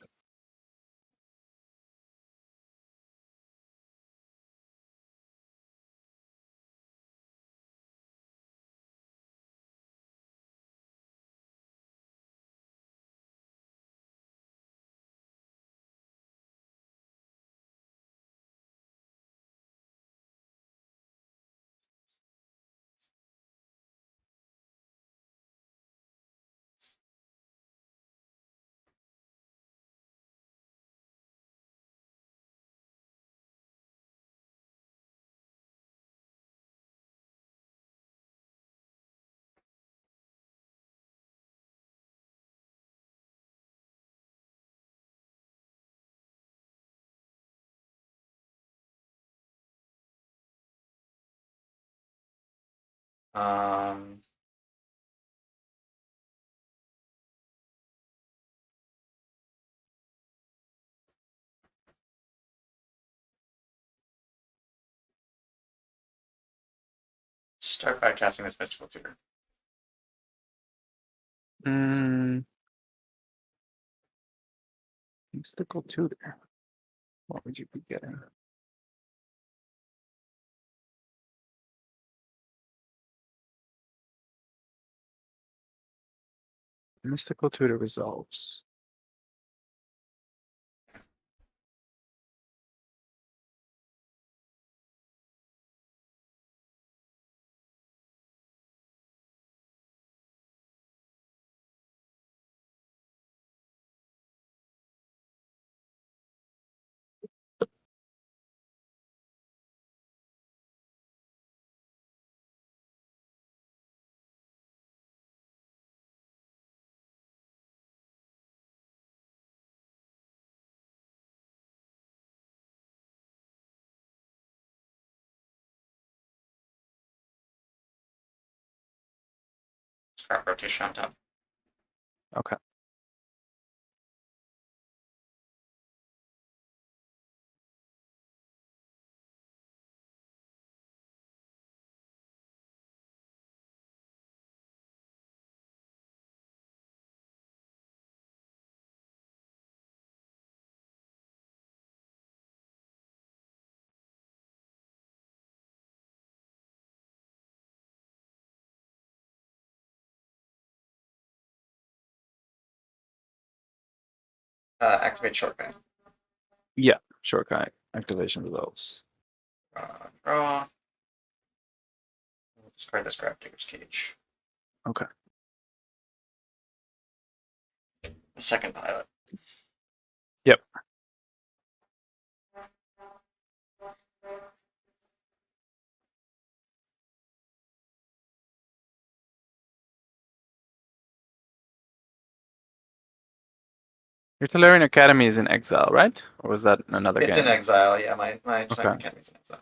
Um. Start by casting this Mystical Tutor. Mystical Tutor. What would you be getting? Mystical Tutor resolves. Scrap rotation on top. Okay. Activate short guy. Yeah, Shortcut activation results. Draw. We'll discard this Gravedigger's Cage. Okay. A second pilot. Yep. Your Tolarian Academy is in exile, right? Or was that another It's game? in exile, yeah. My Schmedium Academy's in exile.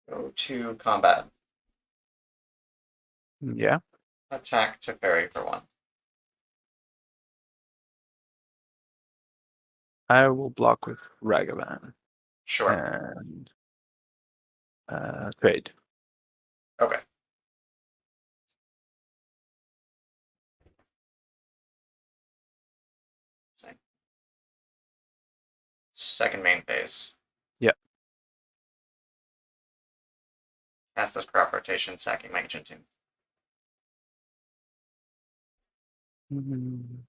Go to combat. Yeah. Attack to parry for 1. I will block with Ragavan Sure. and trade. Okay. Same. Second main phase. Yep. Cast this crop rotation, sacking my ancient tomb. Mm-hmm.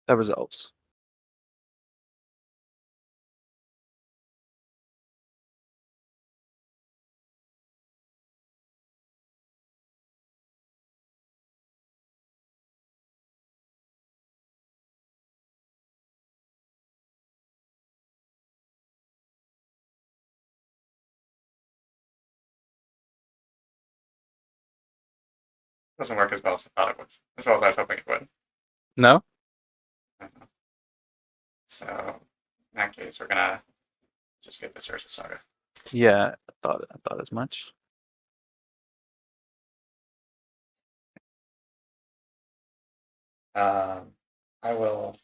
That resolves. Doesn't work as well as I thought it would. As well as I was hoping it would. No? So, in that case, we're gonna just get this Ursa Saga. Yeah, I thought as much. I will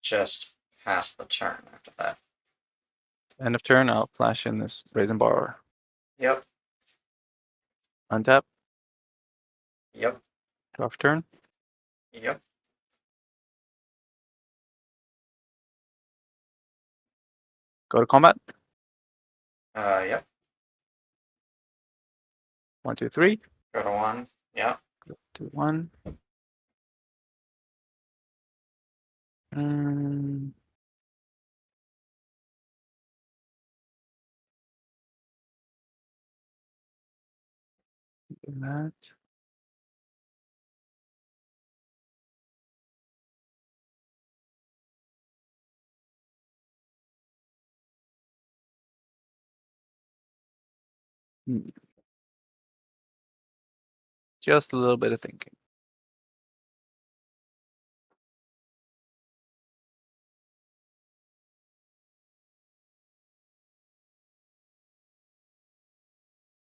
just pass the turn after that. End of turn, I'll flash in this Brazen Borrower. Yep. Untap, Yep. draw for turn. Yep. Go to combat. Yep. 1, 2, 3. Go to 1. Yep. Go to 1. Mm. Do that. Just a little bit of thinking.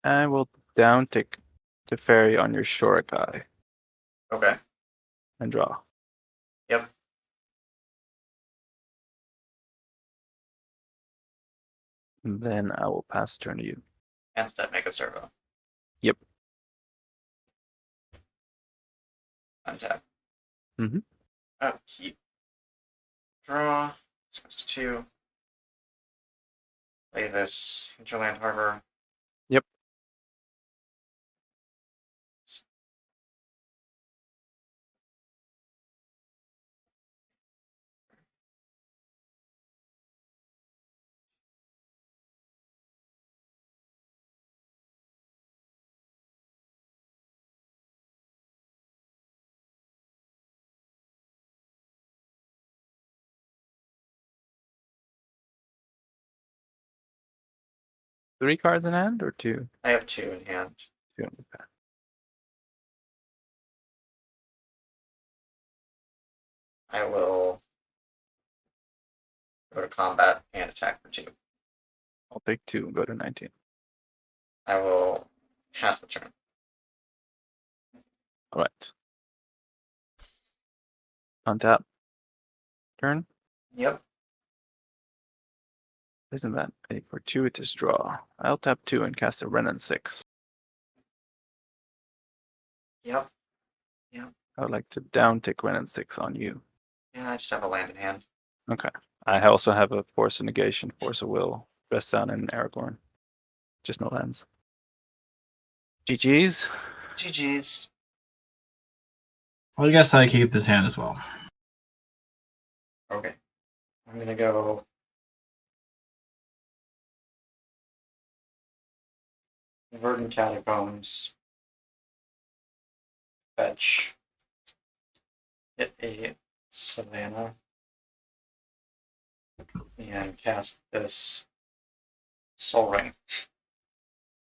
I will downtick to fairy on your Shorikai Okay. and draw. Yep. And then I will pass the turn to you. And step make a servo. Yep. Untap. Mm-hmm. Keep. Draw. This goes to 2. Play this Hinterland Harbor. Yep. Three cards in hand or 2? I have 2 in hand. 2. Okay. I will go to combat and attack for 2. I'll take 2 and go to 19. I will pass the turn. All right. Untap. Turn. Yep. Isn't that for 2? It is draw. I'll tap 2 and cast a Renin 6. Yep. I would like to down tick Renin 6 on you. Yeah, I just have a land in hand. Okay. I also have a Force of Negation, Force of Will, Rest Down, and Aragorn. Just no lands. GG's. GG's. Well, I guess I keep this hand as well. Okay. I'm gonna go. Verdant Catacombs. Fetch. Hit a Savannah. And cast this Soul Ring.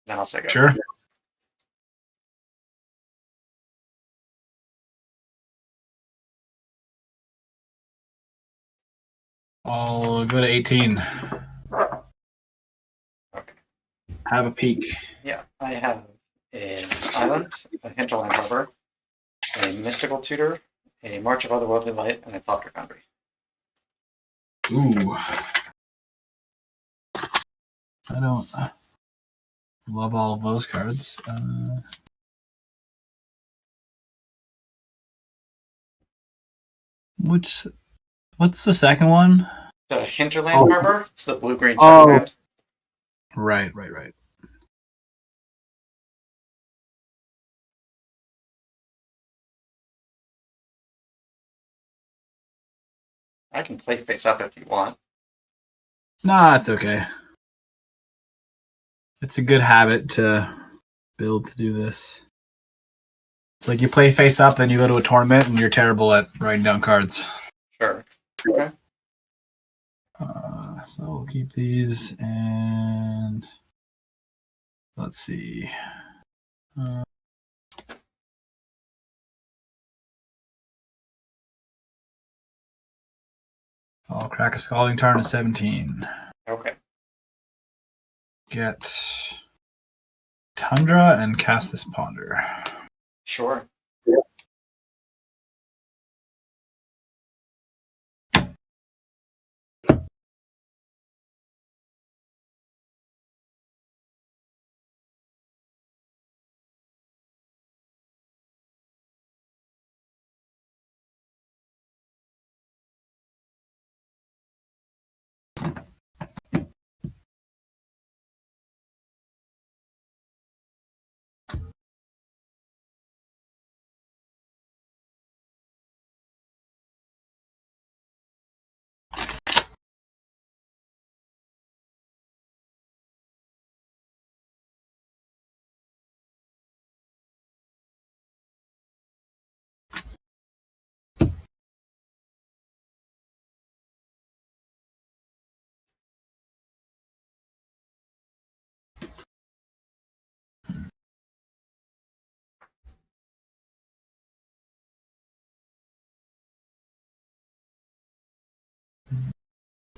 Then I'll say go. Sure. I'll go to 18. Okay. Have a peek. Yeah, I have an island, a hinterland harbor, a mystical tutor, a March of Otherworldly Light, and a Thopter Foundry. Ooh. I don't love all of those cards. What's the second one? The hinterland harbor, it's the blue-green Oh. land. Right. I can play face up if you want. Nah, it's okay. It's a good habit to build to do this. It's like you play face up, then you go to a tournament, and you're terrible at writing down cards. Sure. Okay. So we'll keep these, and let's see. I'll crack a Scalding Tarn to 17. Okay. Get Tundra and cast this Ponder. Sure.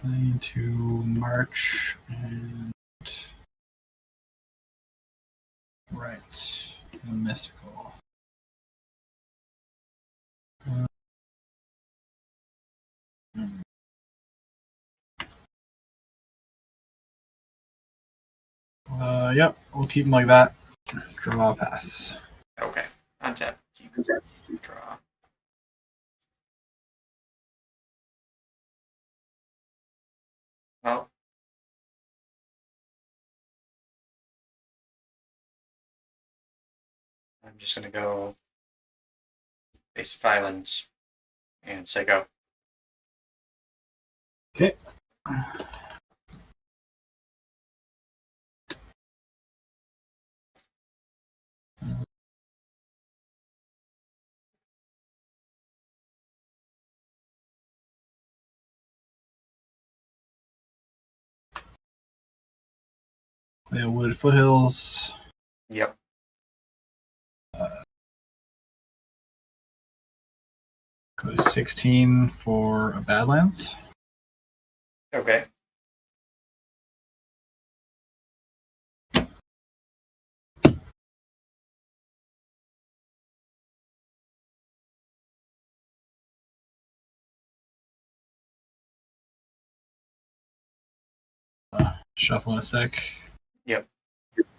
Going to march and right. And mystical. Yep, we'll keep them like that. Draw pass. Okay. Untap. Keep draw. Well. I'm just gonna go base of islands and say go. Okay. The Wooded Foothills. Yep. Go to 16 for a Badlands. Okay. Shuffle in a sec. Yep.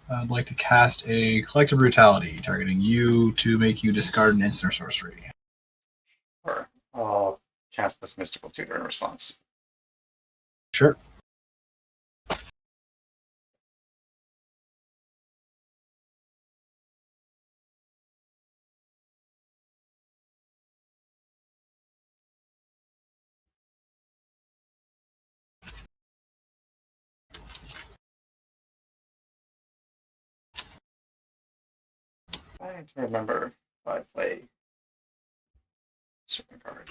I'd like to cast a Collective Brutality, targeting you to make you discard an instant or sorcery. Or I'll cast this Mystical Tutor in response. Sure. I need to remember if I play a certain card.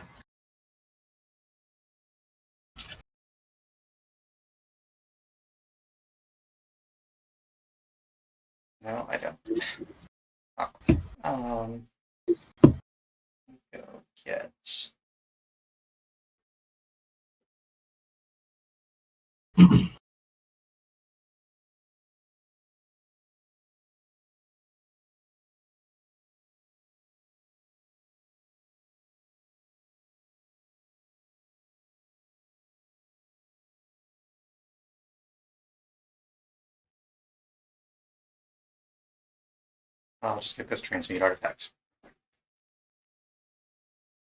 No, I don't. Go get. I'll just get this Transmute artifact.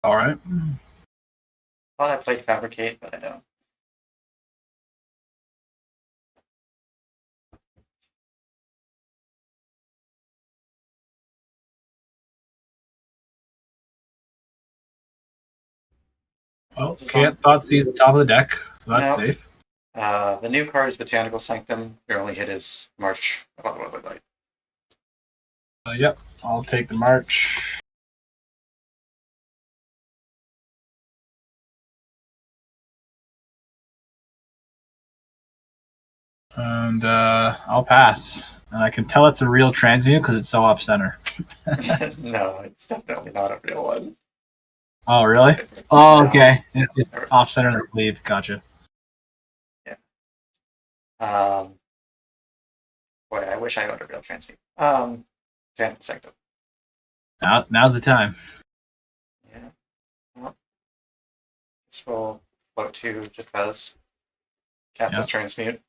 All right. Thought I played Fabricate, but I don't. Well, can't Thoughtseize top of the deck, so that's No. safe. The new card is Botanical Sanctum. Your only hit is March of Otherworldly Light. Yep, I'll take the March. And I'll pass. And I can tell it's a real transmute because it's so off center. No, it's definitely not a real one. Oh, really? Oh, okay. It's just off center in the sleeve. Gotcha. Boy, I wish I owned a real Transmute. Botanical Sanctum. Now's the time. Yeah. Well, this will float to just because. Cast this Transmute.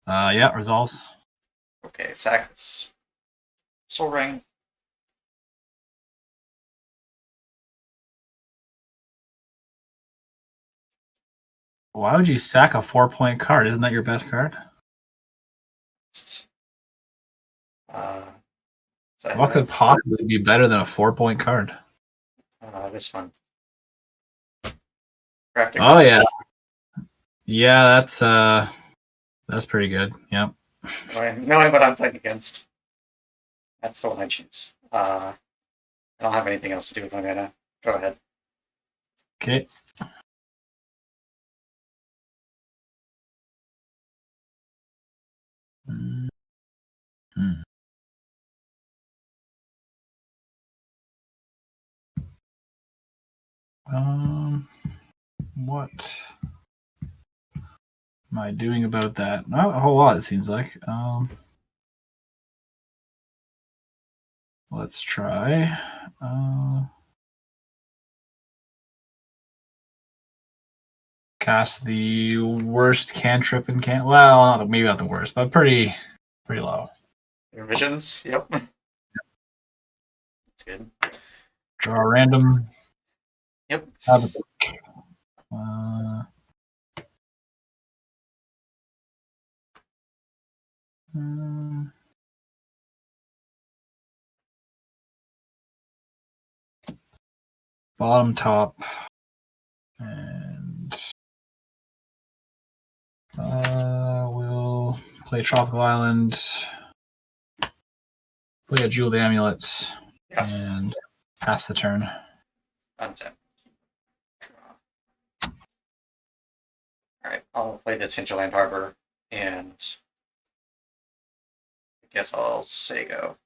Yeah, resolves. Okay, sack this Soul Ring. Why would you sack a 4-point card? Isn't that your best card? What could possibly be better than a 4-point card? This one. Crafting Oh Research. yeah, that's pretty good. Yep. Knowing what I'm playing against, that's the one I choose. I don't have anything else to do with my mana. Go ahead. Okay. What am I doing about that? Not a whole lot, it seems like. Let's try. Cast the worst cantrip and well, maybe not the worst, but pretty low. Your visions? Yep. That's good. Draw a random. Yep. Have a pick. Bottom, top, and we'll play Tropical Island, play a Jeweled Amulet, and pass the turn. Untap. Alright, I'll play the Tinterland Harbor, and I guess I'll say go.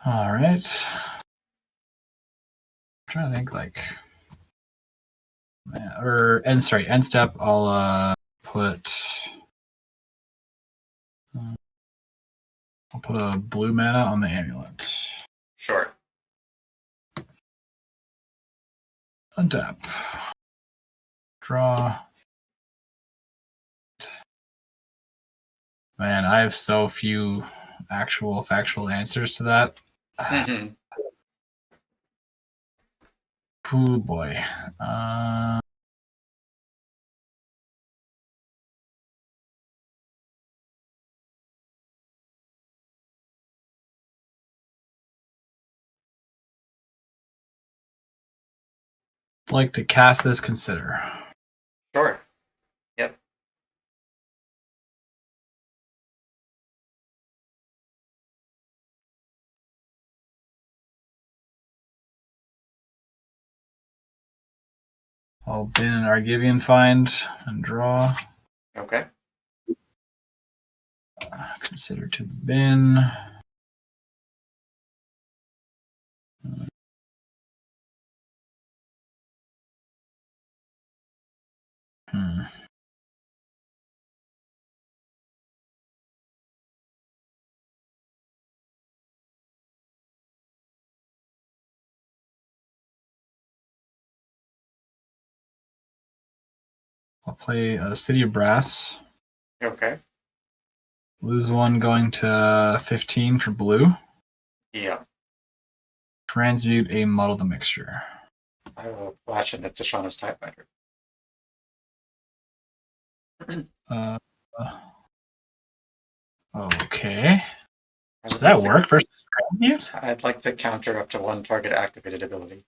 All right. I'm trying to think end step. I'll put a blue mana on the amulet. Sure. Untap. Draw. Man, I have so few actual factual answers to that. Mm-hmm. Oh boy. Like to cast this, consider. Sure. Yep. I'll bin an Argivian find and draw. Okay. Consider to bin. I'll play a City of Brass. Okay. Lose one going to 15 for blue. Yeah. Transmute a Muddle the Mixture. I will flash into Tishana's Typewriter. Uh, okay. Does that work versus Transmute? I'd like to counter up to one target activated ability.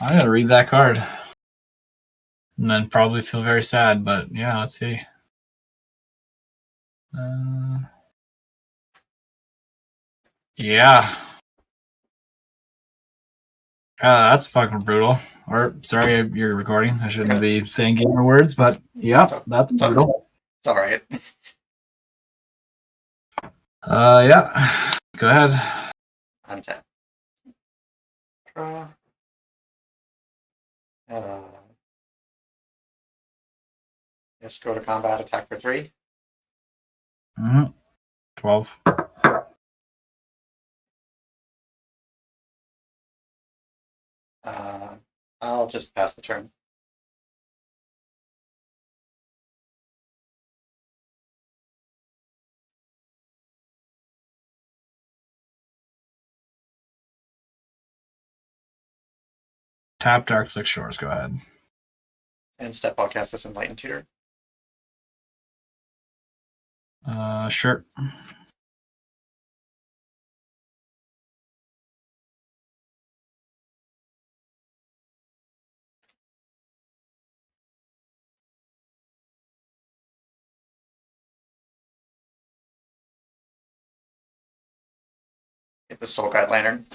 I gotta read that card. And then probably feel very sad, but yeah, let's see. Yeah. That's fucking brutal. Or, sorry, you're recording. I shouldn't be saying gamer words, but yeah, that's brutal. It's alright. Yeah. Go ahead. Untap. Draw. Yes, go to combat, attack for 3. 12. I'll just pass the turn. Tap Dark Slick Shores, go ahead. And step, I'll cast this Enlightened Tutor. Sure. Get the Soul Guide Lantern.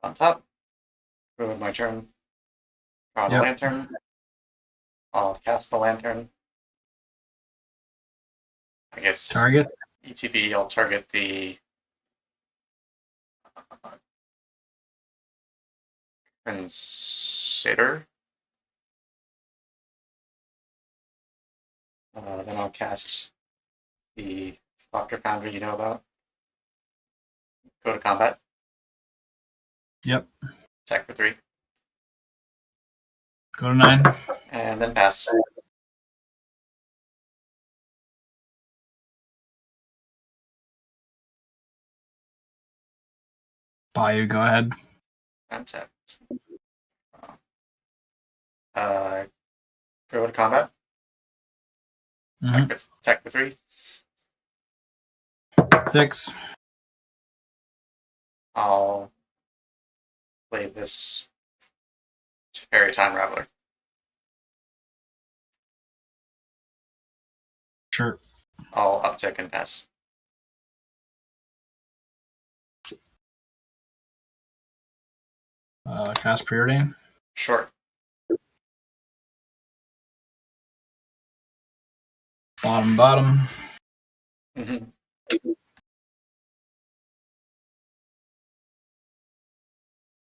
On top. Go with my turn. Draw the lantern. I'll cast the lantern. I guess Target. ETB, I'll target the Consider. Then I'll cast the Doctor Foundry you know about. Go to combat. Yep. Attack for 3. Go to 9. And then pass. Bayou, go ahead. Untap. Go to combat. Attack for 3. 6. I'll play this Fairy Time Raveler. Sure. I'll uptick and pass. Cast Preordain. Sure. Bottom. Mm-hmm.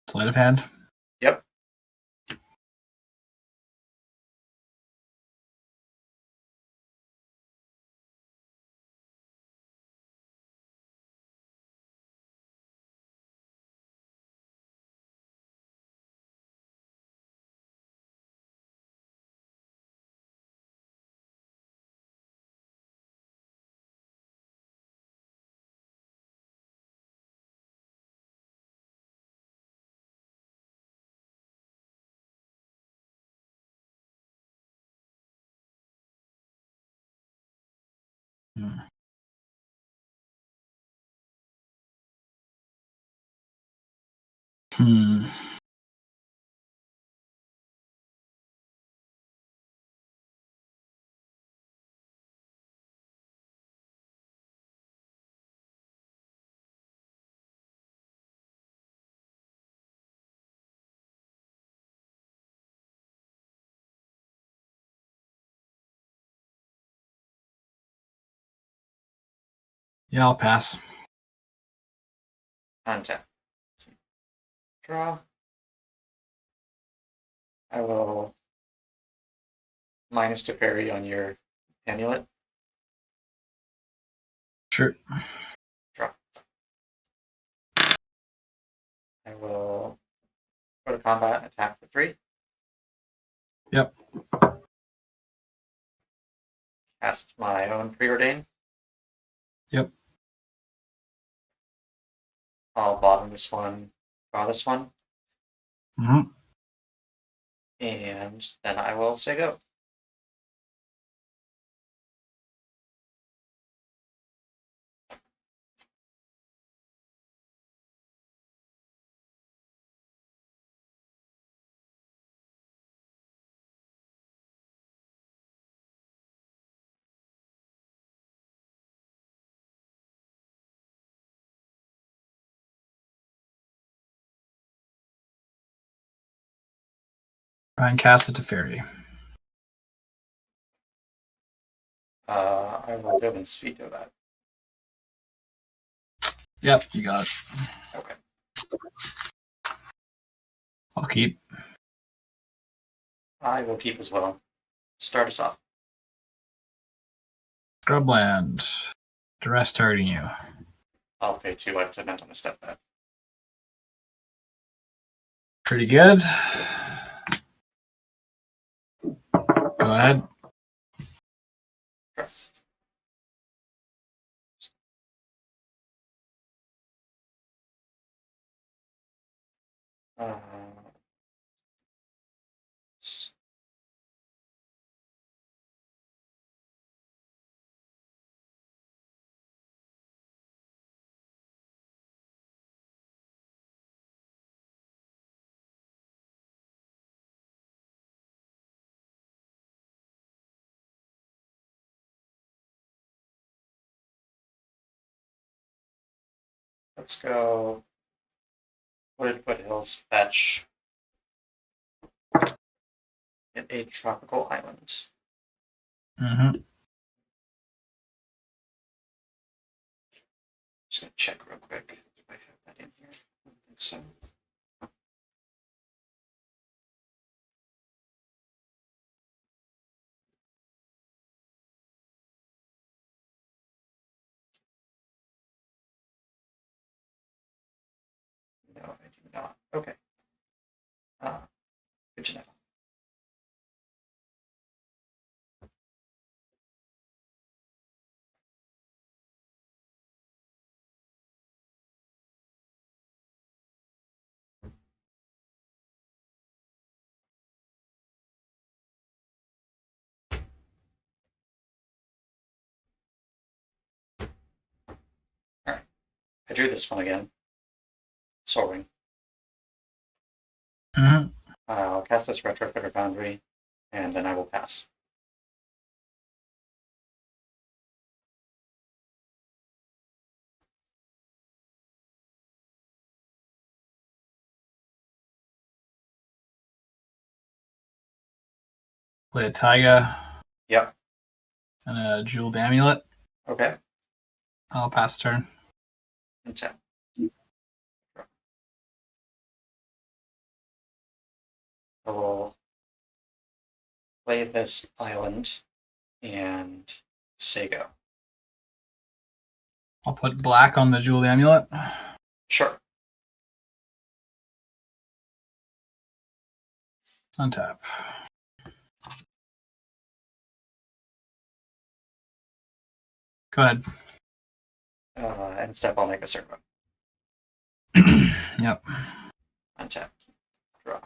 Sleight of hand. Yep. Hmm. Yeah, I'll pass. Untap. Draw. I will minus to parry on your amulet. Sure. Draw. I will go to combat and attack for 3. Yep. Cast my own Preordain. Yep. I'll bottom this one, draw this one, Mm-hmm. and then I will say go. Try and cast it to Fairy. I will Dovin's veto that. Yep, you got it. Okay. I'll keep. I will keep as well. Start us off. Scrubland. Duress targeting you. I'll pay 2. I meant on the step that. Pretty good. Go ahead. Sure. Let's go. Wooded Foothills fetch. Get a tropical island. Mm-hmm. Just gonna check real quick. Do I have that in here? I don't think so. No, I do not. Okay. Good to know. Alright. I drew this one again. Soul Ring. Mm-hmm. I'll cast this Retrofitter Foundry, and then I will pass. Play a Taiga Yep. and a Jeweled Amulet. Okay. I'll pass turn. Untap. I will play this island and Sego. I'll put black on the Jeweled Amulet. Sure. Untap. Go ahead. And step, I'll make a servo. Yep. Untap. Draw.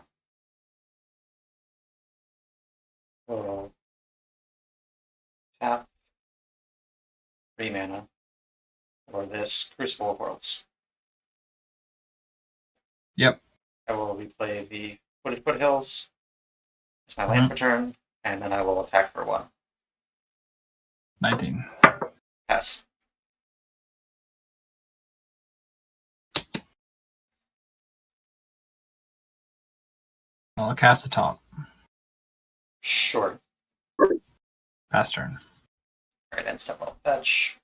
We'll tap 3 mana for this Crucible of Worlds. Yep. I will replay the Wooded Foothills. It's my land for turn, and then I will attack for 1. 19. Pass. I'll cast the top. Sure. Pass turn. Alright, then step off fetch.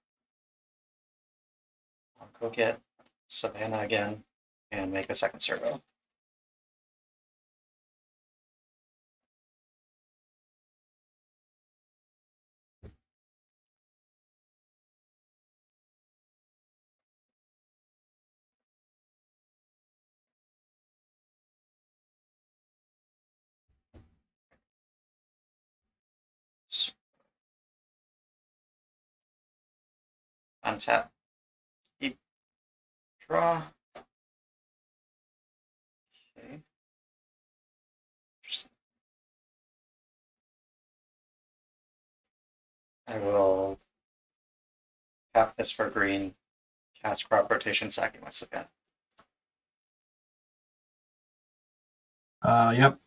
I'll go get Savannah again and make a second servo. Untap. Keep. Draw. Okay. Interesting. I will tap this for green, cast crop rotation, sacking my Savannah. Yep.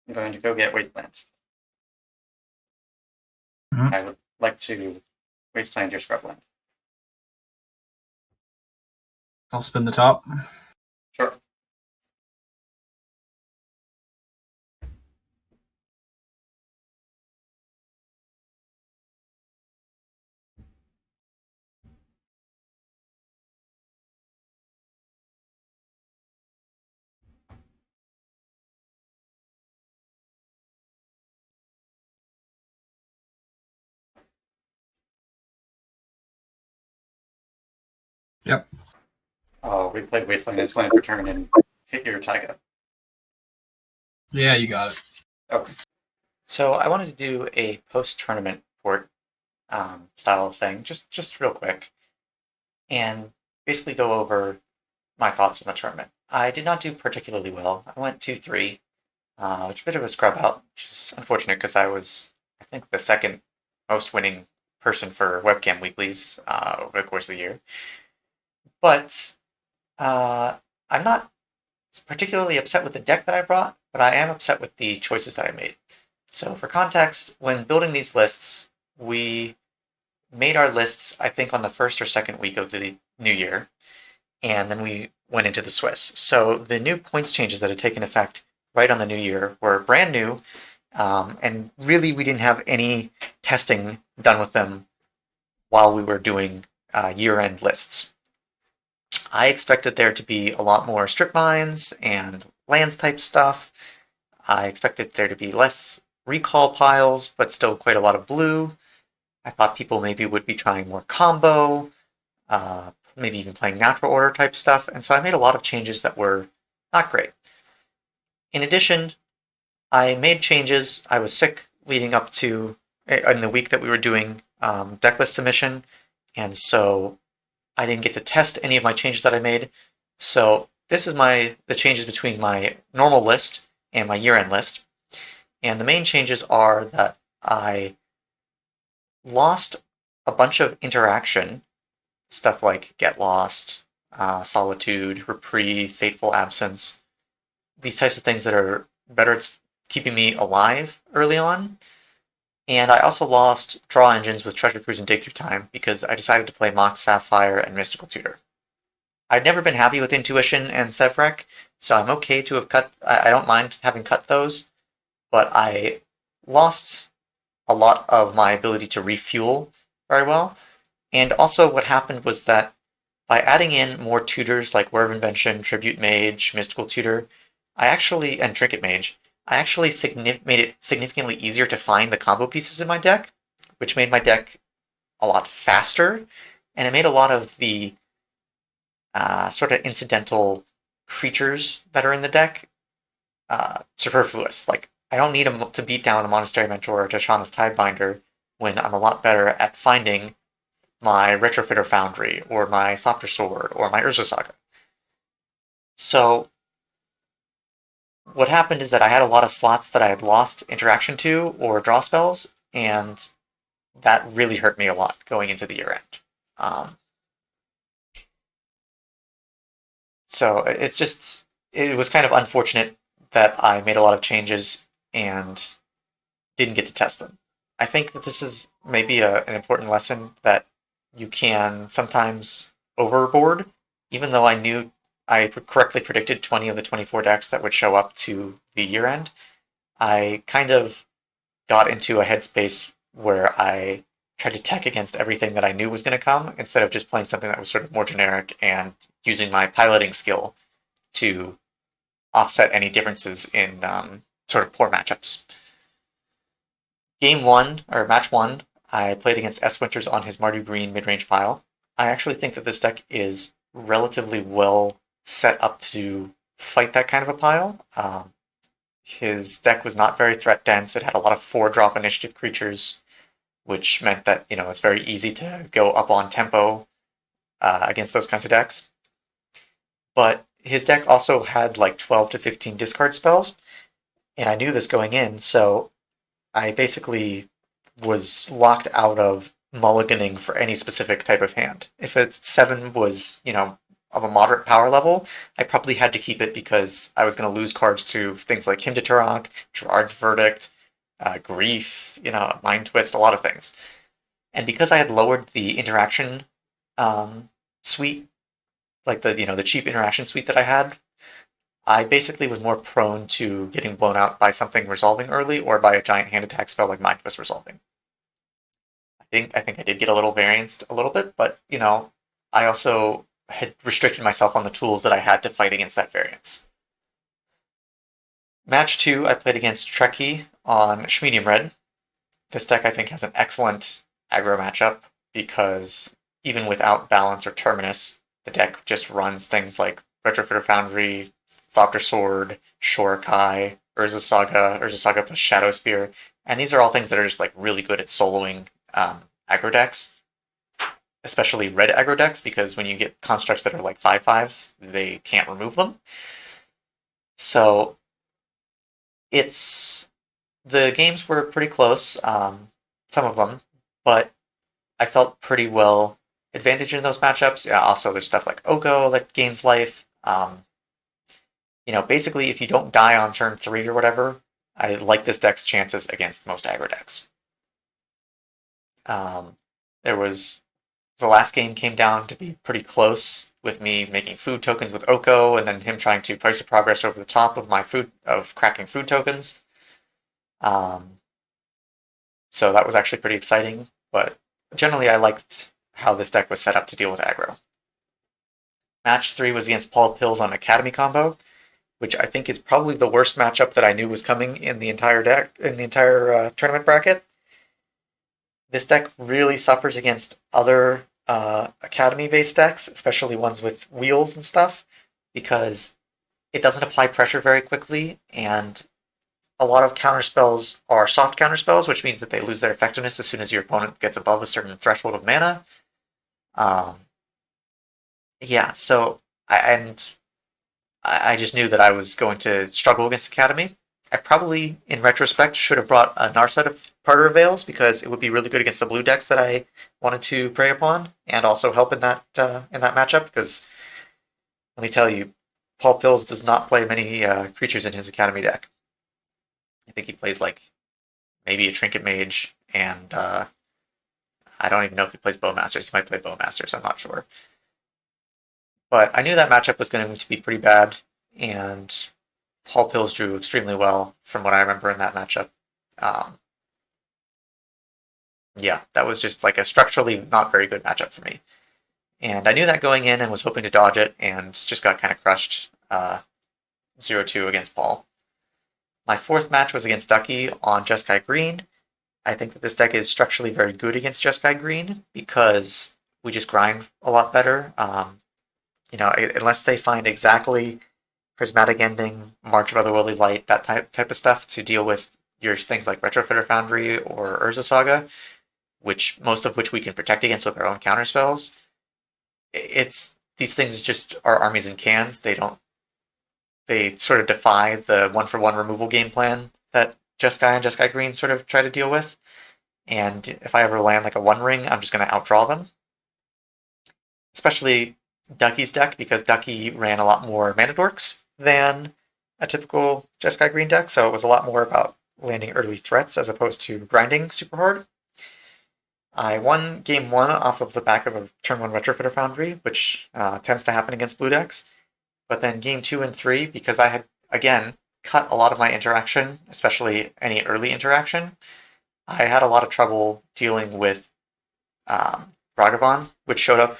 I'm going to go get Wasteland. Mhm. I would like to Wasteland your scrubland. I'll spin the top. Sure. Yep. I'll replay Wasteland as land for turn and hit your Taiga. Yeah, you got it. Okay. So I wanted to do a post-tournament port style of thing, just real quick, and basically go over my thoughts on the tournament. I did not do particularly well. I went 2-3, which is a bit of a scrub out, which is unfortunate because I was, I think, the second most winning person for webcam weeklies over the course of the year. But I'm not particularly upset with the deck that I brought, but I am upset with the choices that I made. So for context, when building these lists, we made our lists, I think, on the first or second week of the new year, and then we went into the Swiss. So the new points changes that had taken effect right on the new year were brand new, and really we didn't have any testing done with them while we were doing year-end lists. I expected there to be a lot more strip mines and lands type stuff. I expected there to be less recall piles, but still quite a lot of blue. I thought people maybe would be trying more combo, maybe even playing natural order type stuff, and so I made a lot of changes that were not great. In addition, I made changes. I was sick leading up to in the week that we were doing deck list submission, and so I didn't get to test any of my changes that I made. So this is the changes between my normal list and my year-end list. And the main changes are that I lost a bunch of interaction, stuff like Get Lost, Solitude, Reprieve, Fateful Absence, these types of things that are better at keeping me alive early on. And I also lost draw engines with Treasure Cruise and Dig Through Time because I decided to play Mox Sapphire and Mystical Tutor. I'd never been happy with Intuition and Sevrek, so I'm okay to have cut. I don't mind having cut those, but I lost a lot of my ability to refuel very well. And also, what happened was that by adding in more tutors like Word of Invention, Tribute Mage, Mystical Tutor, and Trinket Mage, I actually made it significantly easier to find the combo pieces in my deck, which made my deck a lot faster, and it made a lot of the sort of incidental creatures that are in the deck superfluous. Like, I don't need to beat down the Monastery Mentor or Tashana's Tidebinder when I'm a lot better at finding my Retrofitter Foundry, or my Thopter Sword, or my Urza Saga. So, what happened is that I had a lot of slots that I had lost interaction to, or draw spells, and that really hurt me a lot going into the year end. So it was kind of unfortunate that I made a lot of changes and didn't get to test them. I think that this is maybe an important lesson that you can sometimes overboard, even though I knew I correctly predicted 20 of the 24 decks that would show up to the year end. I kind of got into a headspace where I tried to tech against everything that I knew was going to come, instead of just playing something that was sort of more generic and using my piloting skill to offset any differences in sort of poor matchups. Match 1, I played against S. Winters on his Mardu Green mid-range pile. I actually think that this deck is relatively well set up to fight that kind of a pile. His deck was not very threat dense. It had a lot of 4-drop initiative creatures, which meant that, it's very easy to go up on tempo against those kinds of decks. But his deck also had like 12 to 15 discard spells, and I knew this going in, so I basically was locked out of mulliganing for any specific type of hand. If it's 7 was, of a moderate power level, I probably had to keep it because I was going to lose cards to things like Hymn to Turok, Gerard's Verdict, Grief, Mind Twist, a lot of things. And because I had lowered the interaction suite, like the cheap interaction suite that I had, I basically was more prone to getting blown out by something resolving early, or by a giant hand attack spell like Mind Twist resolving. I think I did get a little varianced a little bit, but I also had restricted myself on the tools that I had to fight against that variance. Match 2, I played against Trekkie on Schmedium Red. This deck, I think, has an excellent aggro matchup, because even without Balance or Terminus, the deck just runs things like Retrofitter Foundry, Thopter Sword, Shorakai, Urza Saga plus Shadow Spear, and these are all things that are just like really good at soloing aggro decks, especially red aggro decks, because when you get constructs that are like 5/5s, they can't remove them. So the games were pretty close, some of them, but I felt pretty well advantaged in those matchups. Yeah, also, there's stuff like Oko that gains life. Basically, if you don't die on turn 3 or whatever, I like this deck's chances against most aggro decks. The last game came down to be pretty close, with me making food tokens with Oko, and then him trying to price of progress over the top of my cracking food tokens. So that was actually pretty exciting, but generally I liked how this deck was set up to deal with aggro. Match 3 was against Paul Pills on Academy combo, which I think is probably the worst matchup that I knew was coming in the entire tournament bracket. This deck really suffers against other Academy-based decks, especially ones with wheels and stuff, because it doesn't apply pressure very quickly, and a lot of counterspells are soft counterspells, which means that they lose their effectiveness as soon as your opponent gets above a certain threshold of mana. So I just knew that I was going to struggle against Academy. I probably, in retrospect, should have brought a Narset of Parter Veils, because it would be really good against the blue decks that I wanted to prey upon, and also help in that matchup, because let me tell you, Paul Pills does not play many creatures in his Academy deck. I think he plays like maybe a Trinket Mage, and I don't even know if he plays Bowmasters. He might play Bowmasters, I'm not sure. But I knew that matchup was going to be pretty bad, and Paul Pills drew extremely well from what I remember in that matchup. Yeah, that was just like a structurally not very good matchup for me. And I knew that going in and was hoping to dodge it, and just got kind of crushed 0-2 against Paul. My fourth match was against Ducky on Jeskai Green. I think that this deck is structurally very good against Jeskai Green because we just grind a lot better. Unless they find exactly Prismatic Ending, March of Otherworldly Light, that type of stuff to deal with your things like Retrofitter Foundry or Urza Saga, most of which we can protect against with our own counterspells. These things just are armies in cans. They sort of defy the 1-for-1 removal game plan that Jeskai and Jeskai Green sort of try to deal with. And if I ever land like a 1-ring, I'm just going to outdraw them. Especially Ducky's deck, because Ducky ran a lot more mana dorks than a typical Jeskai Green deck, so it was a lot more about landing early threats as opposed to grinding super hard. I won game 1 off of the back of a turn 1 Retrofitter Foundry, which tends to happen against blue decks. But then game 2 and 3, because I had, again, cut a lot of my interaction, especially any early interaction, I had a lot of trouble dealing with Ragavan, which showed up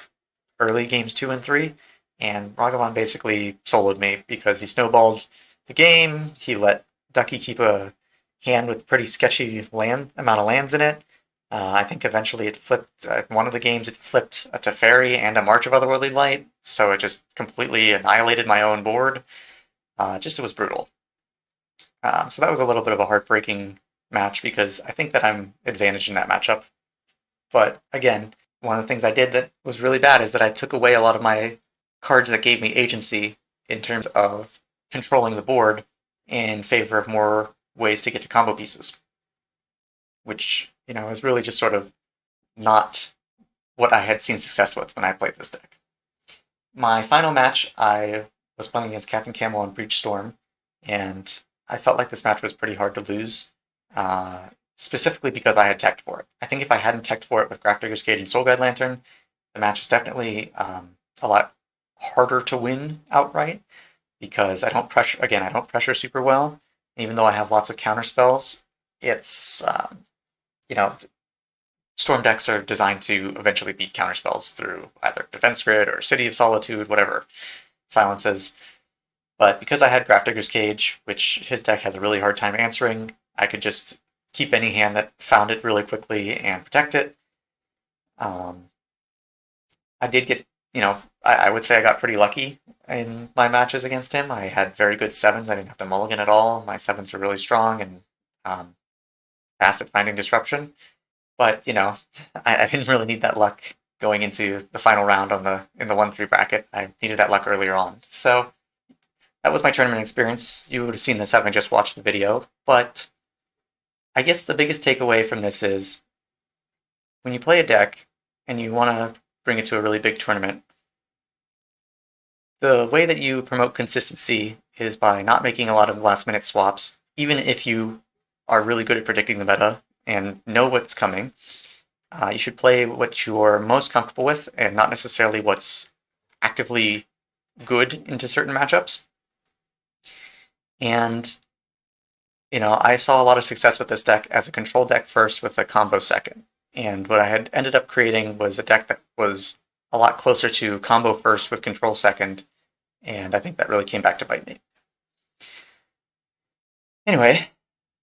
early games 2 and 3, and Ragavan basically soloed me because he snowballed the game, he let Ducky keep a hand with pretty sketchy amount of lands in it. I think eventually it flipped, one of the games it flipped a Teferi and a March of Otherworldly Light, so it just completely annihilated my own board. It was brutal. So that was a little bit of a heartbreaking match because I think that I'm advantaged in that matchup. But again, one of the things I did that was really bad is that I took away a lot of my cards that gave me agency in terms of controlling the board in favor of more ways to get to combo pieces, which, is really just sort of not what I had seen success with when I played this deck. My final match, I was playing against Captain Camel on Breach Storm, and I felt like this match was pretty hard to lose, specifically because I had teched for it. I think if I hadn't teched for it with Grafdigger's Cage and Soul Guide Lantern, the match is definitely a lot harder to win outright, because I don't pressure super well. Even though I have lots of counter spells, it's Storm decks are designed to eventually beat counterspells through either Defense Grid or City of Solitude, whatever silences. But because I had Grafdigger's Cage, which his deck has a really hard time answering, I could just keep any hand that found it really quickly and protect it. I did get, I would say I got pretty lucky in my matches against him. I had very good 7s. I didn't have to mulligan at all. My 7s are really strong and fast at finding disruption. But, I didn't really need that luck going into the final round in the 1-3 bracket. I needed that luck earlier on. So that was my tournament experience. You would have seen this having just watched the video. But I guess the biggest takeaway from this is when you play a deck and you want to bring it to a really big tournament, the way that you promote consistency is by not making a lot of last-minute swaps, even if you are really good at predicting the meta and know what's coming. You should play what you're most comfortable with and not necessarily what's actively good into certain matchups. And, I saw a lot of success with this deck as a control deck first with a combo second. And what I had ended up creating was a deck that was a lot closer to combo first with control second. And I think that really came back to bite me. Anyway,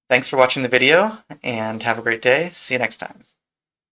thanks for watching the video, and have a great day. See you next time.